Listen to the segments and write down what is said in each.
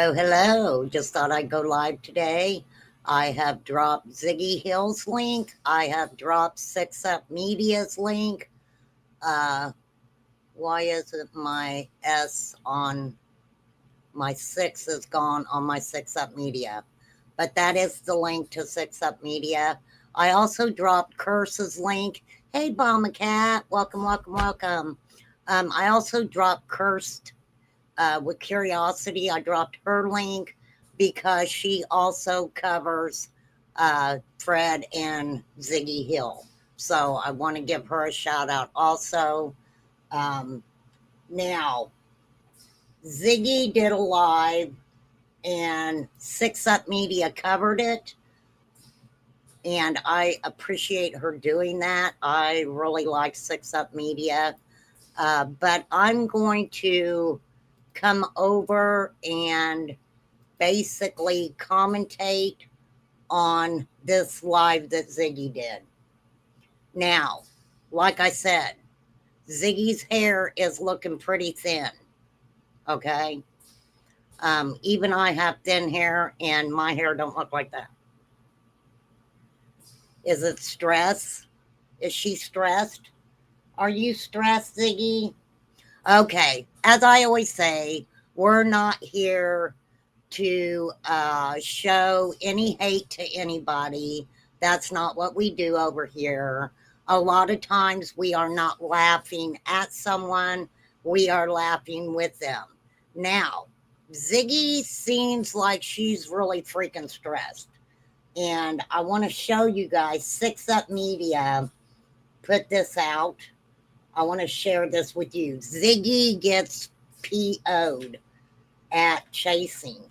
Hello, hello. Just thought I'd go live today. I have dropped Ziggy Hill's link. I have dropped Six Up Media's link. Uh, why isn't my S on my six is gone on my Six Up Media? But that is the link to Six Up Media. I also dropped Curse's link. Hey, Bomba Cat. Welcome, welcome, welcome. I also dropped Cursed with Curiosity. I dropped her link because she also covers Fred and Ziggy Hill. So I want to give her a shout out also. Now, Ziggy did a live and Six Up Media covered it. And I appreciate her doing that. I really like Six Up Media. But I'm going to come over and basically commentate on this live that Ziggy did. Now, like I said, Ziggy's hair is looking pretty thin. Okay. Even I have thin hair and my hair don't look like that. Is it stress? Is she stressed? Are you stressed, Ziggy? Okay, as I always say, we're not here to show any hate to anybody. That's not what we do over here. A lot of times we are not laughing at someone, we are laughing with them. Now, Ziggy seems like she's really freaking stressed. And I want to show you guys, Six Up Media put this out. I want to share this with you. Ziggy gets PO'd at chasing.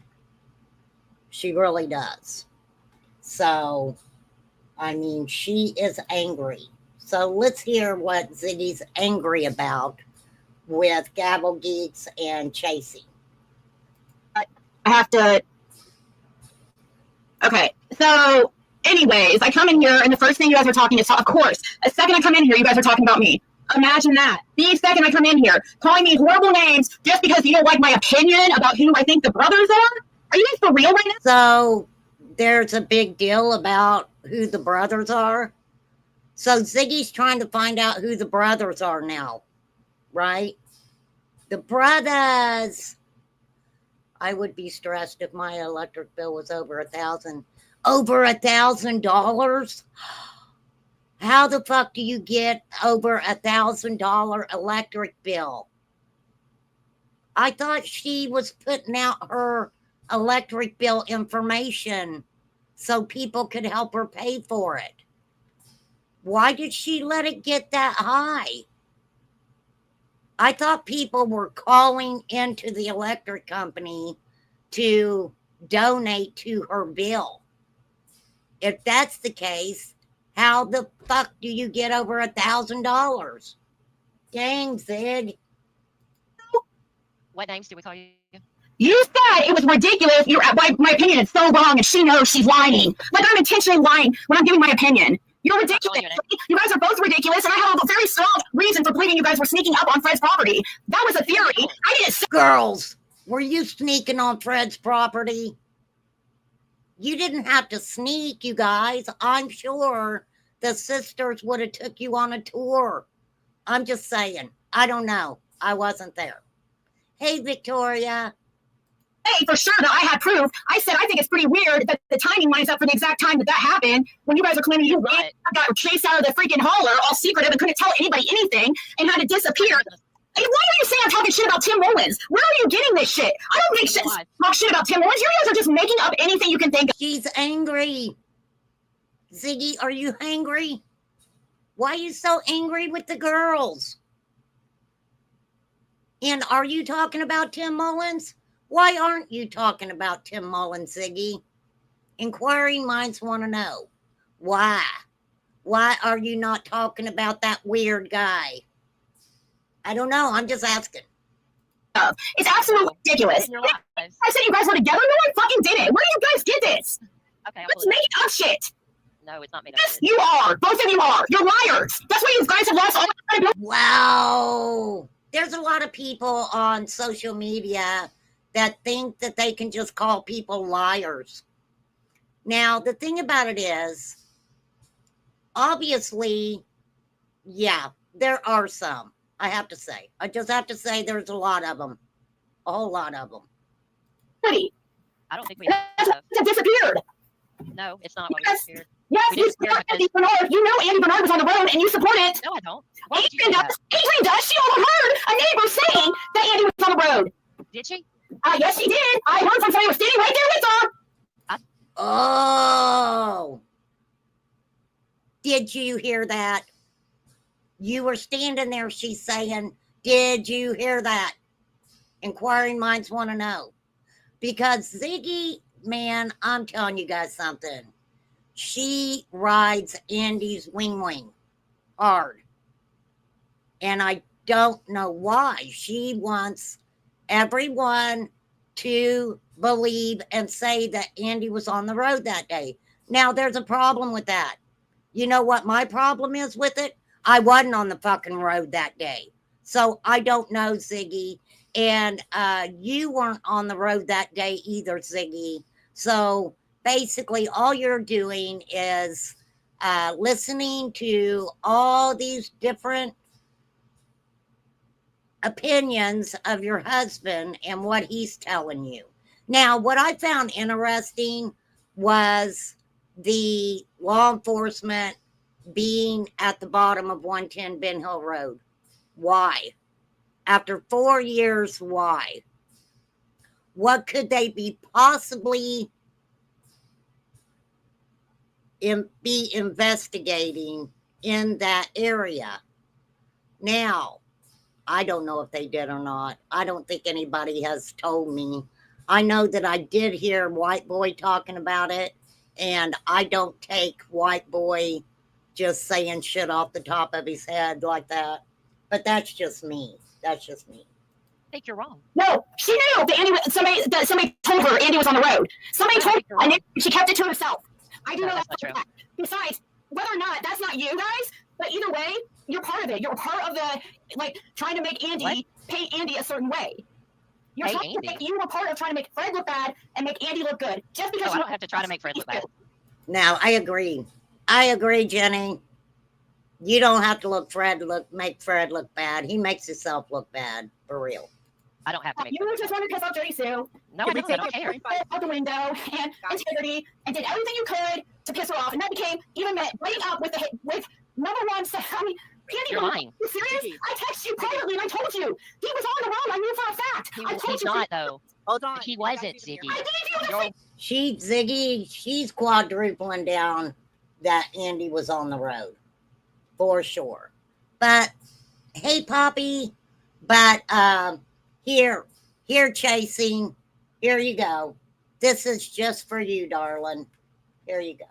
She really does. So, I mean, she is angry. So let's hear what Ziggy's angry about with Gavel Geeks and chasing. I have to... Okay, so anyways, I come in here and the first thing you guys are talking is, of course, the second I come in here, you guys are talking about me. Imagine that. The second I come in here, calling me horrible names just because you don't like my opinion about who I think the brothers are? Are you guys for real right now? So there's a big deal about who the brothers are. So Ziggy's trying to find out who the brothers are now, right? The brothers. I would be stressed if my electric bill was over $1,000. Over $1,000? How the fuck do you get over $1,000 electric bill? I thought she was putting out her electric bill information so people could help her pay for it. Why did she let it get that high? I thought people were calling into the electric company to donate to her bill. If that's the case, how the fuck do you get over $1,000? Dang, Zig. What names do we call you? You said it was ridiculous. My opinion is so wrong, and she knows she's lying. Like I'm intentionally lying when I'm giving my opinion. You're ridiculous. You guys are both ridiculous, and I have a very strong reason for believing you guys were sneaking up on Fred's property. That was a theory. I didn't say— Girls, were you sneaking on Fred's property? You didn't have to sneak, you guys. I'm sure the sisters would have took you on a tour. I'm just saying. I don't know. I wasn't there. Hey, Victoria. Hey, for sure that I had proof. I said I think it's pretty weird that the timing lines up for the exact time that happened when you guys are claiming you got chased out of the freaking hauler, all secretive, and couldn't tell anybody anything, and had to disappear. Hey, why are you saying I'm talking shit about Tim Mullins? Where are you getting this shit? I don't make talk shit about Tim Mullins. You guys are just making up anything you can think of. She's angry. Ziggy, are you angry? Why are you so angry with the girls? And are you talking about Tim Mullins? Why aren't you talking about Tim Mullins, Ziggy? Inquiring minds want to know. Why? Why are you not talking about that weird guy? I don't know. I'm just asking. It's absolutely ridiculous. I said you guys were together. No one fucking did it. Where do you guys get this? Okay, let's make up shit. No, it's not made up. Yes, you are. Both of you are. You're liars. That's why you guys have lost all the time. Wow. There's a lot of people on social media that think that they can just call people liars. Now, the thing about it is, obviously, yeah, there are some. I have to say. I just have to say there's a lot of them. A whole lot of them. Pretty. I don't think we That's have. why it disappeared. No, it's not why we Yes. disappeared. Yes, We you disappeared support because- Andy Bernard. You know Andy Bernard was on the road and you support it. No, I don't. Why would you Adrian say that? does. Adrian does. She overheard a neighbor saying that Andy was on the road. Did she? Yes, she did. I heard from somebody who was standing right there with her. Oh. Did you hear that? You were standing there, she's saying, did you hear that? Inquiring minds want to know. Because Ziggy, man, I'm telling you guys something. She rides Andy's wing hard. And I don't know why. She wants everyone to believe and say that Andy was on the road that day. Now, there's a problem with that. You know what my problem is with it? I wasn't on the fucking road that day. So I don't know, Ziggy. And you weren't on the road that day either, Ziggy. So basically, all you're doing is listening to all these different opinions of your husband and what he's telling you. Now, what I found interesting was the law enforcement being at the bottom of 110 Ben Hill Road. Why? After 4 years, why? What could they be possibly be investigating in that area? Now, I don't know if they did or not. I don't think anybody has told me. I know that I did hear White Boy talking about it, and I don't take White Boy just saying shit off the top of his head like that. But that's just me. That's just me. I think you're wrong. No, she knew that Andy. Somebody told her Andy was on the road. Somebody told her, and she kept it to herself. I do No, know that's that's not not true. Besides, whether or not that's not you guys, but either way, you're part of it. You're part of the trying to make Andy paint Andy a certain way. You're trying to make, you were part of trying to make Fred look bad and make Andy look good. Just because I don't have to try to make Fred look bad. Now, I agree. I agree, Jenny. You don't have to make Fred look bad. He makes himself look bad, for real. I don't have to make You were just wanting to piss off Dirty Sue. No, I don't care. Out the window and integrity and did everything you could to piss her off. And that became even breaking up with number one. I mean, You're lying. Are you serious? I texted you privately and I told you. He was on the road. I knew for a fact. He's not, though. Hold on. He wasn't, Ziggy. I gave you the Ziggy, she's quadrupling down that Andy was on the road. For sure. But, hey, Poppy, but here, Chasing, here you go. This is just for you, darling. Here you go.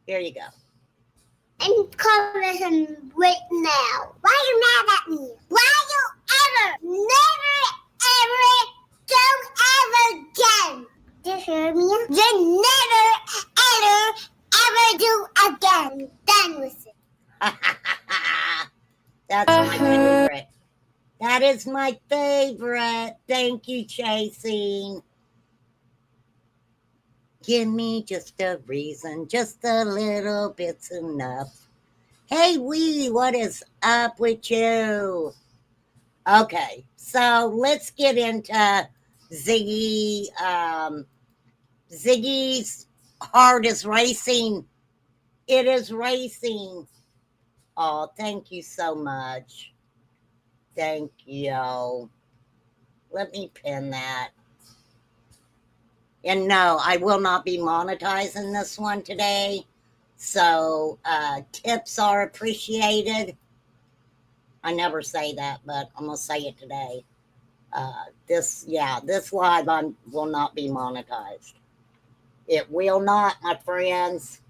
Here you go. I'm calling him right now. Why are you mad at me? Why you never, ever, don't ever again? Do you hear me? You never, ever do again. Done with it. That's my favorite. That is my favorite. Thank you, Chasing. Give me just a reason, just a little bit's enough. Hey, what is up with you? Okay, so let's get into Ziggy. Ziggy's heart is racing. It is racing. Oh, thank you so much. Thank you. Let me pin that. And no, I will not be monetizing this one today. So tips are appreciated. I never say that, but I'm going to say it today. This live will not be monetized. It will not, my friends.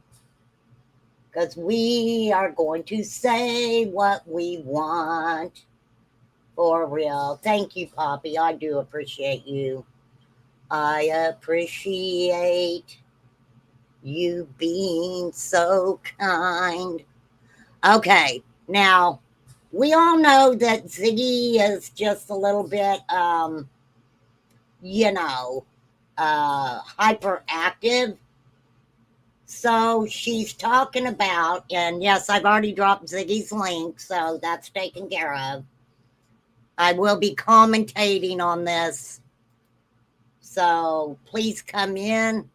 Because we are going to say what we want. For real. Thank you, Poppy. I do appreciate you. I appreciate you being so kind. Okay, now, we all know that Ziggy is just a little bit hyperactive. So she's talking about, and yes, I've already dropped Ziggy's link, so that's taken care of. I will be commentating on this. So please come in,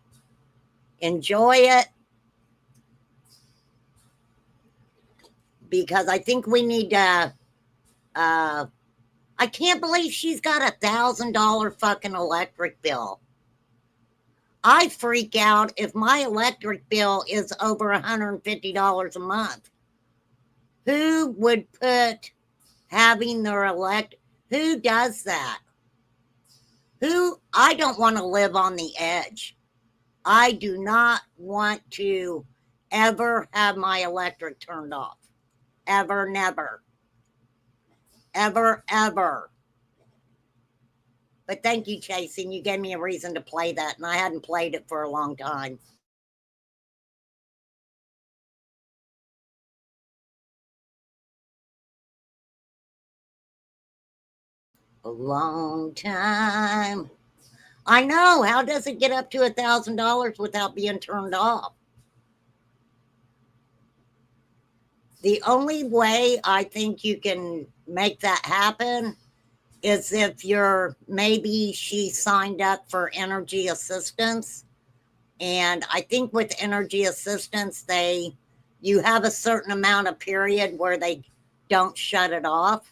enjoy it. Because I think we need to, I can't believe she's got $1,000 fucking electric bill. I freak out if my electric bill is over $150 a month. Who would put having their who does that? I don't want to live on the edge. I do not want to ever have my electric turned off. Ever, never. Ever, ever. But thank you, Chasing. You gave me a reason to play that, and I hadn't played it for a long time. A long time. I know. How does it get up to $1,000 without being turned off? The only way I think you can make that happen is if maybe she signed up for energy assistance. And I think with energy assistance, you have a certain amount of period where they don't shut it off.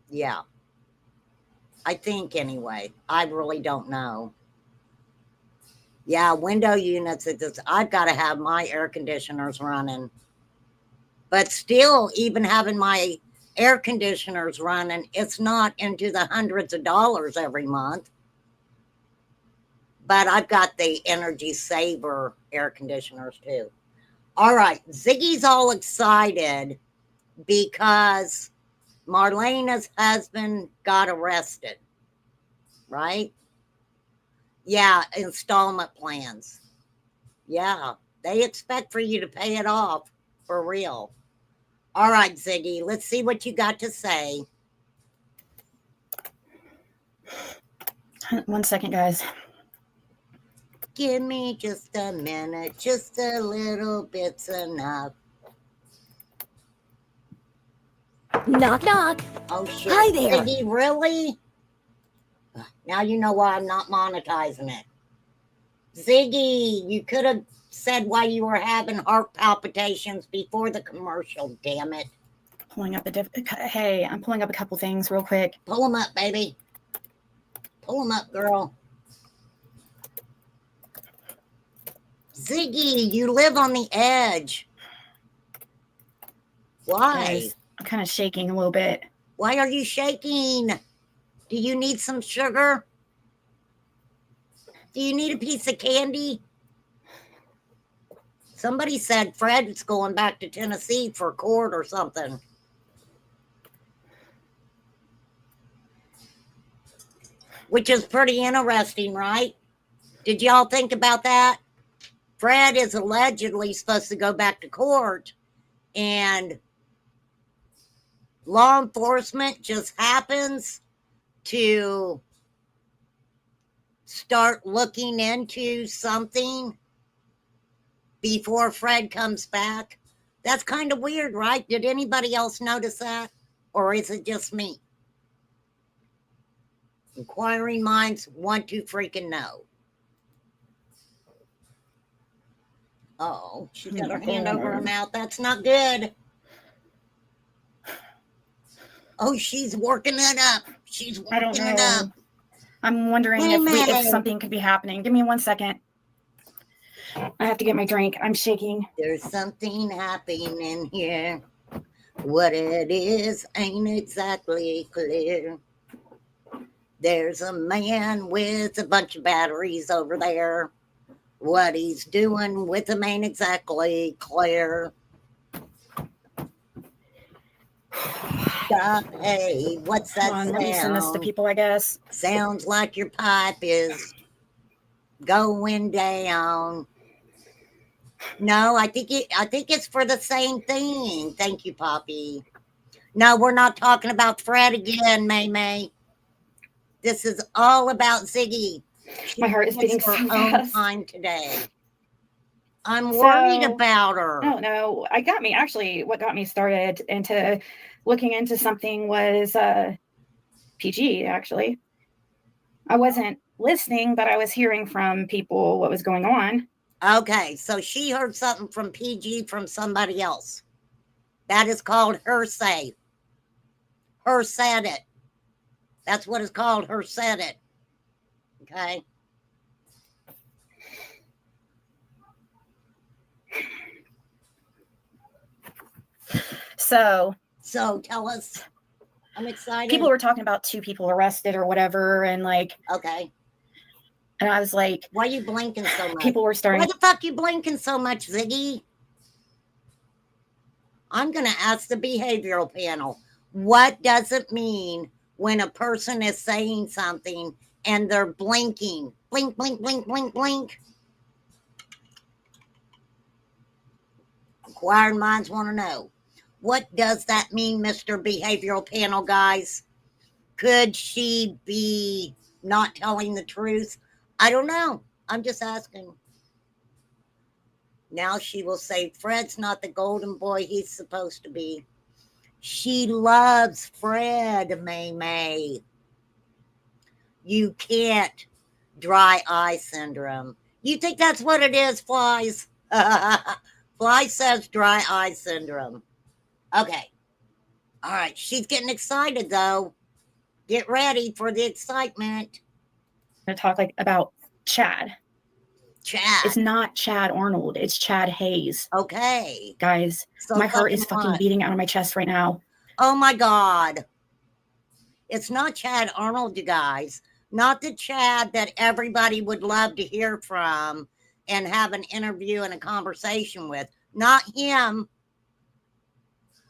Yeah. I think anyway. I really don't know. Yeah, window units. I've got to have my air conditioners running. But still, even having my air conditioners running, it's not into the hundreds of dollars every month. But I've got the Energy Saver air conditioners too. All right, Ziggy's all excited because Marlena's husband got arrested, right? Yeah, installment plans. Yeah, they expect for you to pay it off for real. All right, Ziggy, let's see what you got to say. 1 second, guys. Give me just a minute, just a little bit's enough. Knock, knock. Oh, shit. Hi there. Ziggy, really? Now you know why I'm not monetizing it. Ziggy, you could have said why you were having heart palpitations before the commercial, damn it. Pulling up hey, I'm pulling up a couple things real quick. Pull them up, baby. Pull them up, girl. Ziggy, you live on the edge. Why? Guys, I'm kind of shaking a little bit. Why are you shaking? Do you need some sugar? Do you need a piece of candy? Somebody said Fred's going back to Tennessee for court or something. Which is pretty interesting, right? Did y'all think about that? Fred is allegedly supposed to go back to court, and law enforcement just happens to start looking into something before Fred comes back. That's kind of weird, right? Did anybody else notice that? Or is it just me? Inquiring minds want to freaking know. Oh, she's got her hand over her mouth. That's not good. Oh, she's working it up. She's I don't working know. it up. I'm wondering if something could be happening. Give me 1 second. I have to get my drink. I'm shaking. There's something happening here. What it is ain't exactly clear. There's a man with a bunch of batteries over there. What he's doing with them ain't exactly clear. Stop. Hey, what's that sound? Let me send this to people, I guess. Sounds like your pipe is going down. No, I think it's for the same thing. Thank you, Poppy. No, we're not talking about Fred again, May May. This is all about Ziggy. My heart is She beating gets her so own fast. time today. I'm worried about her. No. What got me started into looking into something was PG, actually. I wasn't listening, but I was hearing from people what was going on. Okay, so she heard something from PG from somebody else. That is called hearsay. Her said it. That's what it's called. Her said it. Okay. So tell us. I'm excited. people were talking about 2 people arrested or whatever, and Okay. and I was like, why are you blinking so much? People were starting. Why the fuck you blinking so much, Ziggy? I'm gonna ask the behavioral panel. What does it mean when a person is saying something and they're blinking? Blink, blink, blink, blink, blink. Inquiring minds want to know. What does that mean, Mr. Behavioral Panel, guys? Could she be not telling the truth? I don't know. I'm just asking. Now she will say, Fred's not the golden boy he's supposed to be. She loves Fred, May May. You can't dry eye syndrome. You think that's what it is, Flies? Fly says dry eye syndrome. Okay. All right. She's getting excited, though. Get ready for the excitement. To talk about Chad. Chad. It's not Chad Arnold. It's Chad Hayes. Okay. Guys, So my heart is fucking beating out of my chest right now. Oh, my God. It's not Chad Arnold, you guys. Not the Chad that everybody would love to hear from and have an interview and a conversation with. Not him.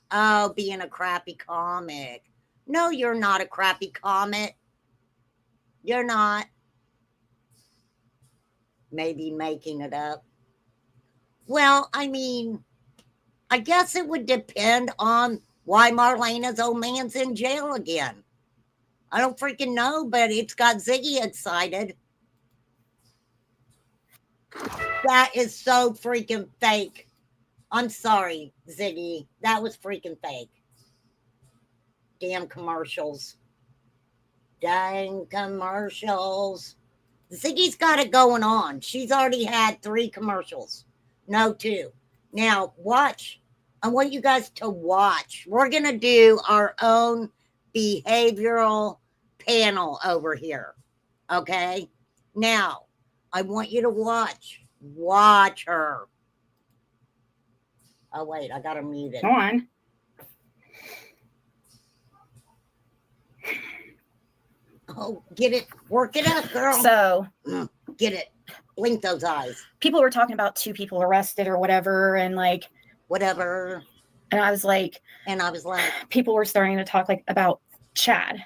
Oh, being a crappy comic. No, you're not a crappy comic. You're not. Maybe making it up. Well, I mean, I guess it would depend on why Marlena's old man's in jail again. I don't freaking know, but it's got Ziggy excited. That is so freaking fake. I'm sorry, Ziggy. That was freaking fake. Damn commercials. Dang commercials. Ziggy's got it going on. She's already had 3 commercials. No, 2. Now, watch. I want you guys to watch. We're going to do our own behavioral panel over here. Okay? Now, I want you to watch. Watch her. Oh, wait. I got to mute it. Go on. Oh, get it. Work it up, girl. So, get it. Blink those eyes. People were talking about 2 people arrested or whatever, and whatever. And I was like, people were starting to talk about Chad.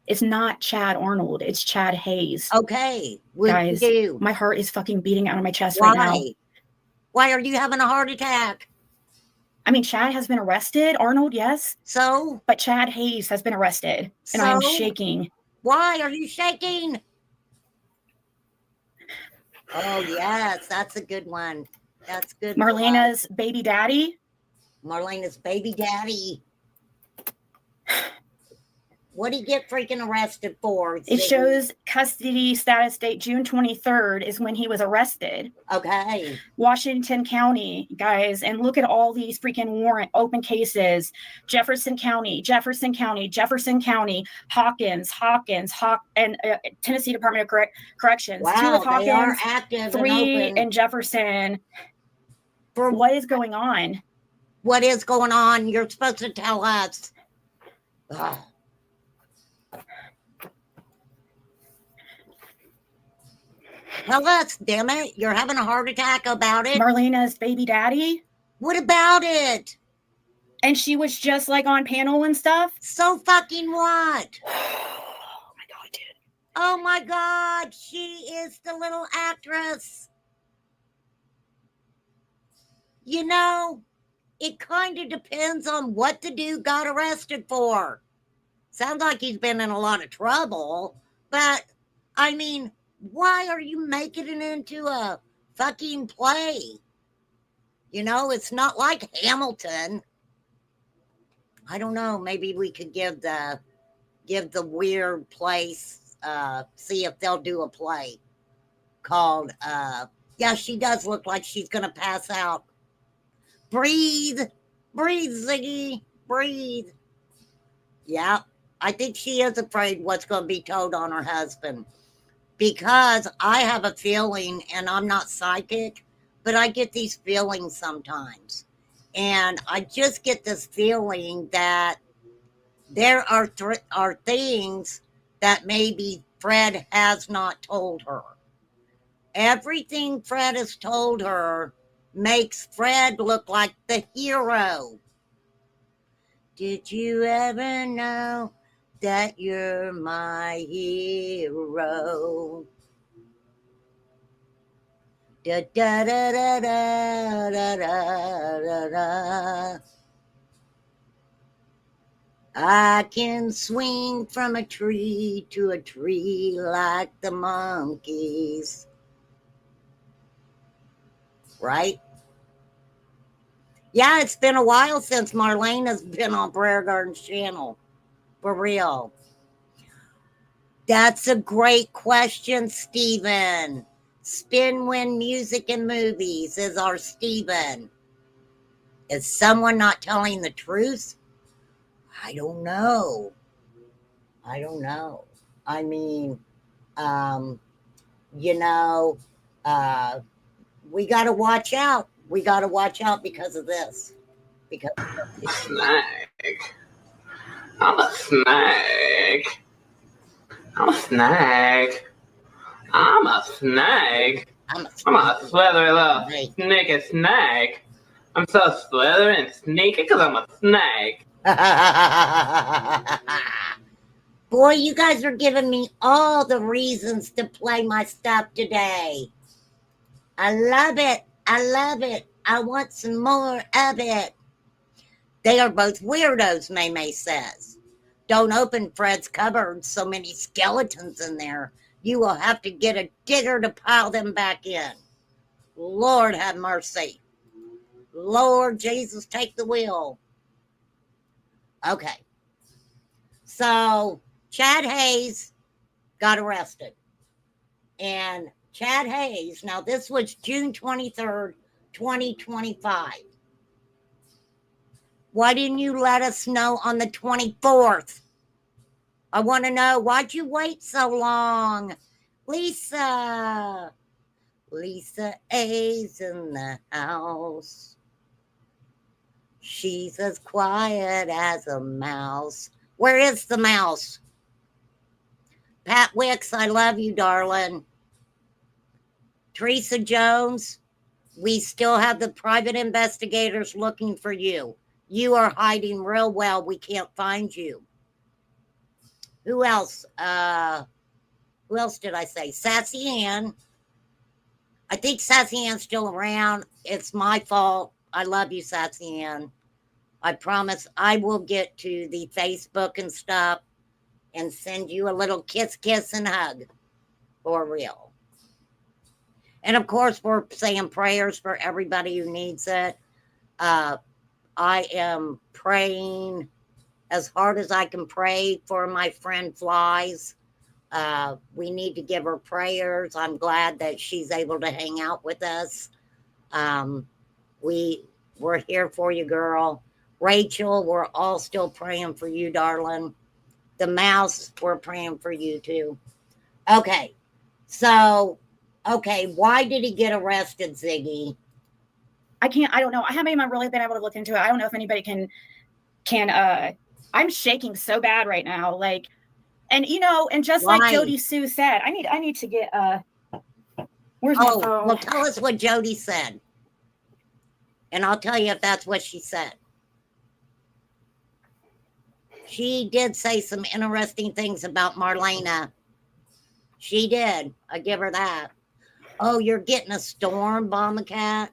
It's not Chad Arnold. It's Chad Hayes. Okay. Guys, my heart is fucking beating out of my chest right now. Why are you having a heart attack? I mean, Chad has been arrested. Arnold, yes. So? But Chad Hayes has been arrested. And I'm shaking. Why are you shaking? Oh, yes. That's a good one. That's good. Marlena's baby daddy. Marlena's baby daddy. What did he get freaking arrested for? It shows custody status date June 23rd is when he was arrested. Okay. Washington County, guys, and look at all these freaking warrant open cases. Jefferson County, Hawkins, and Tennessee Department of Corrections. Wow, 2 with Hawkins, they are active 3 in Jefferson. What is going on? What is going on? You're supposed to tell us. Ugh. Tell us, damn it. You're having a heart attack about it. Marlena's baby daddy. What about it? And she was just on panel and stuff. So fucking what? Oh my God, dude. Oh my God. She is the little actress. You know, it kind of depends on what the dude got arrested for. Sounds like he's been in a lot of trouble, but I mean, why are you making it into a fucking play? You know, it's not like Hamilton. I don't know. Maybe we could give the weird place, see if they'll do a play called, yeah, she does look like she's going to pass out. Breathe, breathe, Ziggy, breathe. Yeah, I think she is afraid what's going to be told on her husband, because I have a feeling, and I'm not psychic, but I get these feelings sometimes. And I just get this feeling that there are things that maybe Fred has not told her. Everything Fred has told her makes Fred look like the hero. Did you ever know that you're my hero? Da da da da da da da da. I can swing from a tree to a tree like the monkeys. Right? Yeah, it's been a while since Marlena's been on Prayer Garden's channel. For real. That's a great question, Stephen. Spin Win Music and Movies is our Stephen. Is someone not telling the truth? I don't know. I don't know. I mean, you know, we got to watch out. We got to watch out because of this. Because Snake. I'm a snake. I'm a snake. I'm a snake. I'm a slithery little sneaky snake. I'm so slithery and sneaky because I'm a snake. Boy, you guys are giving me all the reasons to play my stuff today. I love it. I love it. I want some more of it. They are both weirdos, May says. Don't open Fred's cupboard. So many skeletons in there. You will have to get a digger to pile them back in. Lord have mercy. Lord Jesus, take the wheel. Okay. So Chad Hayes got arrested. And Chad Hayes, now this was June 23rd, 2025. Why didn't you let us know on the 24th? I want to know, why'd you wait so long? Lisa. Lisa A's in the house. She's as quiet as a mouse. Where is the mouse? Pat Wicks, I love you, darling. Teresa Jones, we still have the private investigators looking for you. You are hiding real well. We can't find you. Who else? Who else did I say? Sassy Ann. I think Sassy Ann's still around. It's my fault. I love you, Sassy Ann. I promise I will get to the Facebook and stuff and send you a little kiss, and hug. For real. And of course, we're saying prayers for everybody who needs it. I am praying as hard as I can pray for my friend Flies. We need to give her prayers. I'm glad that she's able to hang out with us. We're here for you, girl. Rachel, we're all still praying for you, darling. The mouse, we're praying for you too. Okay. So, why did he get arrested, Ziggy? I don't know. I haven't even really been able to look into it. I don't know if anybody can I'm shaking so bad right now. Like, and you know, and just Why? like Jody Sue said, I need to get where's my phone? Well, tell us what Jody said. And I'll tell you if that's what she said. She did say some interesting things about Marlena. She did. I give her that. Oh, you're getting a storm, Bomba Cat?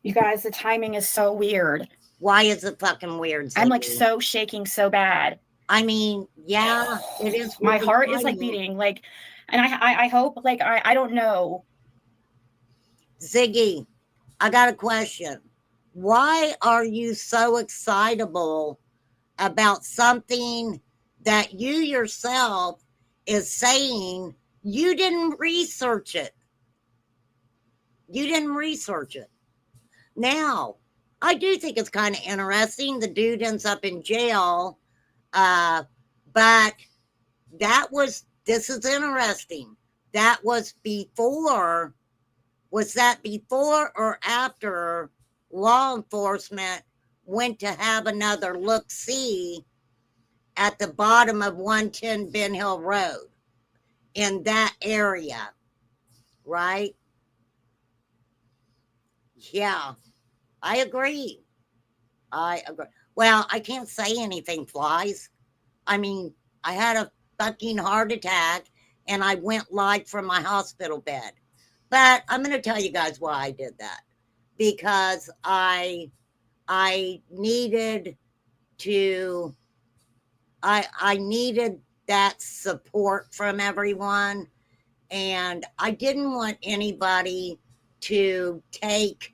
You guys, the timing is so weird. Why is it fucking weird, Ziggy? I'm like so shaking so bad. I mean, yeah, it is. My really heart is like frightening. beating, like, and I hope, like, I don't know. Ziggy, I got a question. Why are you so excitable about something that you yourself is saying you didn't research it? You didn't research it. Now, I do think it's kind of interesting. The dude ends up in jail, but this is interesting. That was before, was that before or after law enforcement went to have another look-see at the bottom of 110 Ben Hill Road in that area, right? Yeah, I agree. I agree. Well, I can't say anything, Flies. I mean, I had a fucking heart attack and I went live from my hospital bed. But I'm going to tell you guys why I did that. Because I needed to, I needed that support from everyone. And I didn't want anybody to take,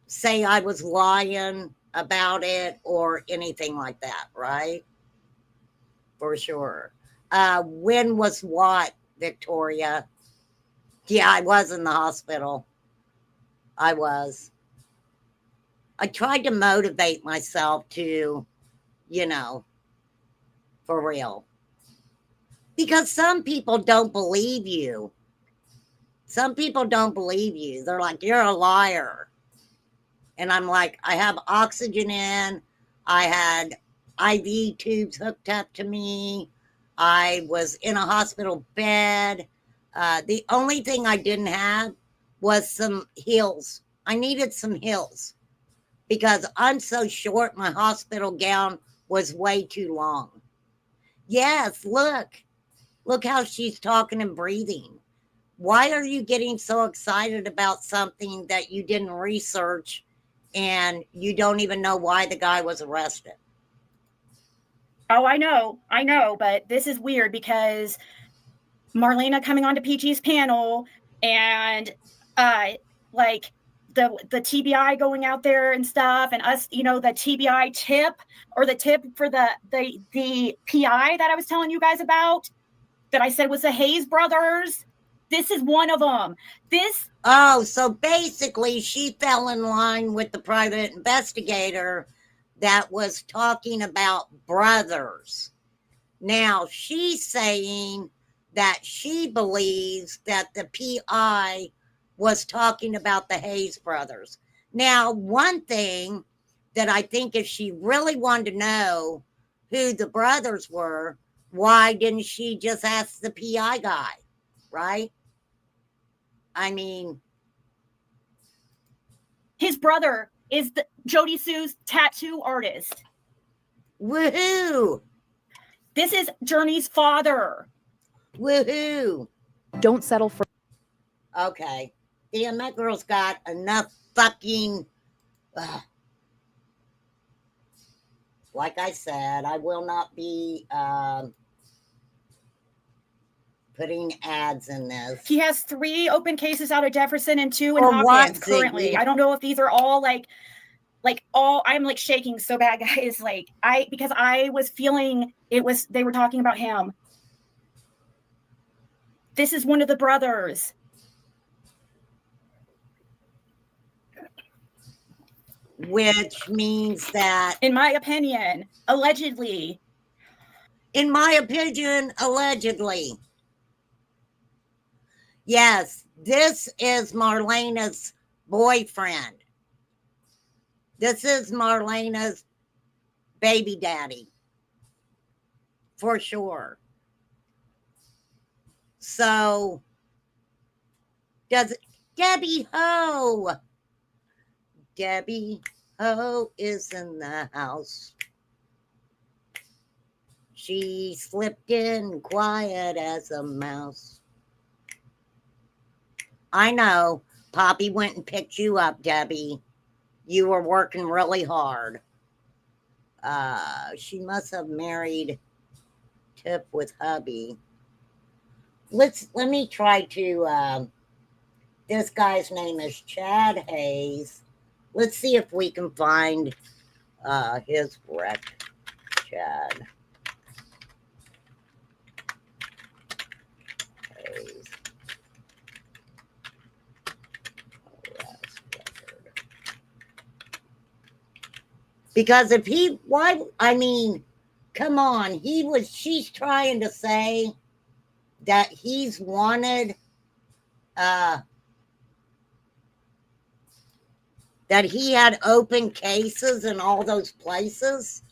say I was lying about it or anything like that, right? For sure. When was what, Victoria? Yeah, I was in the hospital. I was. I tried to motivate myself to, you know, for real. Because some people don't believe you. Some people don't believe you. They're like, you're a liar. And I'm like, I have oxygen in. I had IV tubes hooked up to me. I was in a hospital bed. The only thing I didn't have was some heels. I needed some heels because I'm so short. My hospital gown was way too long. Yes, look how she's talking and breathing. Why are you getting so excited about something that you didn't research and you don't even know why the guy was arrested? Oh, I know, but this is weird because Marlena coming onto PG's panel and like the TBI going out there and stuff, and us, you know, the TBI tip or the tip for the PI that I was telling you guys about, that I said was the Hayes brothers. This is one of them. Oh, so basically she fell in line with the private investigator that was talking about brothers. Now she's saying that she believes that the PI was talking about the Hayes brothers. Now, one thing that I think if she really wanted to know who the brothers were, why didn't she just ask the PI guy, right? I mean, his brother is Jody Sue's tattoo artist. Woohoo! This is Journey's father. Woohoo! Don't settle for. Okay. Damn, that girl's got enough fucking. Like I said, I will not be putting ads in this. He has 3 open cases out of Jefferson and 2 in For Hopkins what, currently. Ziggy? I don't know if these are all like all, I'm like shaking so bad, guys. Like because I was feeling they were talking about him. This is one of the brothers. Which means that, in my opinion, allegedly. In my opinion, allegedly. Yes, this is Marlena's boyfriend. This is Marlena's baby daddy. For sure. So, Debbie Ho. Debbie Ho is in the house. She slipped in quiet as a mouse. I know. Poppy went and picked you up, Debbie. You were working really hard. She must have married Tip with hubby. Let me try to. This guy's name is Chad Hayes. Let's see if we can find his wreck. Chad Hayes. Because if he, why, I mean, come on, she's trying to say that he's wanted, that he had open cases in all those places.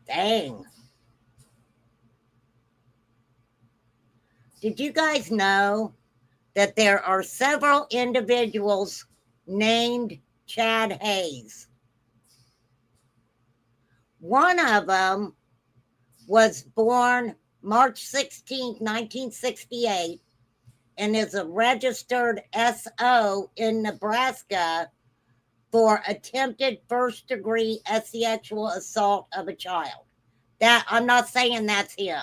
Dang. Did you guys know that there are several individuals named Chad Hayes? One of them was born March 16, 1968, and is a registered SO in Nebraska for attempted first-degree sexual assault of a child. That, I'm not saying that's him.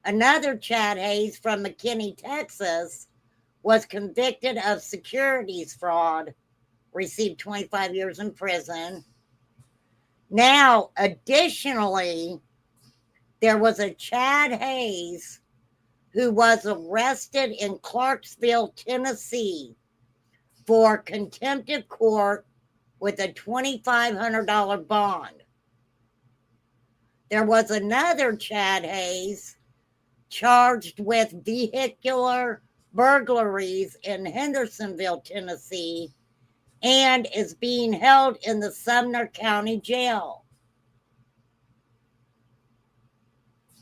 Another Chad Hayes from McKinney, Texas, was convicted of securities fraud, received 25 years in prison. Now, additionally, there was a Chad Hayes who was arrested in Clarksville, Tennessee for contempt of court with a $2,500 bond. There was another Chad Hayes charged with vehicular burglaries in Hendersonville, Tennessee, and is being held in the Sumner County Jail.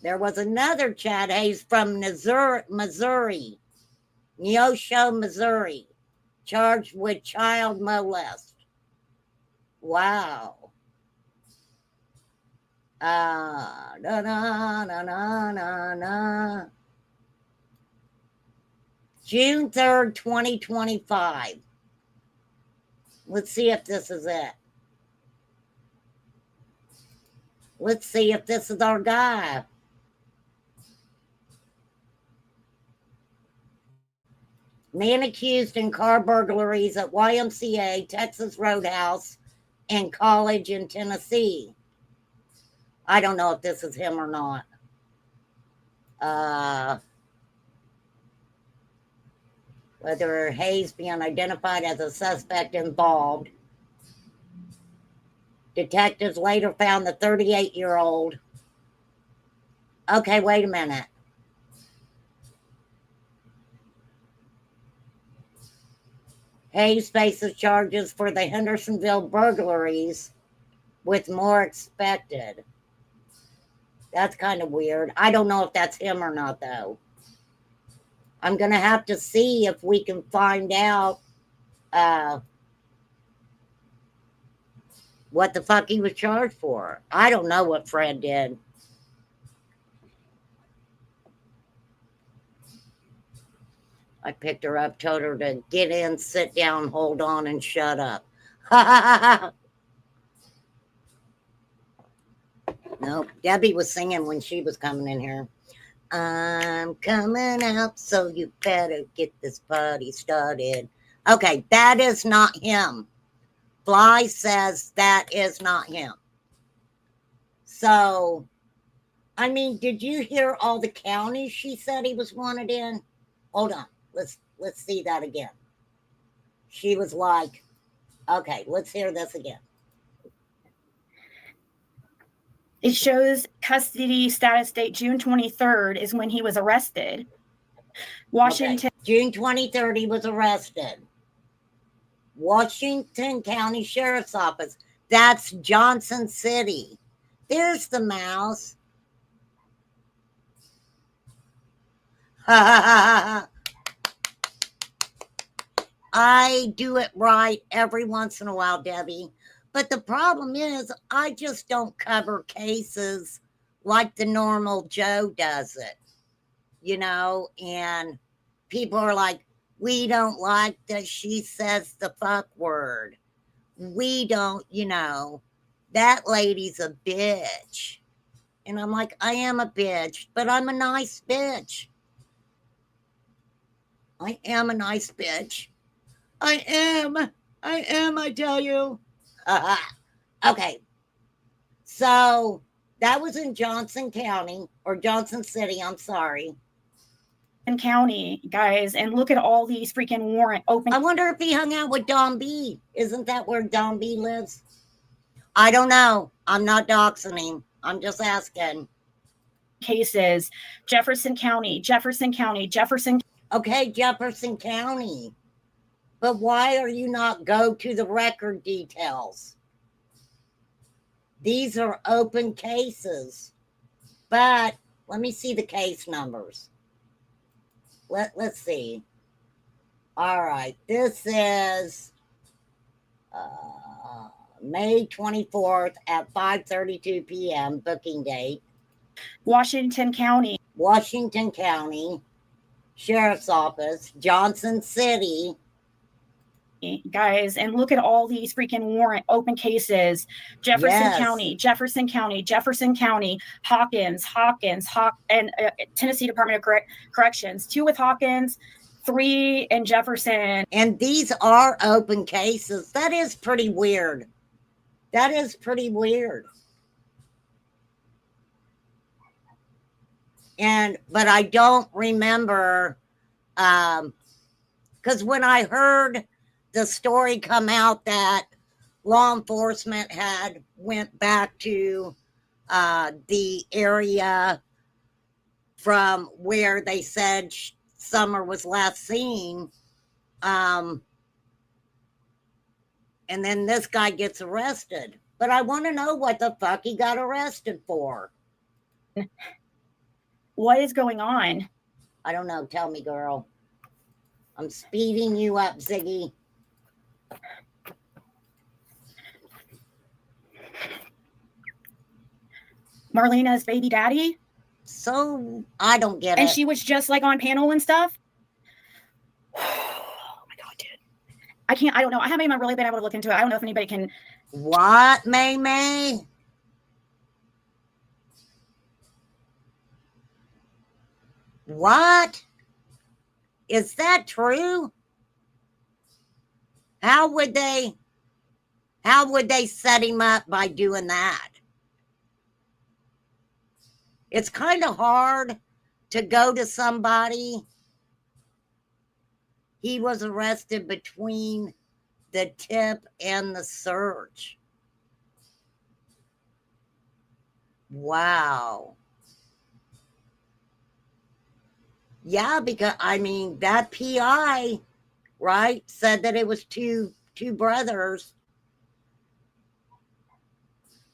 There was another Chad Hayes from Missouri, Neosho, Missouri, charged with child molest. Wow. June 3rd, 2025. Let's see if this is it. Let's see if this is our guy. Man accused in car burglaries at YMCA, Texas Roadhouse, and college in Tennessee. I don't know if this is him or not. Whether Hayes being identified as a suspect involved. Detectives later found the 38-year-old. Okay, wait a minute. Hayes faces charges for the Hendersonville burglaries, with more expected. That's kind of weird. I don't know if that's him or not, though. I'm going to have to see if we can find out what the fuck he was charged for. I don't know what Fred did. I picked her up, told her to get in, sit down, hold on, and shut up. Nope. Debbie was singing when she was coming in here. I'm coming out, so you better get this party started. Okay, that is not him. Fly says that is not him. So, I mean, did you hear all the counties she said he was wanted in? Hold on. Let's see that again. She was like, okay, let's hear this again. It shows custody status date June 23rd is when he was arrested. Washington. Okay. June 23rd, he was arrested. Washington County Sheriff's Office. That's Johnson City. There's the mouse. I do it right every once in a while, Debbie. But the problem is, I just don't cover cases like the normal Joe does it, you know, and people are like, we don't like that she says the fuck word. We don't, you know, that lady's a bitch. And I'm like, I am a bitch, but I'm a nice bitch. I am a nice bitch. I am, I tell you. Okay. So that was in Johnson County, or Johnson City, I'm sorry. In county, guys, and look at all these freaking warrant open. I wonder if he hung out with Don B. Isn't that where Don B lives? I don't know. I'm not doxing him. I'm just asking. Cases, Jefferson County. Okay, Jefferson County. But why are you not go to the record details? These are open cases. But let me see the case numbers. Let's see. All right, this is May 24th at 5:32 p.m. booking date. Washington County, Sheriff's Office, Johnson City. guys, and look at all these freaking warrant open cases. Jefferson County, Hawkins, and Tennessee Department of Corrections. 2 with Hawkins, 3 in Jefferson. And these are open cases. That is pretty weird. But I don't remember, because when I heard the story come out that law enforcement had went back to the area from where they said Summer was last seen, and then this guy gets arrested. But I want to know what the fuck he got arrested for. What is going on? I don't know. Tell me, girl. I'm speeding you up, Ziggy. Marlena's baby daddy? So I don't get it. And she was just like on panel and stuff? Oh my God, dude. I don't know. I haven't even really been able to look into it. I don't know if anybody can. What, May? What? Is that true? How would they set him up by doing that? It's kind of hard to go to somebody. He was arrested between the tip and the search. Wow. Yeah, because I mean that PI, right, said that it was two brothers.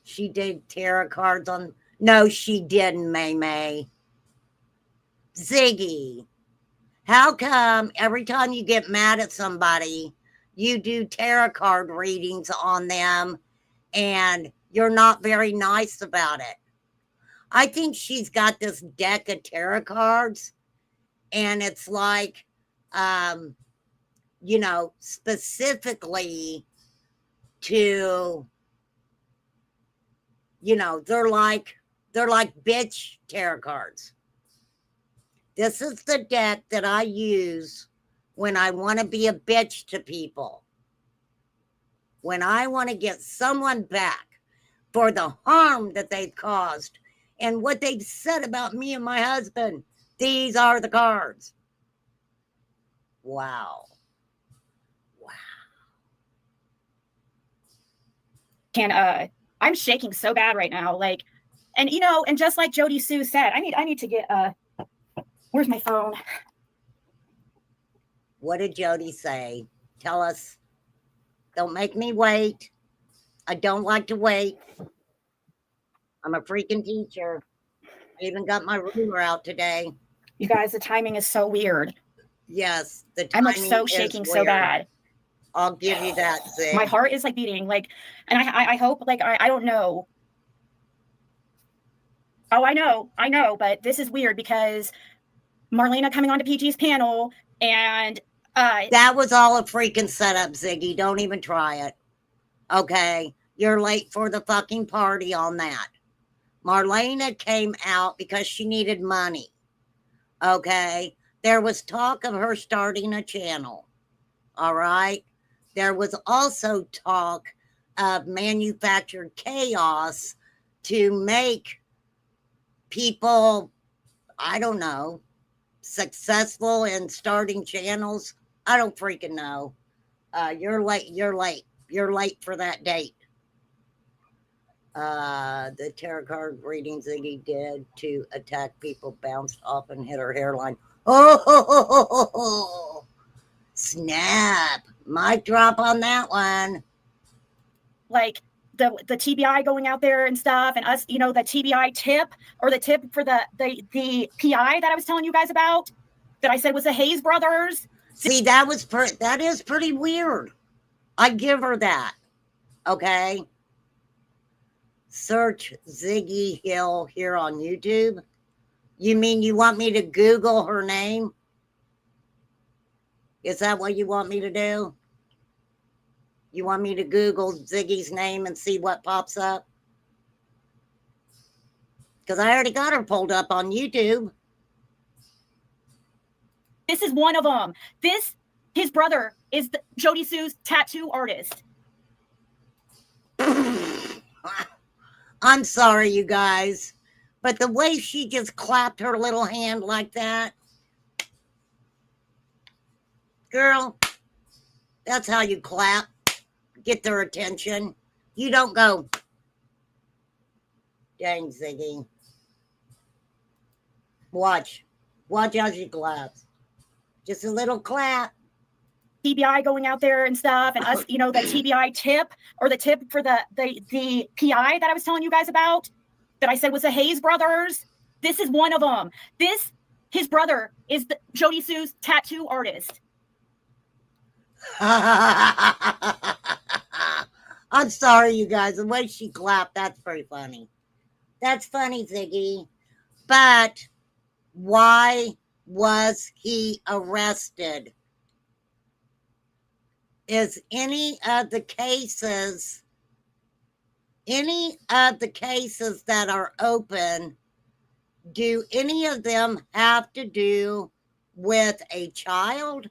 She did tarot cards on. No, she didn't, May. Ziggy, how come every time you get mad at somebody, you do tarot card readings on them and you're not very nice about it? I think she's got this deck of tarot cards and it's like, specifically to, they're like bitch tarot cards. This is the deck that I use when I want to be a bitch to people. When I want to get someone back for the harm that they've caused and what they've said about me and my husband. These are the cards. Wow. I'm shaking so bad right now. Like, and just like Jody Sue said, I need to get where's my phone? What did Jody say? Tell us. Don't make me wait. I don't like to wait. I'm a freaking teacher. I even got my ruler out today. You guys, the timing is so weird. Yes, the timing I'm like so shaking so bad. I'll give you that, Zig. My heart is like beating, like, and I hope, like, I don't know. Oh, I know, but this is weird because Marlena coming onto PG's panel and that was all a freaking setup, Ziggy. Don't even try it. Okay? You're late for the fucking party on that. Marlena came out because she needed money. Okay? There was talk of her starting a channel. All right? There was also talk of manufactured chaos to make people, I don't know, successful in starting channels. I don't freaking know. You're late for that date. The tarot card reading Ziggy did to attack people bounced off and hit her hairline. Oh, snap. Mic drop on that one. Like the TBI going out there and stuff, and us, the TBI tip or the tip for the PI that I was telling you guys about, that I said was the Hayes brothers. See, that is pretty weird. I give her that. Okay. Search Ziggy Hill here on YouTube. You mean you want me to Google her name? Is that what you want me to do? You want me to Google Ziggy's name and see what pops up? Because I already got her pulled up on YouTube. This is one of them. His brother is Jody Sue's tattoo artist. I'm sorry, you guys, but the way she just clapped her little hand like that, girl, that's how you clap. Get their attention. You don't go, dang, Ziggy. Watch how she claps. Just a little clap. TBI going out there and stuff, and us, the TBI tip or the tip for the PI that I was telling you guys about, that I said was the Hayes brothers. This is one of them. His brother is Jody Sue's tattoo artist. I'm sorry, you guys. The way she clapped, that's pretty funny. That's funny, Ziggy. But why was he arrested? Is any of the cases that are open, do any of them have to do with a child?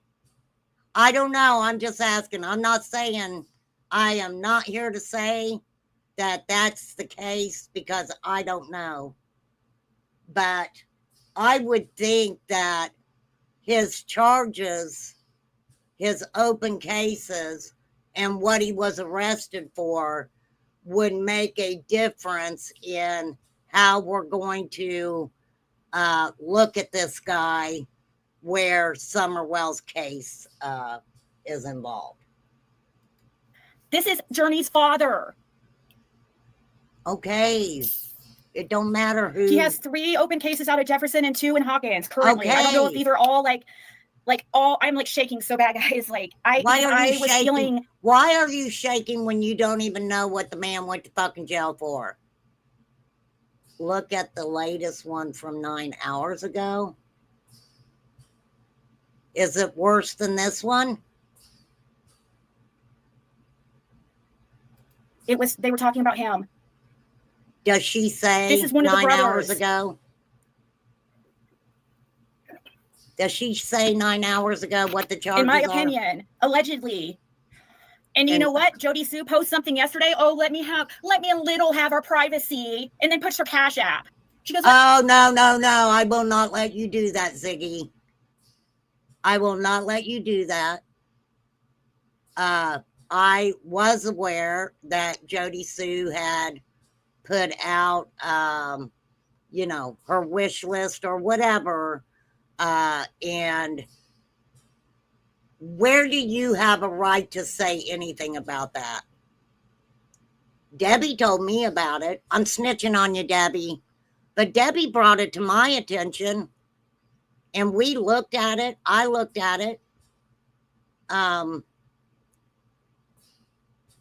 I don't know. I'm just asking. I'm not saying, I am not here to say that that's the case because I don't know. But I would think that his charges, his open cases, and what he was arrested for would make a difference in how we're going to look at this guy where Summerwell's case is involved. This is Journey's father. Okay. It don't matter who. He has 3 open cases out of Jefferson and 2 in Hawkins currently. Okay. I don't know if these are all I'm shaking so bad, guys. I was feeling. Why are you shaking when you don't even know what the man went to fucking jail for? Look at the latest one from 9 hours ago. Is it worse than this one? They were talking about him. Does she say this is one of the 9 brothers. hours ago? Does she say 9 hours ago what the charges are? In my opinion, allegedly. And you know what? Jody Sue posted something yesterday. Oh, let me a little have our privacy, and then puts her Cash App. She goes, oh, no. I will not let you do that, Ziggy. I will not let you do that. I was aware that Jody Sue had put out, her wish list or whatever. And where do you have a right to say anything about that? Debbie told me about it. I'm snitching on you, Debbie. But Debbie brought it to my attention, and we looked at it. I looked at it.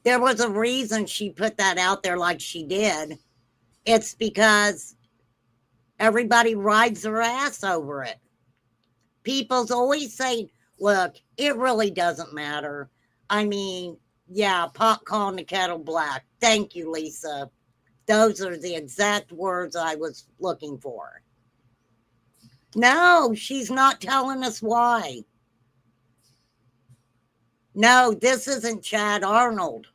There was a reason she put that out there like she did. It's because Everybody rides their ass over it. People's always saying, look, it really doesn't matter. I mean, yeah, pot calling the kettle black. Thank you, Lisa. Those are the exact words I was looking for. No, she's not telling us why. No, this isn't Chad Arnold.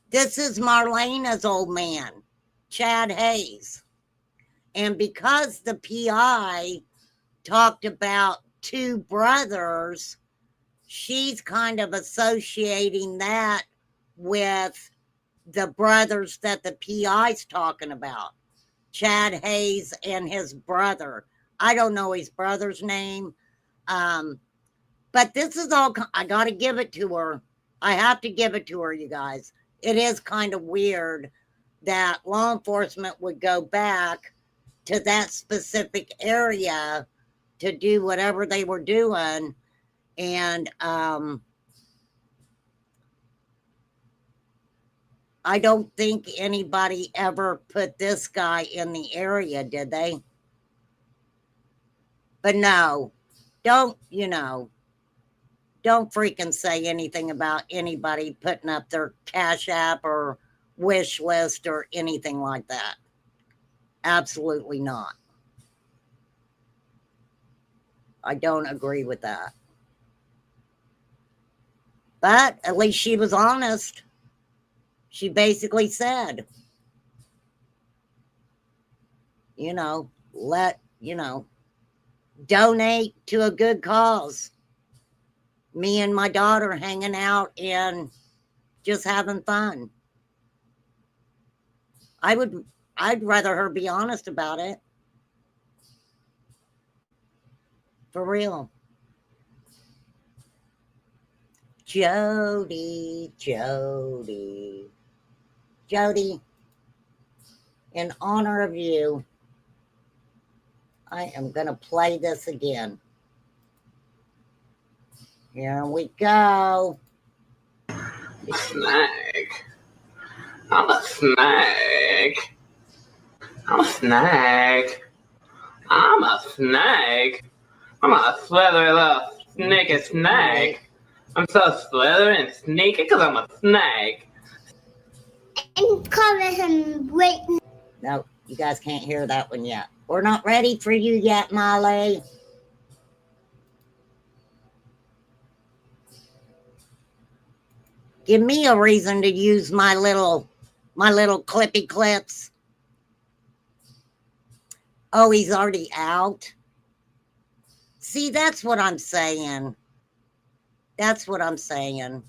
This is Marlena's old man, Chad Hayes. And because the PI talked about two brothers, she's kind of associating that with the brothers that the PI's talking about, Chad Hayes and his brother. I don't know his brother's name. But this is all, I got to give it to her. I have to give it to her, you guys. It is kind of weird that law enforcement would go back to that specific area to do whatever they were doing. And I don't think anybody ever put this guy in the area, did they? But no, don't freaking say anything about anybody putting up their Cash App or wish list or anything like that. Absolutely not. I don't agree with that. But at least she was honest. She basically said, donate to a good cause. Me and my daughter hanging out and just having fun. I'd rather her be honest about it. For real. Jody, in honor of you, I am going to play this again. Here we go. Snake. I'm a snake. I'm a snake. I'm a snake. I'm a slithery little sneaky snake. I'm so slithery and sneaky because I'm a snake. And cover him right now. No, you guys can't hear that one yet. We're not ready for you yet, Molly. Give me a reason to use my little clippy clips. Oh, he's already out. See, that's what I'm saying. That's what I'm saying.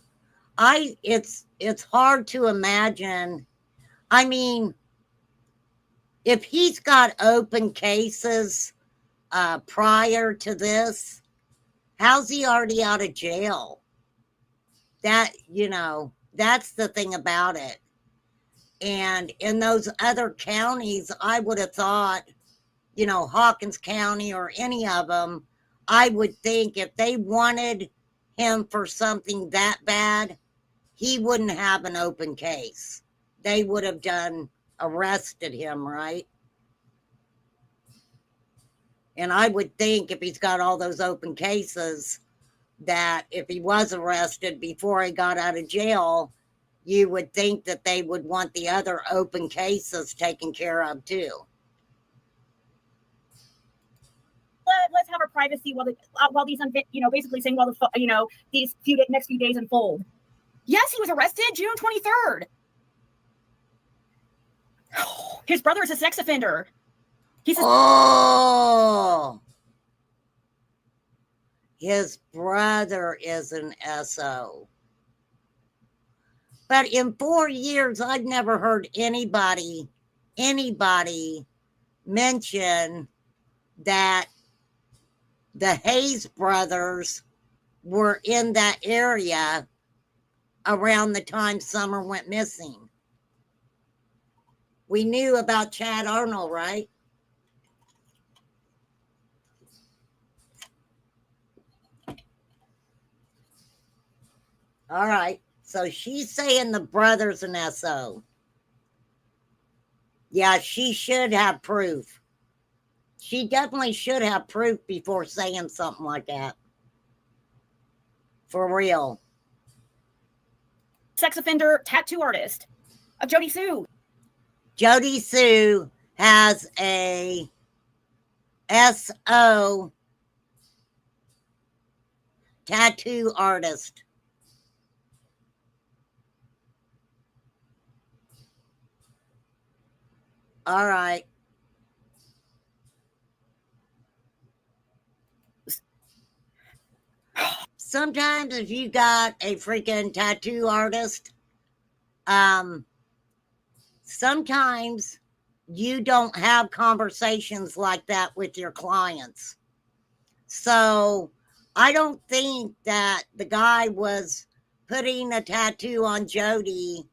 It's hard to imagine. I mean, if he's got open cases prior to this, how's he already out of jail? That's the thing about it. And in those other counties, I would have thought, Hawkins County or any of them, I would think if they wanted him for something that bad, he wouldn't have an open case. They would have arrested him, right? And I would think if he's got all those open cases, that if he was arrested before he got out of jail, you would think that they would want the other open cases taken care of too. Let's have our privacy while these basically saying these next few days unfold. Yes, he was arrested June 23rd. His brother is a sex offender. His brother is an SO. But in 4 years, I've never heard anybody mention that the Hayes brothers were in that area around the time Summer went missing. We knew about Chad Arnold, right? All right. So she's saying the brother's an SO. Yeah, she should have proof. She definitely should have proof before saying something like that. For real. Sex offender tattoo artist of Jody Sue. Jody Sue has a SO tattoo artist. All right. Sometimes if you got a freaking tattoo artist, sometimes you don't have conversations like that with your clients. So I don't think that the guy was putting a tattoo on Jody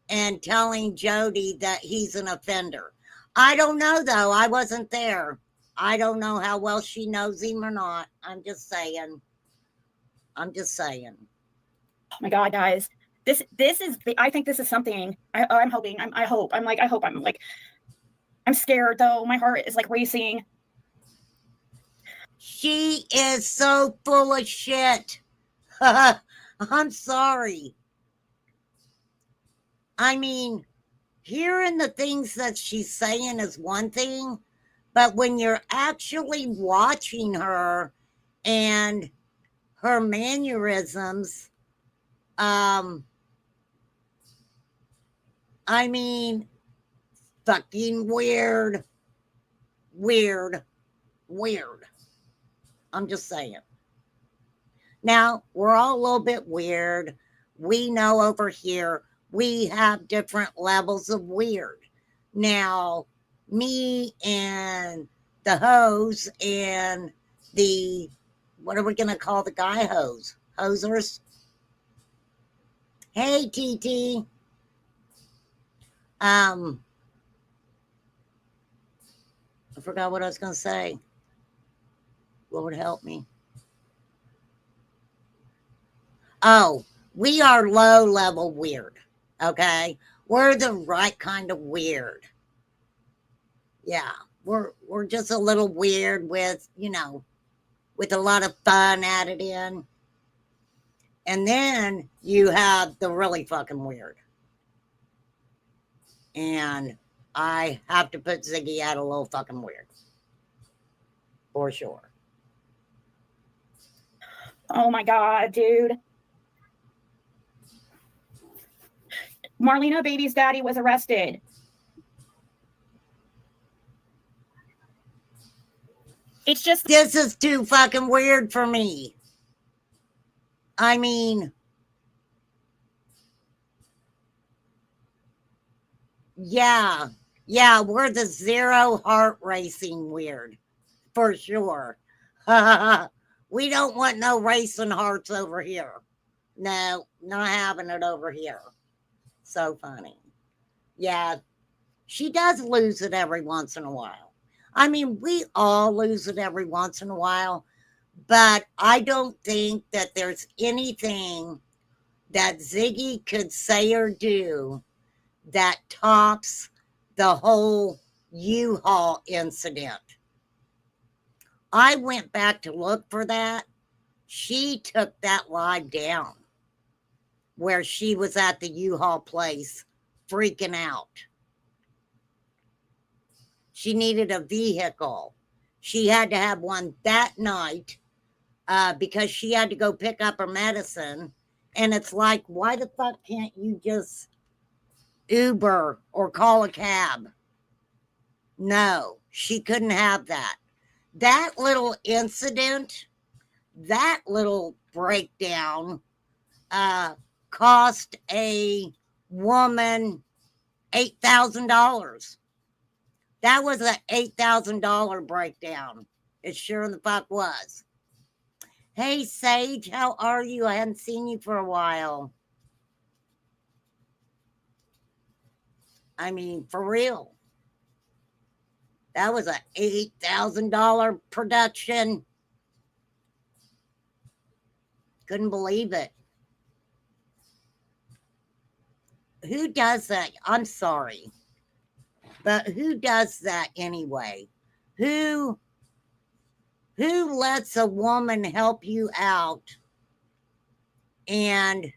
and telling Jody that he's an offender. I don't know though. I wasn't there. I don't know how well she knows him or not. I'm just saying. Oh my God, guys. This is, I think this is something, I'm hoping, I hope, I'm scared though. My heart is like racing. She is so full of shit. I'm sorry. I mean, hearing the things that she's saying is one thing, but when you're actually watching her and her mannerisms, I mean, fucking weird. I'm just saying. Now, we're all a little bit weird. We know over here we have different levels of weird. Now, me and the hose and the, what are we going to call the guy hose? Hosers? Hey, TT. I forgot what I was going to say. Lord help me. Oh, we are low level weird. Okay. We're the right kind of weird. Yeah. We're just a little weird with, with a lot of fun added in. And then you have the really fucking weird. And I have to put Ziggy at a little fucking weird. For sure. Oh my God, dude. Marlena Baby's daddy was arrested. It's just, this is too fucking weird for me. I mean, yeah, we're the zero heart racing weird, for sure. We don't want no racing hearts over here. No, not having it over here. So funny. Yeah, she does lose it every once in a while. I mean, we all lose it every once in a while, but I don't think that there's anything that Ziggy could say or do that tops the whole U-Haul incident. I went back to look for that. She took that live down where she was at the U-Haul place freaking out. She needed a vehicle. She had to have one that night because she had to go pick up her medicine. And it's like, why the fuck can't you just Uber or call a cab? No, she couldn't have that. That little incident, that little breakdown cost a woman $8,000. That was an $8,000 breakdown. It sure in the fuck was. Hey, Sage, how are you? I hadn't seen you for a while. I mean, for real. That was an $8,000 production. Couldn't believe it. Who does that? I'm sorry. But who does that anyway? Who lets a woman help you out? And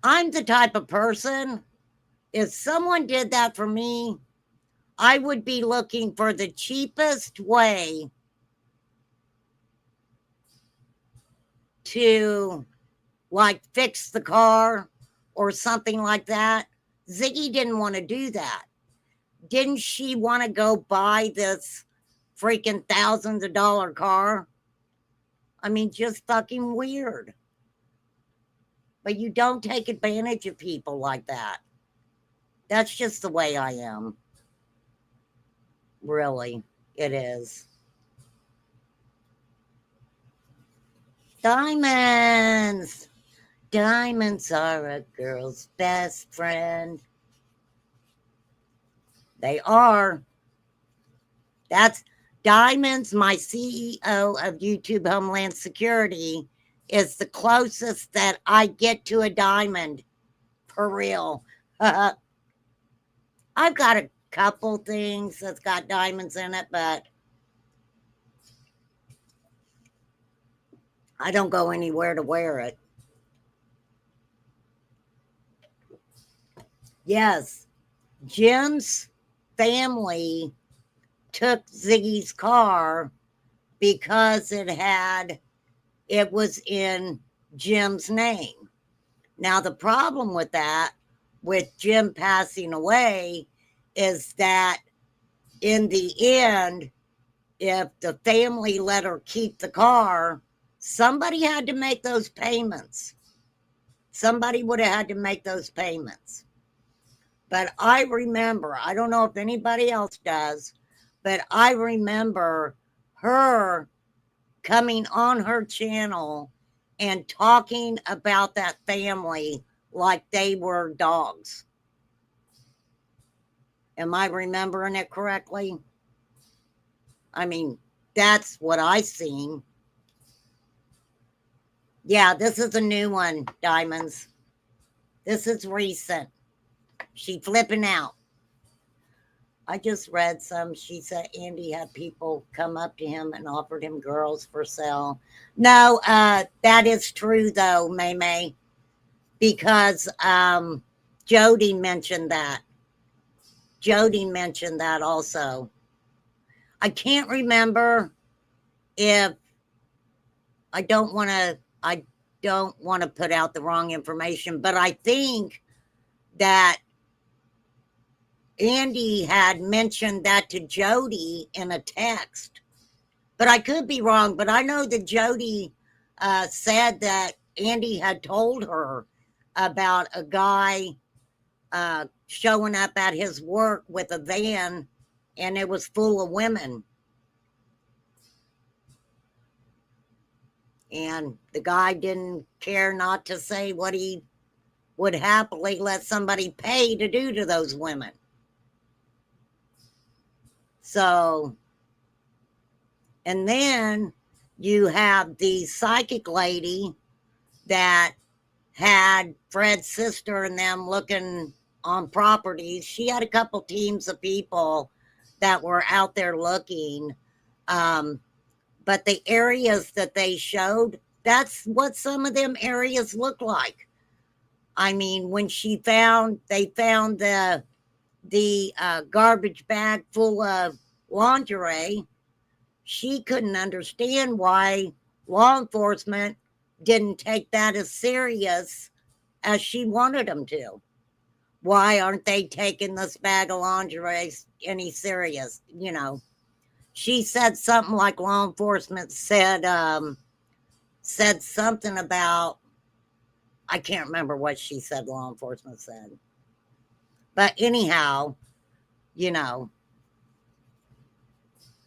I'm the type of person, if someone did that for me, I would be looking for the cheapest way to like fix the car or something like that. Ziggy didn't want to do that. Didn't she want to go buy this freaking thousands of dollar car? I mean, just fucking weird. But you don't take advantage of people like that. That's just the way I am. Really, it is. Diamonds. Diamonds are a girl's best friend. They are. That's Diamonds, my CEO of YouTube Homeland Security, is the closest that I get to a diamond. For real. I've got a couple things that's got diamonds in it, but I don't go anywhere to wear it. Yes, Jim's family took Ziggy's car because it was in Jim's name. Now, the problem with that, with Jim passing away, is that in the end, if the family let her keep the car, somebody had to make those payments. Somebody would have had to make those payments. But I remember, I don't know if anybody else does, but I remember her coming on her channel and talking about that family like they were dogs. Am I remembering it correctly? I mean, that's what I seen. Yeah, this is a new one, Diamonds. This is recent. She flipping out. I just read some. She said Andy had people come up to him and offered him girls for sale. No, that is true though, May May, because Jody mentioned that. Jody mentioned that also. I can't remember if I don't want to put out the wrong information, but I think that Andy had mentioned that to Jody in a text, but I could be wrong. But I know that Jody said that Andy had told her about a guy showing up at his work with a van, and it was full of women. And the guy didn't care not to say what he would happily let somebody pay to do to those women. So, and then you have the psychic lady that had Fred's sister and them looking on properties. She had a couple teams of people that were out there looking. But the areas that they showed, that's what some of them areas look like. I mean, when they found the garbage bag full of lingerie, she couldn't understand why law enforcement didn't take that as serious as she wanted them to. Why aren't they taking this bag of lingerie any serious? You know, she said something like law enforcement said something about, I can't remember what she said law enforcement said. But anyhow, you know,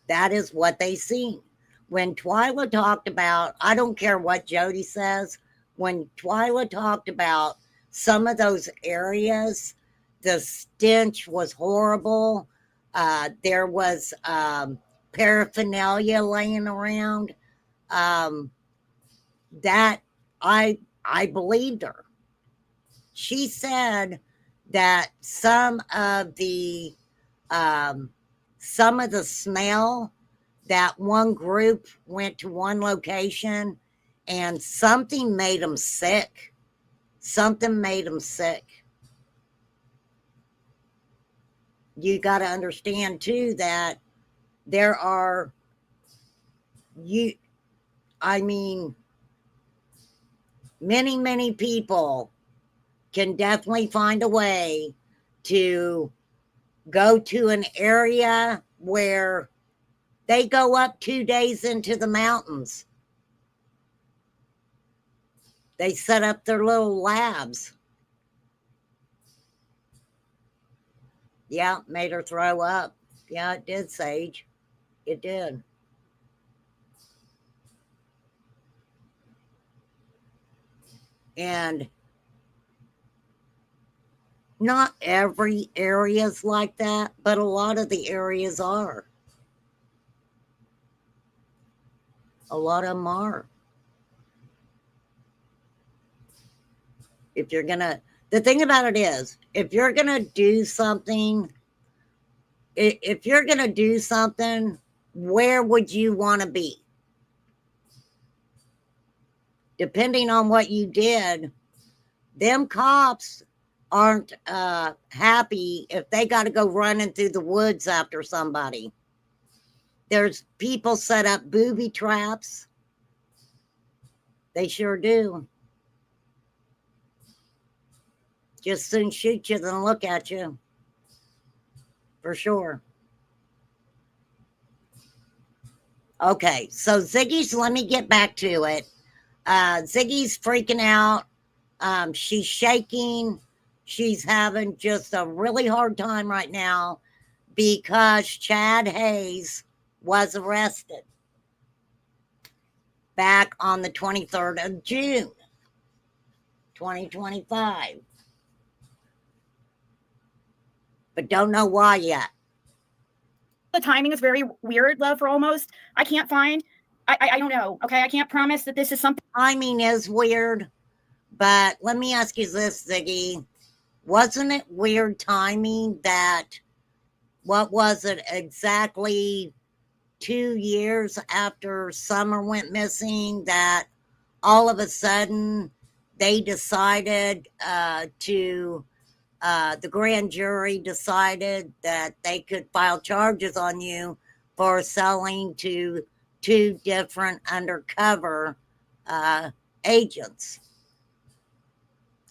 that is what they seen. When Twyla talked about, I don't care what Jody says, when Twyla talked about some of those areas, the stench was horrible. There was paraphernalia laying around. That I believed her. She said that some of the some of the smell, that one group went to one location and something made them sick. Something made them sick. You got to understand too that there are many people can definitely find a way to go to an area where they go up 2 days into the mountains. They set up their little labs. Yeah, made her throw up. Yeah, it did, Sage. It did. And not every area is like that, but a lot of the areas are. A lot of them are. If you're going to, the thing about it is, if you're going to do something, where would you want to be? Depending on what you did, them cops aren't happy if they got to go running through the woods after somebody. There's people set up booby traps. They sure do. Just soon shoot you than look at you. For sure. Okay, so Ziggy's, let me get back to it. Ziggy's freaking out. She's shaking. She's having just a really hard time right now because Chad Hayes was arrested back on the 23rd of June, 2025. But don't know why yet. The timing is very weird, love, for almost. I can't find, I don't know, okay? I can't promise that this is something. Timing is weird, but let me ask you this, Ziggy. Wasn't it weird timing that, what was it, exactly 2 years after Summer went missing, that all of a sudden they decided the grand jury decided that they could file charges on you for selling to 2 different undercover agents,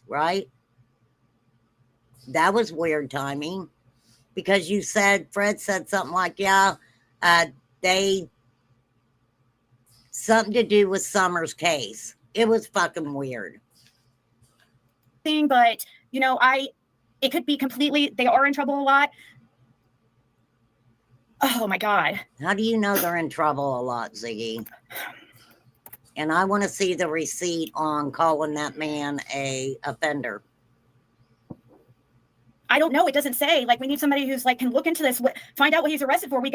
right? That was weird timing because you said, Fred said something like, yeah, they, something to do with Summer's case. It was fucking weird. But, you know, it could be completely, they are in trouble a lot. Oh my God. How do you know they're in trouble a lot, Ziggy? And I want to see the receipt on calling that man a offender. I don't know. It doesn't say. Like, we need somebody who's like, can look into this, find out what he's arrested for. We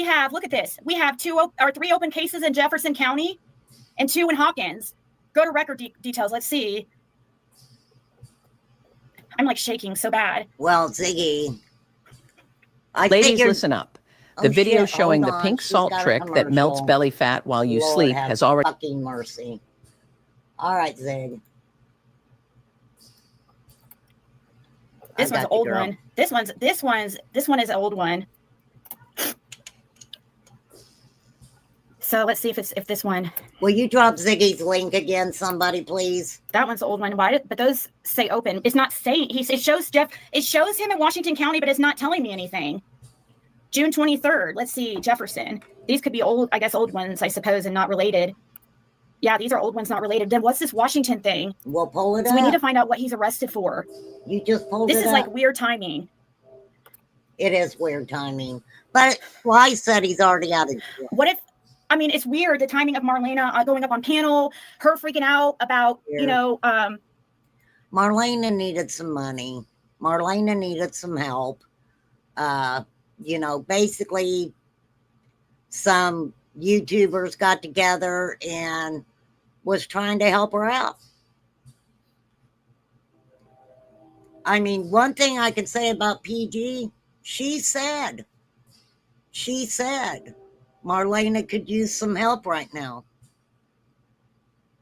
have, look at this. We have 3 open cases in Jefferson County and 2 in Hawkins. Go to record details. Let's see. I'm like shaking so bad. Well, Ziggy, Ladies, listen up. The video showing the pink salt trick that melts belly fat while you sleep has already. Fucking mercy. All right, Zig. This one's an old one. This one is an old one. So let's see if this one. Will you drop Ziggy's link again, somebody, please? That one's the old one. But those say open. It's not saying. It shows Jeff. It shows him in Washington County, but it's not telling me anything. June 23rd. Let's see, Jefferson. These could be old, I guess, old ones, I suppose, and not related. Yeah, these are old ones, not related. Then what's this Washington thing? We'll pull it up. So we need to find out what he's arrested for. You just pulled it up. This is like weird timing. It is weird timing. But I said he's already out of jail. What if, I mean, it's weird, the timing of Marlena going up on panel, her freaking out about, weird. You know. Marlena needed some money. Marlena needed some help. You know, basically some YouTubers got together and was trying to help her out. I mean, one thing I can say about PG, she's sad. she said Marlena could use some help right now.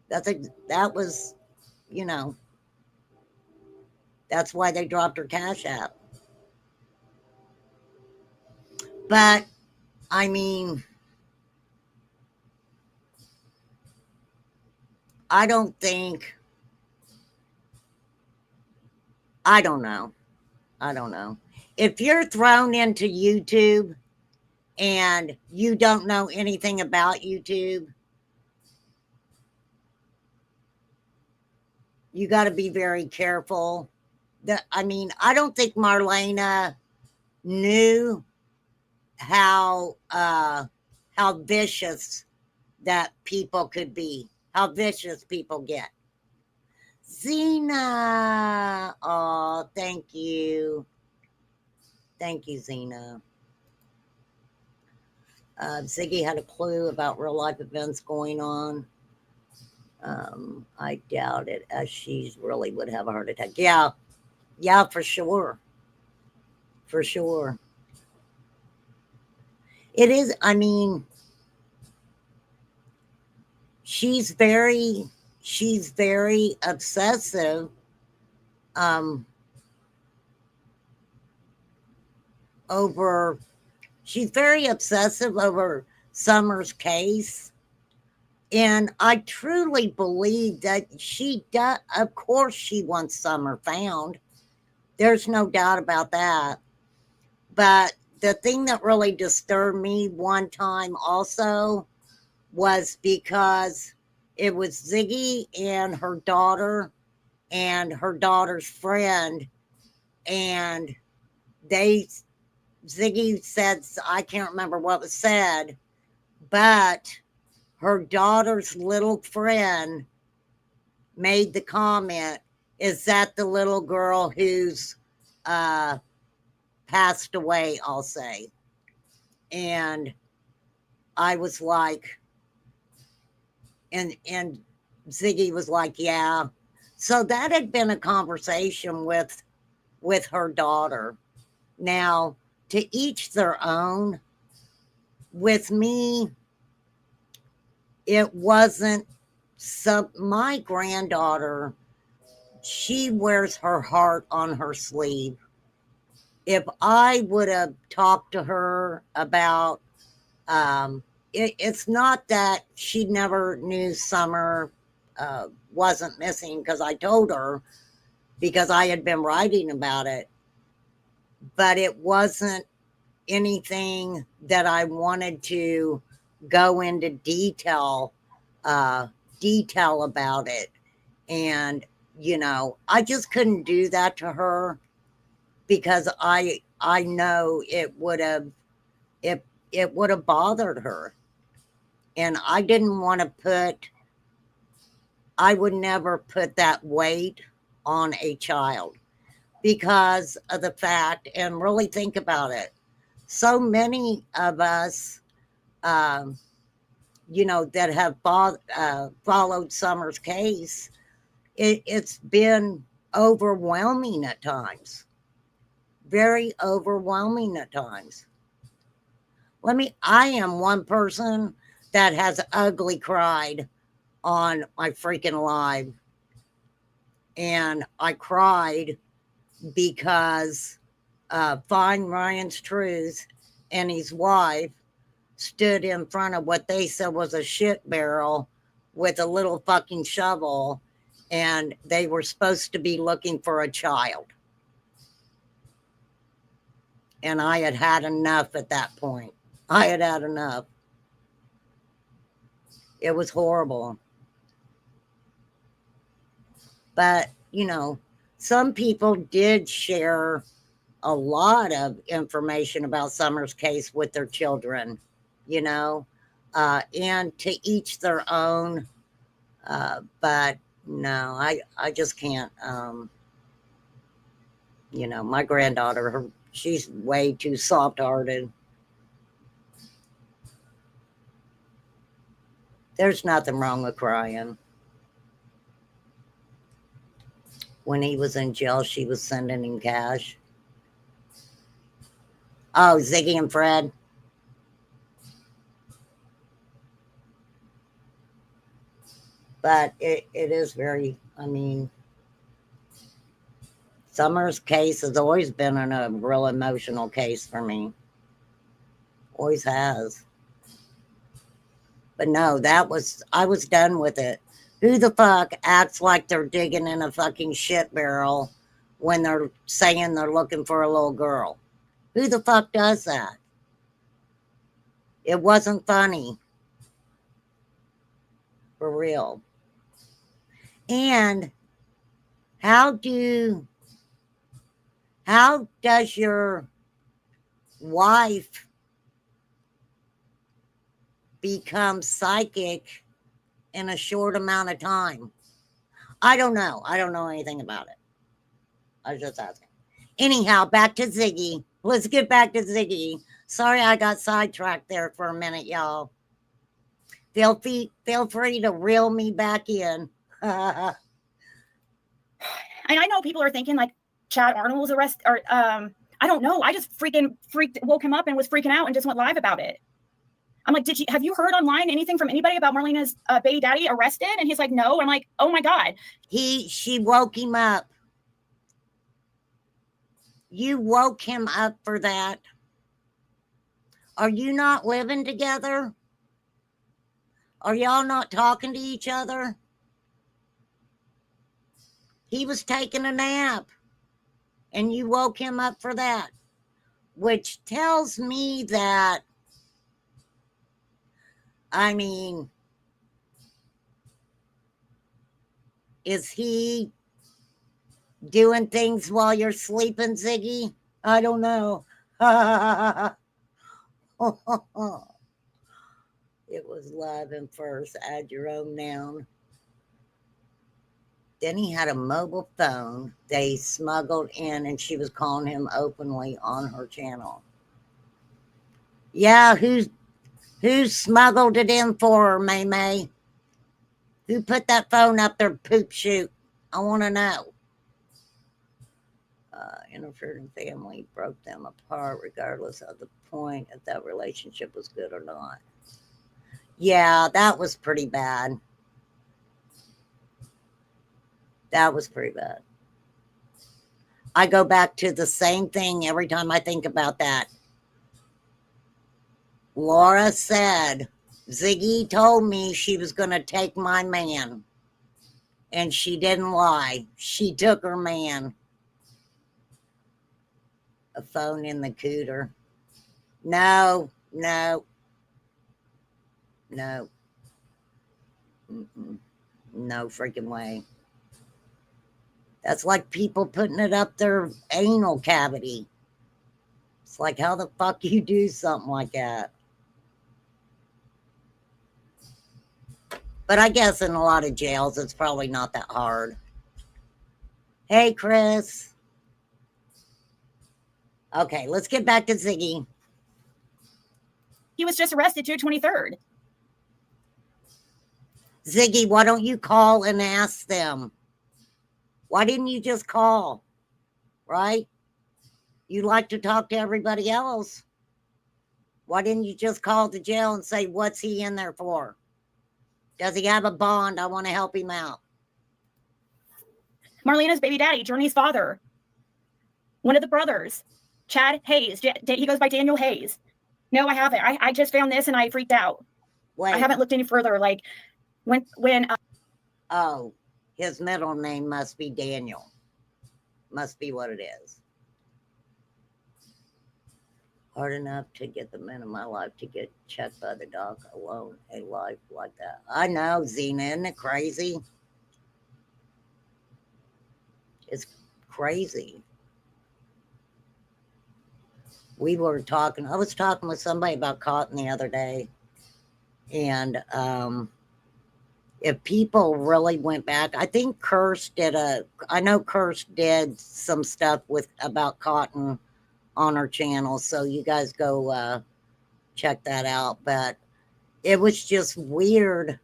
That was, you know, that's why they dropped her Cash App. But, I mean, I don't know. If you're thrown into YouTube and you don't know anything about YouTube, you got to be very careful. I don't think Marlena knew how vicious that people could be, how vicious people get. Zena, oh, thank you, Zena. Ziggy had a clue about real life events going on. I doubt it, as she really would have a heart attack. Yeah, for sure. It is, she's very obsessive over Summer's case. And I truly believe that she does. Of course, she wants Summer found. There's no doubt about that. But the thing that really disturbed me one time also was because it was Ziggy and her daughter and her daughter's friend. And Ziggy said, I can't remember what was said, but her daughter's little friend made the comment, is that the little girl who's passed away, I'll say. And I was like, and Ziggy was like, yeah. So that had been a conversation with her daughter. Now, to each their own. With me, it wasn't my granddaughter, she wears her heart on her sleeve. If I would have talked to her about, it's not that she never knew Summer wasn't missing, because I told her, because I had been writing about it, but it wasn't anything that I wanted to go into detail about it. And, I just couldn't do that to her, because I know it would have bothered her. And I didn't want to I would never put that weight on a child, because of the fact, and really think about it, so many of us, that have followed Summer's case, it's been overwhelming at times. Very overwhelming at times. I am one person that has ugly cried on my freaking live. And I cried because Fine Ryan's Truth and his wife stood in front of what they said was a shit barrel with a little fucking shovel, and they were supposed to be looking for a child. And I had had enough at that point. I had had enough. It was horrible. But, some people did share a lot of information about Summer's case with their children, and to each their own. But no, I just can't, my granddaughter, she's way too soft-hearted. There's nothing wrong with crying. When he was in jail, she was sending him cash. Oh, Ziggy and Fred. But it is very, I mean, Summer's case has always been a real emotional case for me. Always has. But no, I was done with it. Who the fuck acts like they're digging in a fucking shit barrel when they're saying they're looking for a little girl? Who the fuck does that? It wasn't funny. For real. And how does your wife become psychic in a short amount of time? I don't know. I don't know anything about it. I was just asking. Anyhow, back to Ziggy. Let's get back to Ziggy. Sorry I got sidetracked there for a minute, y'all. Feel free to reel me back in. And I know people are thinking like Chad Arnold was arrested, or I don't know. I just woke him up and was freaking out and just went live about it. I'm like, have you heard online anything from anybody about Marlena's baby daddy arrested? And he's like, no. I'm like, oh my God. She woke him up. You woke him up for that. Are you not living together? Are y'all not talking to each other? He was taking a nap and you woke him up for that, which tells me that, I mean, is he doing things while you're sleeping, Ziggy? I don't know. It was love and first. Add your own noun. Then he had a mobile phone they smuggled in, and she was calling him openly on her channel. Yeah, who smuggled it in for her, May May? Who put that phone up their poop chute? I want to know. Interfered in family, broke them apart, regardless of the point if that relationship was good or not. Yeah, that was pretty bad. That was pretty bad. I go back to the same thing every time I think about that. Laura said, Ziggy told me she was going to take my man. And she didn't lie. She took her man. A phone in the cooter. No. No freaking way. That's like people putting it up their anal cavity. It's like, how the fuck you do something like that? But I guess in a lot of jails, it's probably not that hard. Hey, Chris. Okay, let's get back to Ziggy. He was just arrested June 23rd. Ziggy, why don't you call and ask them? Why didn't you just call? Right? You like to talk to everybody else. Why didn't you just call the jail and say, what's he in there for? Does he have a bond? I want to help him out. Marlena's baby daddy, Journey's father. One of the brothers, Chad Hayes. He goes by Daniel Hayes. No, I haven't. I just found this and I freaked out. Wait. I haven't looked any further. Like when oh, his middle name must be Daniel. Must be what it is. Hard enough to get the men in my life to get checked by the doc alone. A life like that. I know, Zena. Isn't it crazy? It's crazy. I was talking with somebody about cotton the other day. And if people really went back, I think Kirst did some stuff about cotton on her channel. So you guys go check that out. But it was just weird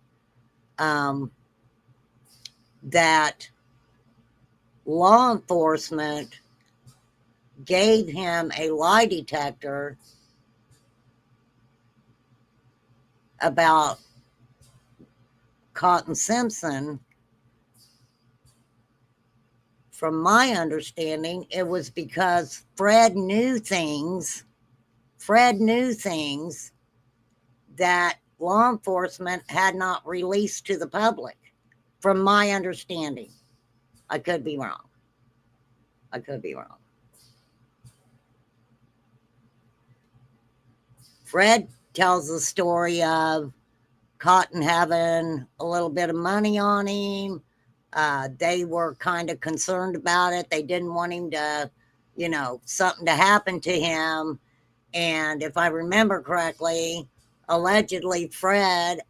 that law enforcement gave him a lie detector about Cotton Simpson, from my understanding, it was because Fred knew things that law enforcement had not released to the public, from my understanding. I could be wrong. Fred tells the story of Cotton having a little bit of money on him. They were kind of concerned about it. They didn't want him to, something to happen to him. And if I remember correctly, allegedly Fred,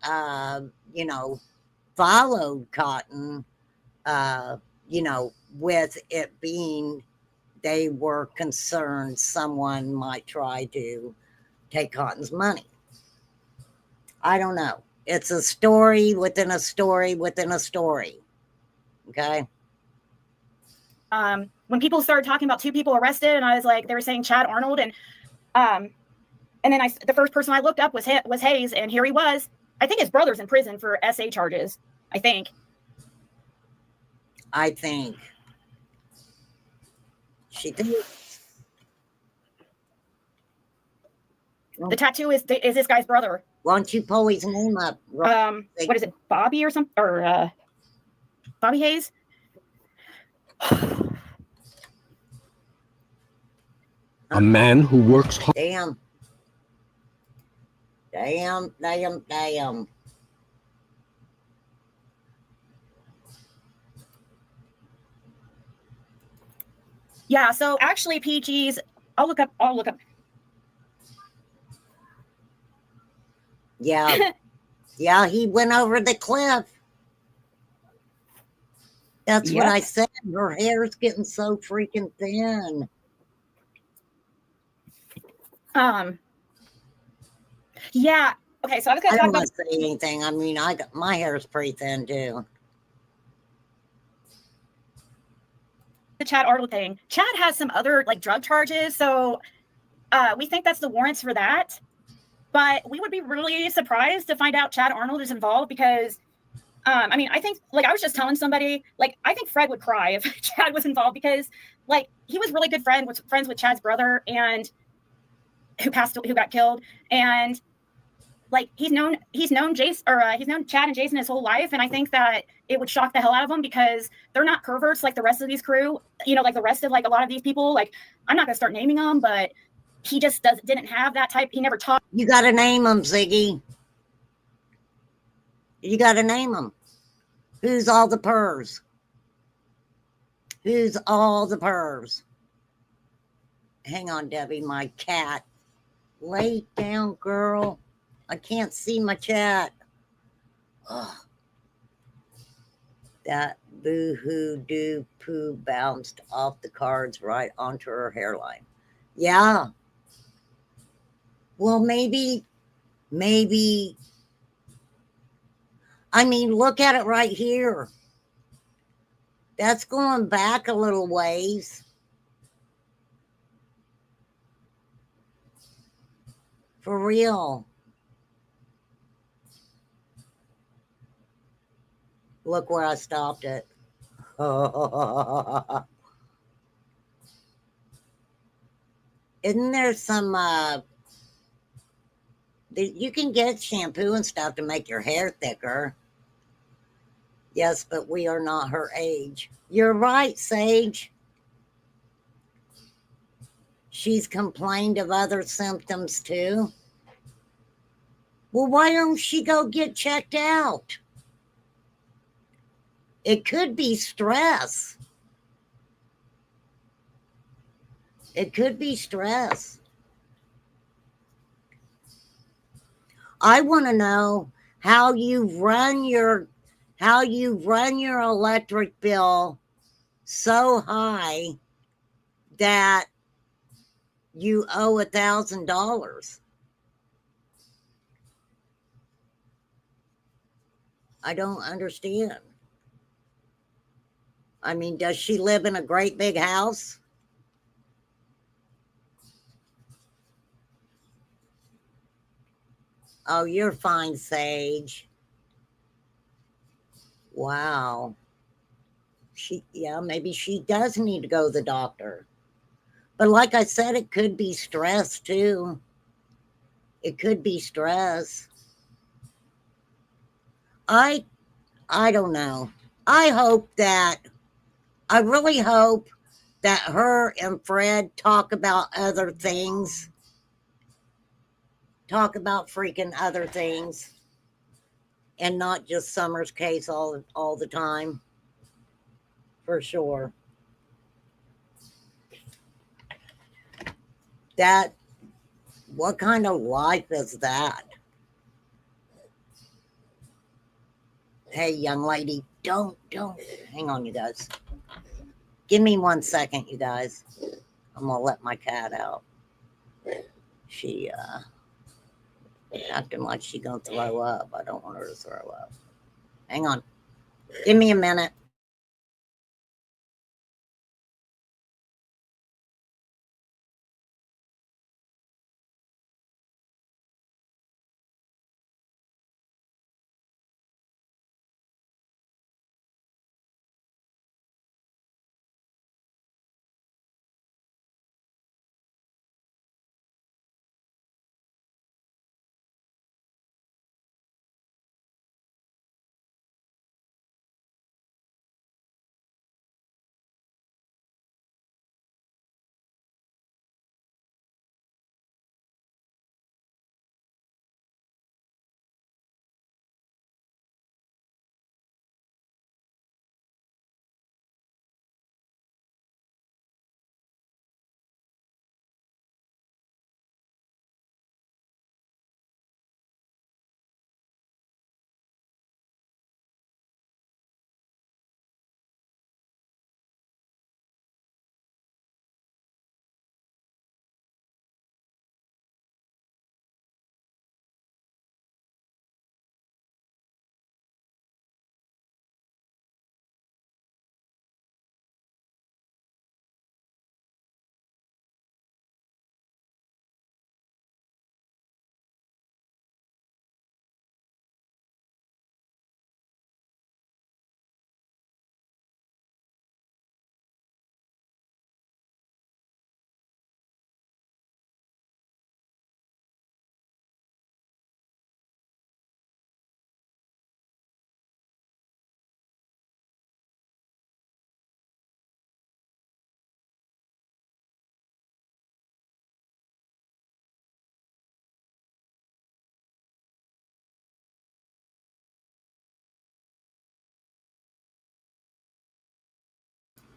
followed Cotton, with it being they were concerned someone might try to take Cotton's money. I don't know. It's a story within a story within a story. Okay. When people started talking about 2 people arrested, and I was like, they were saying Chad Arnold, and then the first person I looked up was Hayes, and here he was. I think his brother's in prison for SA charges. I think. She thinks. The tattoo is this guy's brother. Why don't you pull his name up? What is it, Bobby or something, or Bobby Hayes? A man who works hard. Damn. Yeah, so actually PG's, I'll look up. Yeah. Yeah, he went over the cliff. That's what I said. Her hair's getting so freaking thin. Yeah. Okay, so I was going to talk about. I don't want to say anything. I mean, my hair's pretty thin too. The Chad Arnold thing. Chad has some other drug charges, so we think that's the warrants for that. But we would be really surprised to find out Chad Arnold is involved because, I think, I was just telling somebody, I think Fred would cry if Chad was involved because, he was really good friends with Chad's brother and who got killed, and he's known Jason, or he's known Chad and Jason his whole life, and I think that it would shock the hell out of them because they're not perverts like the rest of these crew, like the rest of a lot of these people. I'm not gonna start naming them, but he just didn't have that type. He never talked. You got to name them, Ziggy. You got to name them. Who's all the pervs? Hang on, Debbie, my cat. Lay down, girl. I can't see my chat. Ugh. That boo-hoo-doo poo bounced off the cards right onto her hairline. Yeah. Well, maybe, I mean, look at it right here. That's going back a little ways. For real. Look where I stopped it. Isn't there some, you can get shampoo and stuff to make your hair thicker. Yes, but we are not her age. You're right, Sage. She's complained of other symptoms too. Well, why don't she go get checked out? It could be stress. I want to know how you run your electric bill so high that you owe $1,000. I don't understand. I mean, does she live in a great big house? Oh, you're fine, Sage. Wow. Maybe she does need to go to the doctor. But like I said, it could be stress too. It could be stress. I don't know. I really hope that her and Fred talk about other things. Talk about freaking other things. And not just Summer's case all the time. For sure. What kind of life is that? Hey, young lady, don't. Hang on, you guys. Give me 1 second, you guys. I'm gonna let my cat out. She, acting like she gonna throw up. I don't want her to throw up. Hang on. Give me a minute.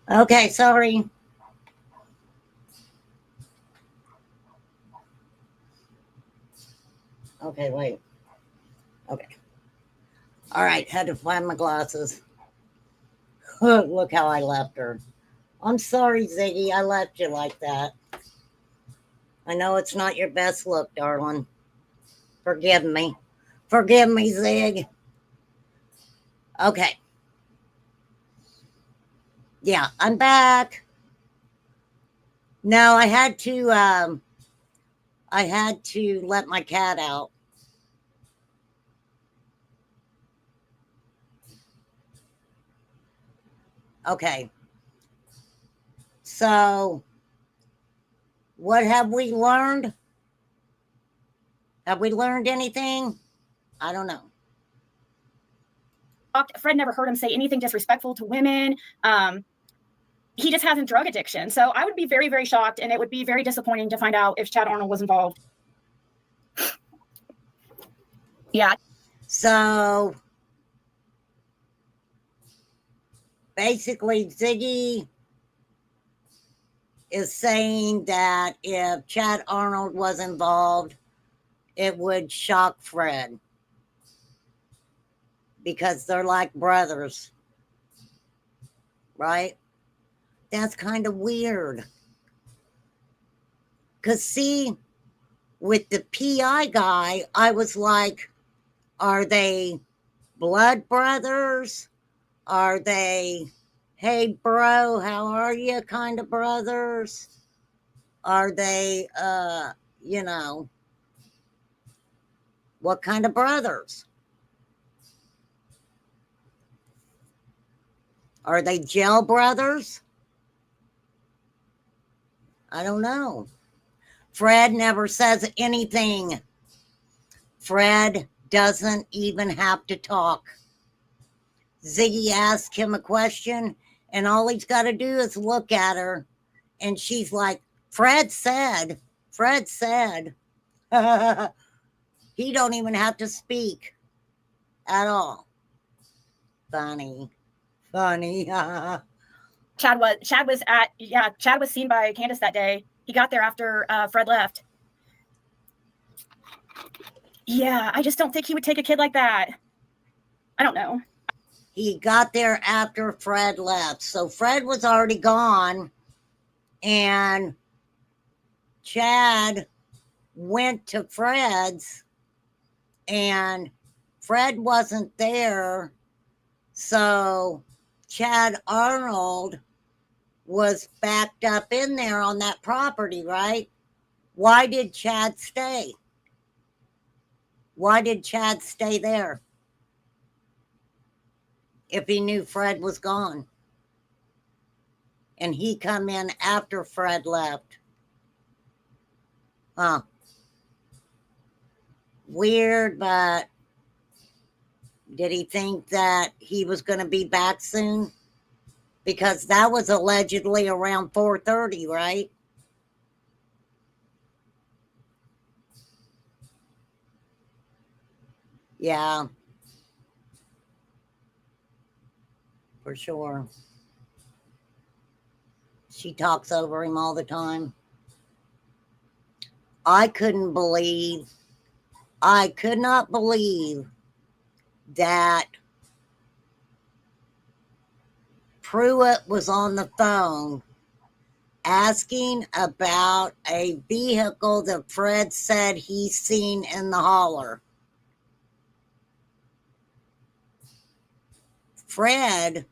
Okay, sorry. Okay, wait. Okay. All right, had to find my glasses. Look how I left her. I'm sorry, Ziggy, I left you like that. I know it's not your best look, darling. Forgive me. Forgive me, Zig. Okay. Yeah, I'm back. No, I had to let my cat out. Okay. So, what have we learned? Have we learned anything? I don't know. Fred never heard him say anything disrespectful to women. He just has a drug addiction. So I would be very, very shocked, and it would be very disappointing to find out if Chad Arnold was involved. Yeah. So, basically, Ziggy is saying that if Chad Arnold was involved, it would shock Fred because they're like brothers, right? That's kind of weird. Because, see, with the PI guy, I was like, are they blood brothers? Are they, hey, bro, how are you kind of brothers? Are they, what kind of brothers? Are they jail brothers? I don't know. Fred never says anything. Fred doesn't even have to talk. Ziggy asks him a question, and all he's got to do is look at her, and she's like, Fred said. He don't even have to speak at all. Funny. Chad was seen by Candace that day. He got there after Fred left. Yeah, I just don't think he would take a kid like that. I don't know. He got there after Fred left. So Fred was already gone, and Chad went to Fred's, and Fred wasn't there. So Chad Arnold was backed up in there on that property, right? Why did Chad stay? Why did Chad stay there if he knew Fred was gone? And he come in after Fred left. Huh. Weird, but did he think that he was going to be back soon? Because that was allegedly around 4:30, right? Yeah. For sure. She talks over him all the time. I could not believe that Pruitt was on the phone asking about a vehicle that Fred said he's seen in the holler. Fred,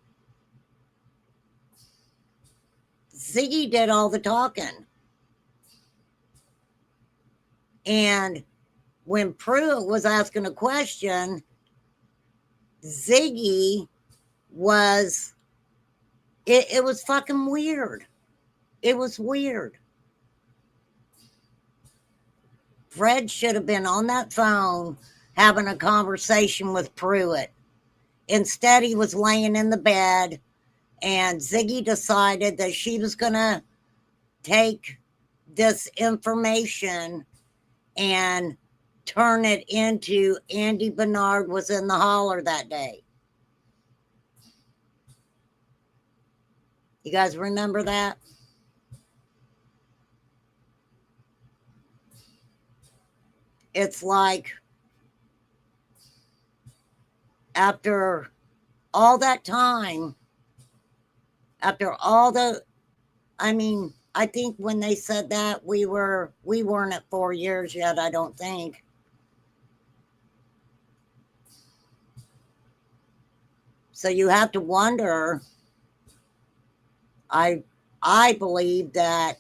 Ziggy did all the talking. And when Pruitt was asking a question, Ziggy was, it was fucking weird. It was weird. Fred should have been on that phone having a conversation with Pruitt. Instead, he was laying in the bed, and Ziggy decided that she was going to take this information and turn it into Andy Bernard was in the holler that day. You guys remember that? It's like after all that time, after all the, I think when they said that, we weren't at 4 years yet, I don't think. So you have to wonder, I believe that,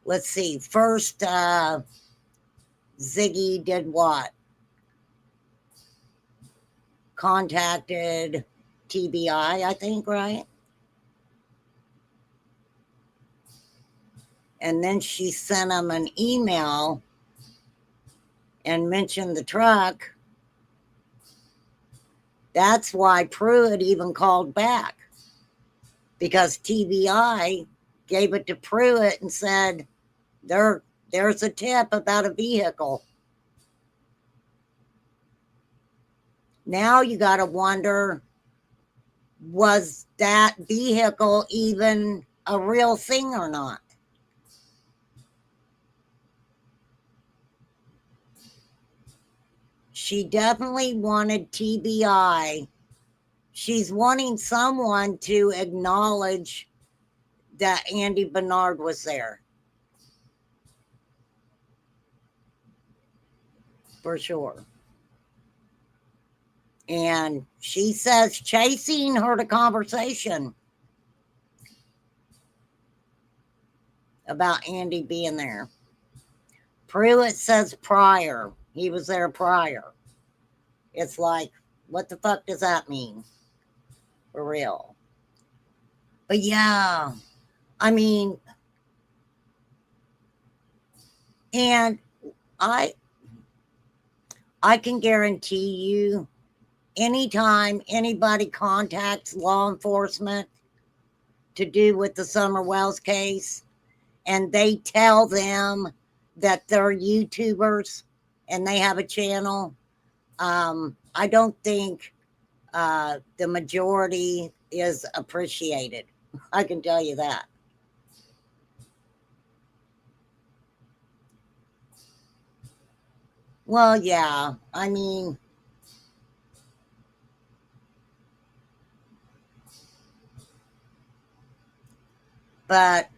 let's see, first Ziggy did what? Contacted TBI, I think, right? And then she sent him an email and mentioned the truck. That's why Pruitt even called back, because TBI gave it to Pruitt and said, there's a tip about a vehicle. Now you got to wonder, was that vehicle even a real thing or not? She definitely wanted TBI. She's wanting someone to acknowledge that Andy Bernard was there. For sure. And she says chasing heard a conversation about Andy being there. Pruitt says prior. He was there prior. It's like, what the fuck does that mean? For real. But yeah, I mean, and I can guarantee you, anytime anybody contacts law enforcement to do with the Summer Wells case, and they tell them that they're YouTubers and they have a channel, I don't think the majority is appreciated. I can tell you that. Well, yeah, I mean, but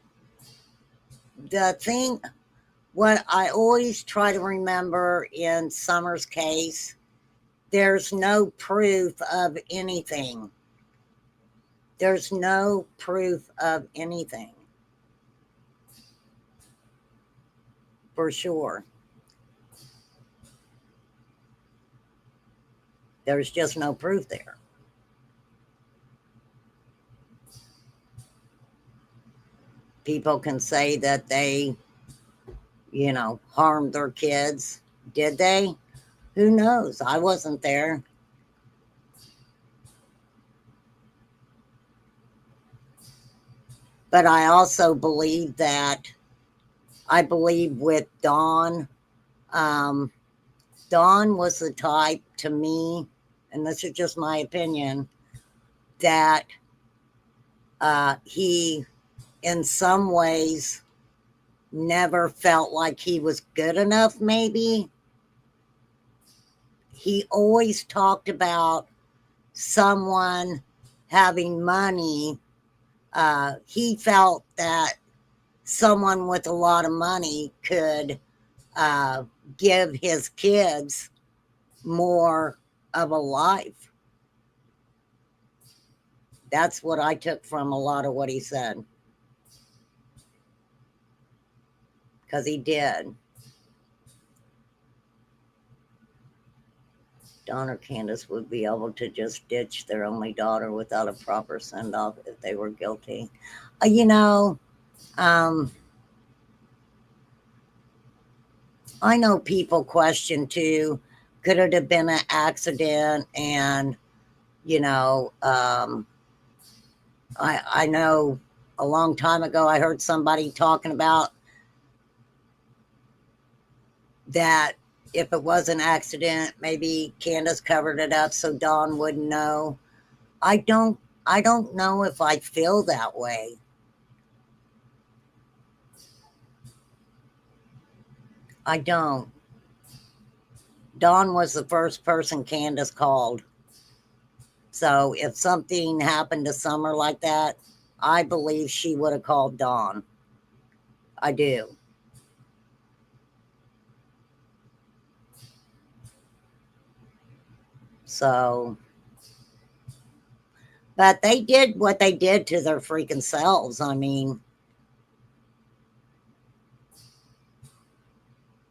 the thing, what I always try to remember in Summer's case, there's no proof of anything. There's no proof of anything. For sure. There's just no proof there. People can say that they, harmed their kids. Did they? Who knows? I wasn't there. But I also believe with Dawn, Dawn was the type, to me, and this is just my opinion, that he, in some ways, never felt like he was good enough, maybe. He always talked about someone having money. He felt that someone with a lot of money could give his kids more of a life. That's what I took from a lot of what he said. Because he did. Don or Candace would be able to just ditch their only daughter without a proper send-off if they were guilty. I know people question too, could it have been an accident? And, I know a long time ago I heard somebody talking about that if it was an accident, maybe Candace covered it up so Dawn wouldn't know. I don't know if I feel that way. I don't. Dawn was the first person Candace called. So if something happened to Summer like that, I believe she would have called Dawn. I do. So, but they did what they did to their freaking selves. I mean,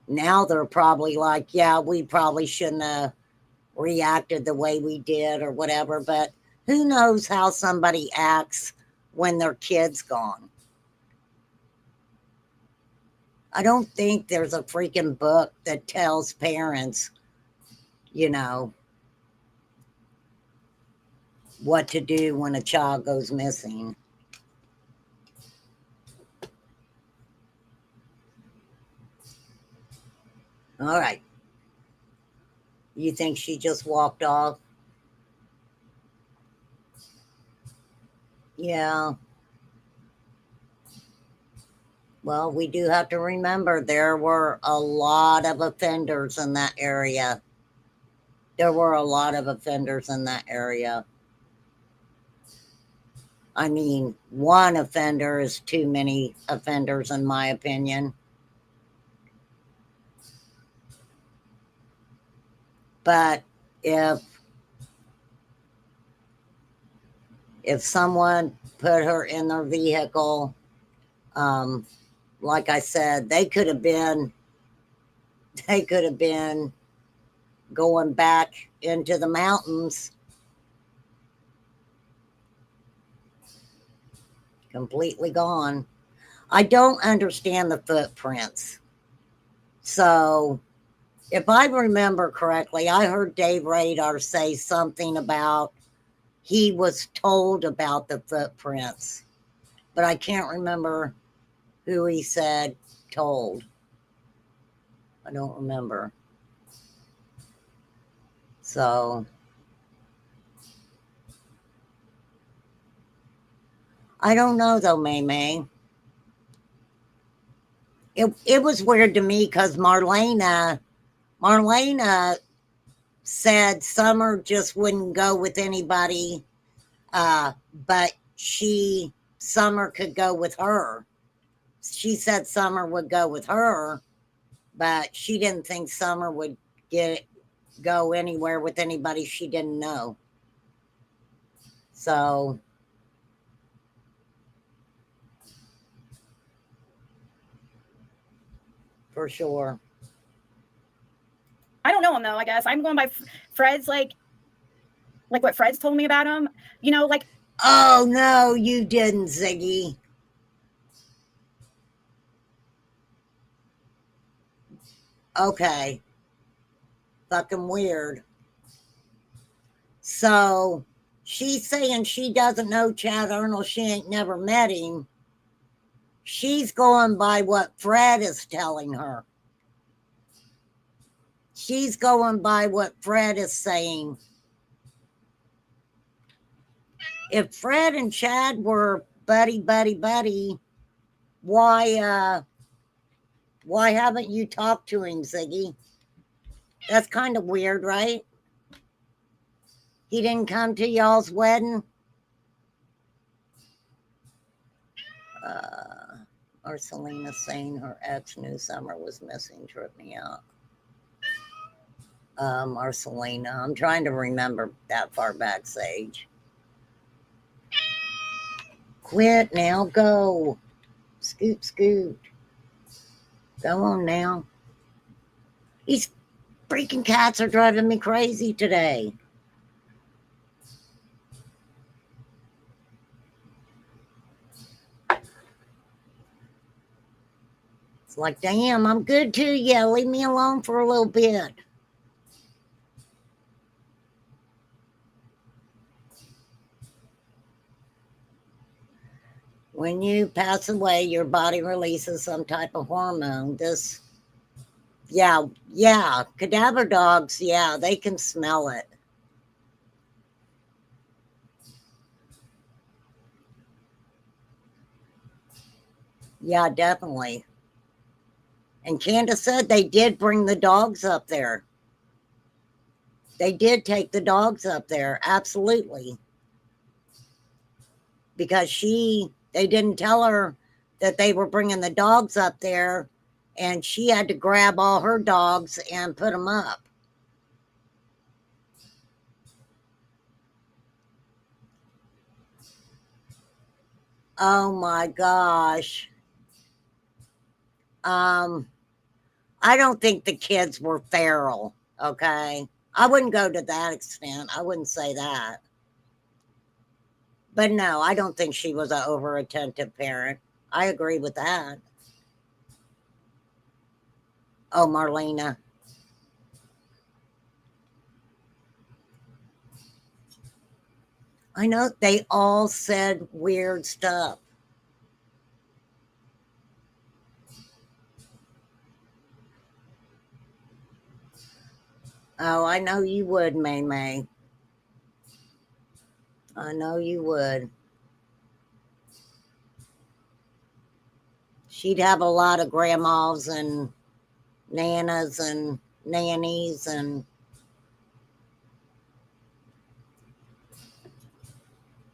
now they're probably like, yeah, we probably shouldn't have reacted the way we did or whatever. But who knows how somebody acts when their kid's gone? I don't think there's a freaking book that tells parents, what to do when a child goes missing. All right. You think she just walked off? Yeah. Well, we do have to remember there were a lot of offenders in that area. There were a lot of offenders in that area. I mean, one offender is too many offenders, in my opinion. But if someone put her in their vehicle, like I said, they could have been going back into the mountains Completely gone. I don't understand the footprints. So, if I remember correctly, I heard Dave Radar say something about he was told about the footprints, but I can't remember who he said told. I don't remember. So, I don't know though, May May. It was weird to me because Marlena said Summer just wouldn't go with anybody, but Summer could go with her. She said Summer would go with her, but she didn't think Summer would go anywhere with anybody she didn't know. So for sure. I don't know him though. I guess I'm going by Fred's like what Fred's told me about him. You know, like. Oh no, you didn't, Ziggy. Okay. Fucking weird. So she's saying she doesn't know Chad Arnold. She ain't never met him. She's going by what Fred is telling her. She's going by what Fred is saying. If Fred and Chad were buddy, why haven't you talked to him, Ziggy? That's kind of weird, right? He didn't come to y'all's wedding? Marcelina saying her ex knew Summer was missing tripped me out. Marcelina, I'm trying to remember that far back, Sage. Quit now, go. Scoot, scoot. Go on now. These freaking cats are driving me crazy today. It's like, damn, I'm good to you. Leave me alone for a little bit. When you pass away, your body releases some type of hormone. Yeah, cadaver dogs, yeah, they can smell it. Yeah, definitely. And Candace said they did bring the dogs up there. They did take the dogs up there, absolutely. Because they didn't tell her that they were bringing the dogs up there, and she had to grab all her dogs and put them up. Oh my gosh. I don't think the kids were feral, okay? I wouldn't go to that extent. I wouldn't say that. But no, I don't think she was an over-attentive parent. I agree with that. Oh, Marlena. I know they all said weird stuff. Oh, I know you would, May May. I know you would. She'd have a lot of grandmas and nanas and nannies and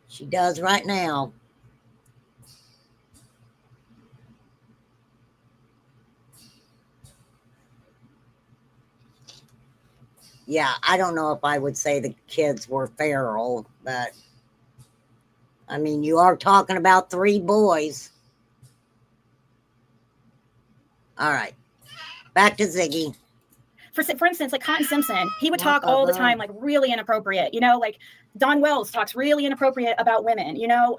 she does right now. Yeah, I don't know if I would say the kids were feral, but I mean, you are talking about 3 boys. All right. Back to Ziggy. For instance, like Cotton Simpson, he would talk all the time, like really inappropriate, you know, like Don Wells talks really inappropriate about women, you know,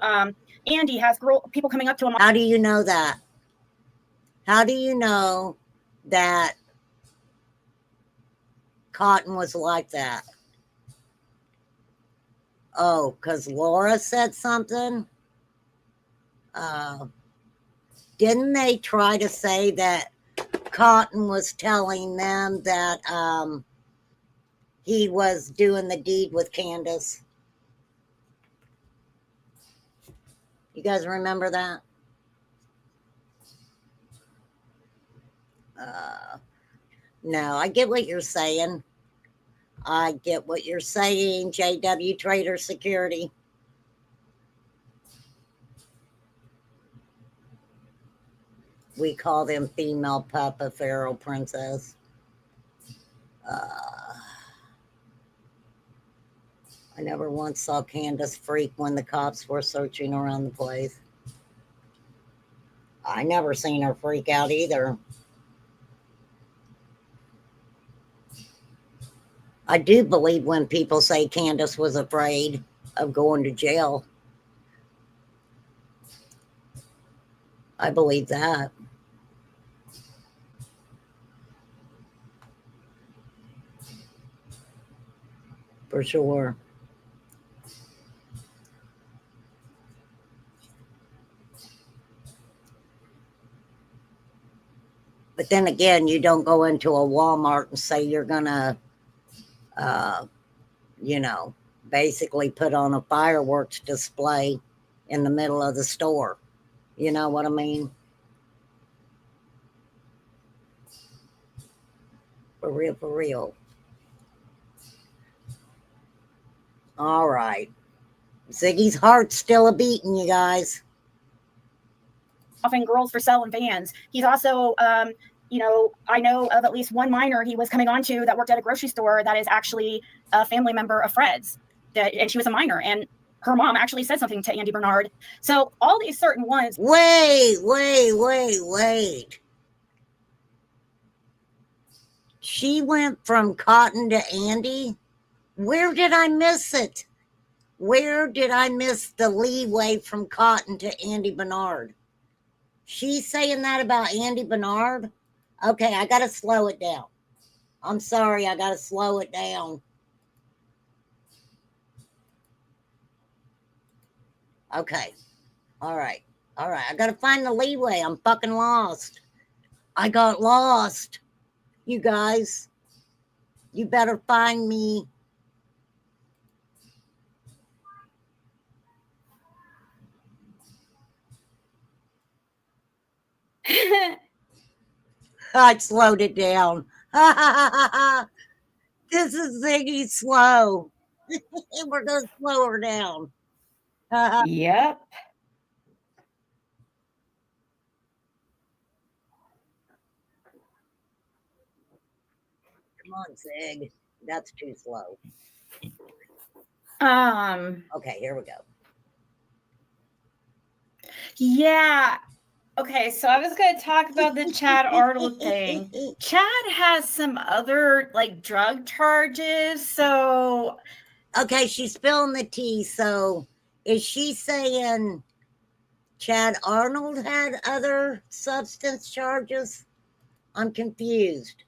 Andy has people coming up to him. How do you know that? How do you know that Cotton was like that? Oh, because Laura said something? Didn't they try to say that Cotton was telling them that he was doing the deed with Candace? You guys remember that? No, I get what you're saying. I get what you're saying, JW Trader Security. We call them female Papa Pharaoh Princess. I never once saw Candace freak when the cops were searching around the place. I never seen her freak out either. I do believe when people say Candace was afraid of going to jail. I believe that. For sure. But then again, you don't go into a Walmart and say you're going to, basically put on a fireworks display in the middle of the store. You know what I mean? For real, for real. All right. Ziggy's heart's still a beating, you guys. Offering girls for selling vans. He's also, I know of at least one minor he was coming on to that worked at a grocery store that is actually a family member of Fred's. And she was a minor. And her mom actually said something to Andy Bernard. So all these certain ones. Wait. She went from Cotton to Andy? Where did I miss it? Where did I miss the leeway from Cotton to Andy Bernard? She's saying that about Andy Bernard? Okay, I got to slow it down. I'm sorry, I got to slow it down. Okay. All right. I got to find the leeway. I'm fucking lost. I got lost. You guys, you better find me. I slowed it down. This is Ziggy slow. We're going to slow her down. Yep. Come on, Zig. That's too slow. Okay, here we go. Yeah. Okay, so I was going to talk about the Chad Arnold thing. Chad has some other drug charges, so okay, she's spilling the tea. So is she saying Chad Arnold had other substance charges? I'm confused.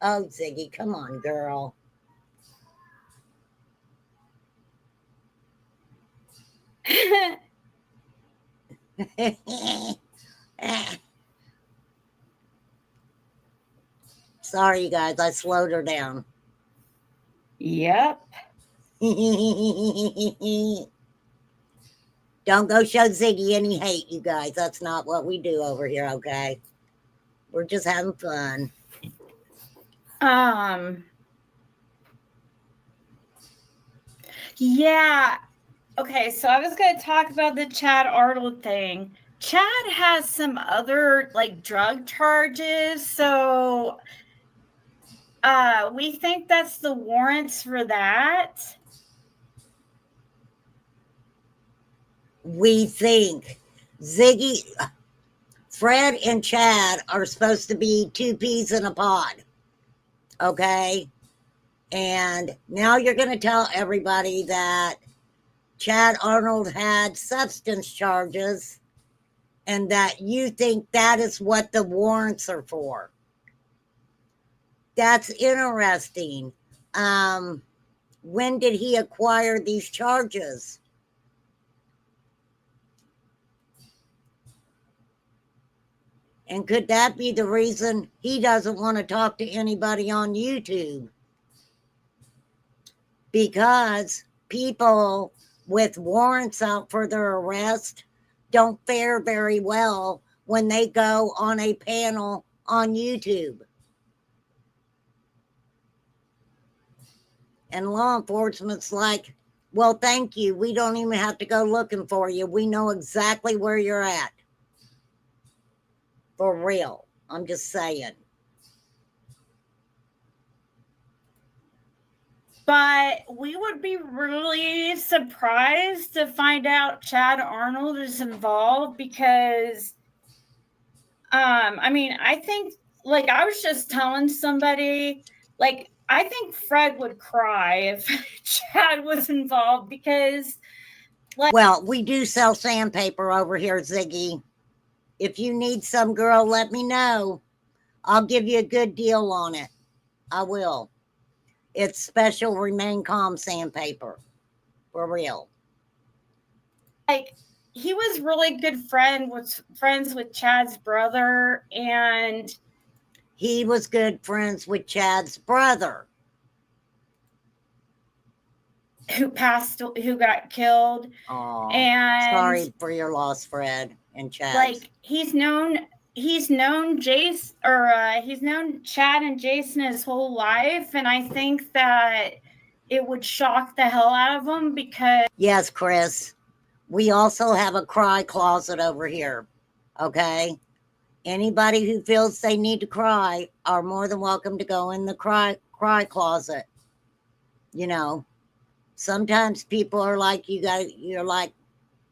Oh, Ziggy, come on, girl. Sorry, you guys, I slowed her down. Yep. Don't go show Ziggy any hate, you guys. That's not what we do over here, okay? We're just having fun. Yeah. Okay, so I was going to talk about the Chad Arnold thing. Chad has some other drug charges, so we think that's the warrants for that. We think Ziggy, Fred and Chad are supposed to be two peas in a pod. Okay? And now you're going to tell everybody that Chad Arnold had substance charges and that you think that is what the warrants are for. That's interesting. When did he acquire these charges? And could that be the reason he doesn't want to talk to anybody on YouTube? Because people with warrants out for their arrest don't fare very well when they go on a panel on YouTube. And law enforcement's like, well, thank you. We don't even have to go looking for you. We know exactly where you're at. For real. I'm just saying. But we would be really surprised to find out Chad Arnold is involved because, I mean, I think, like, I was just telling somebody, like, I think Fred would cry if Chad was involved because, like, well, we do sell sandpaper over here, Ziggy. If you need some, girl, let me know. I'll give you a good deal on it. I will. It's special Remain Calm sandpaper. For real. Like, he was really good friends with Chad's brother, and he was good friends with Chad's brother. Who got killed. Oh, and sorry for your loss, Fred and Chad. Like, he's known Jace, or he's known Chad and Jason his whole life, and I think that it would shock the hell out of him because... Yes, Chris. We also have a cry closet over here, okay? Anybody who feels they need to cry are more than welcome to go in the cry closet. You know, sometimes people are like, you're like,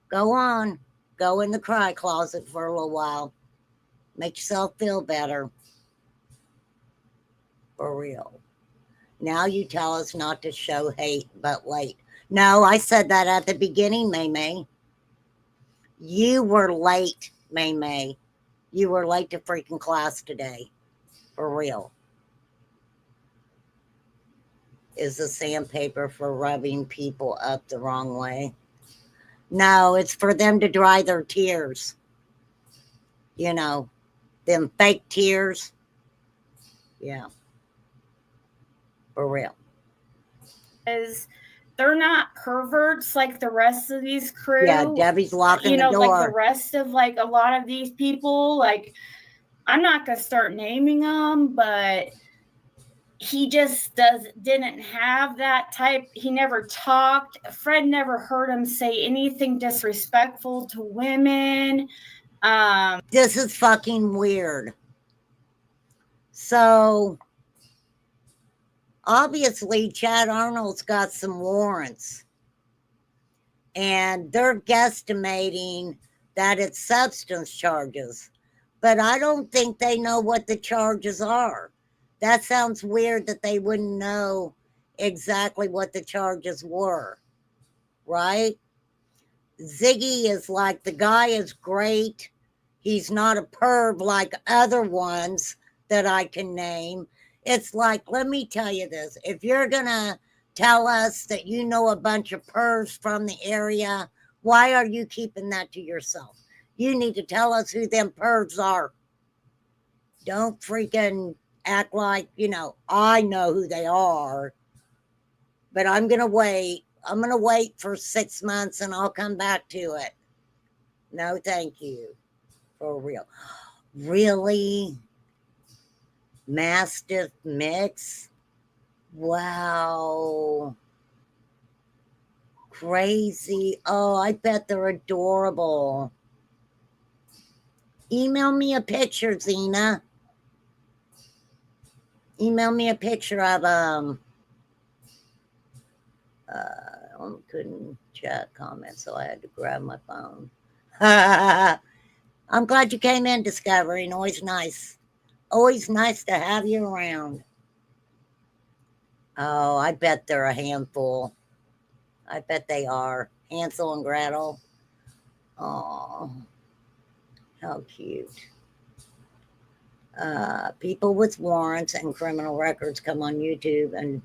go on, go in the cry closet for a little while. Make yourself feel better. For real. Now you tell us not to show hate, but late. No, I said that at the beginning, May May. You were late, May May. You were late to freaking class today. For real. Is the sandpaper for rubbing people up the wrong way? No, it's for them to dry their tears. You know, them fake tears. Yeah. For real. Because they're not perverts like the rest of these crew. Yeah, Debbie's locking the door. Like the rest of, like, a lot of these people. Like, I'm not going to start naming them, but he just didn't have that type. He never talked. Fred never heard him say anything disrespectful to women. This is fucking weird. So, obviously, Chad Arnold's got some warrants. And they're guesstimating that it's substance charges. But I don't think they know what the charges are. That sounds weird that they wouldn't know exactly what the charges were. Right? Ziggy is like, the guy is great. He's not a perv like other ones that I can name. It's like, let me tell you this. If you're going to tell us that you know a bunch of pervs from the area, why are you keeping that to yourself? You need to tell us who them pervs are. Don't freaking act like, I know who they are. But I'm going to wait. I'm going to wait for 6 months and I'll come back to it. No, thank you. For real. Really? Mastiff mix? Wow. Crazy. Oh, I bet they're adorable. Email me a picture, Zena. Email me a picture of I couldn't chat comments, so I had to grab my phone. I'm glad you came in, Discovering. Always nice. Always nice to have you around. Oh, I bet they're a handful. I bet they are Hansel and Gretel. Oh, how cute. People with warrants and criminal records come on YouTube and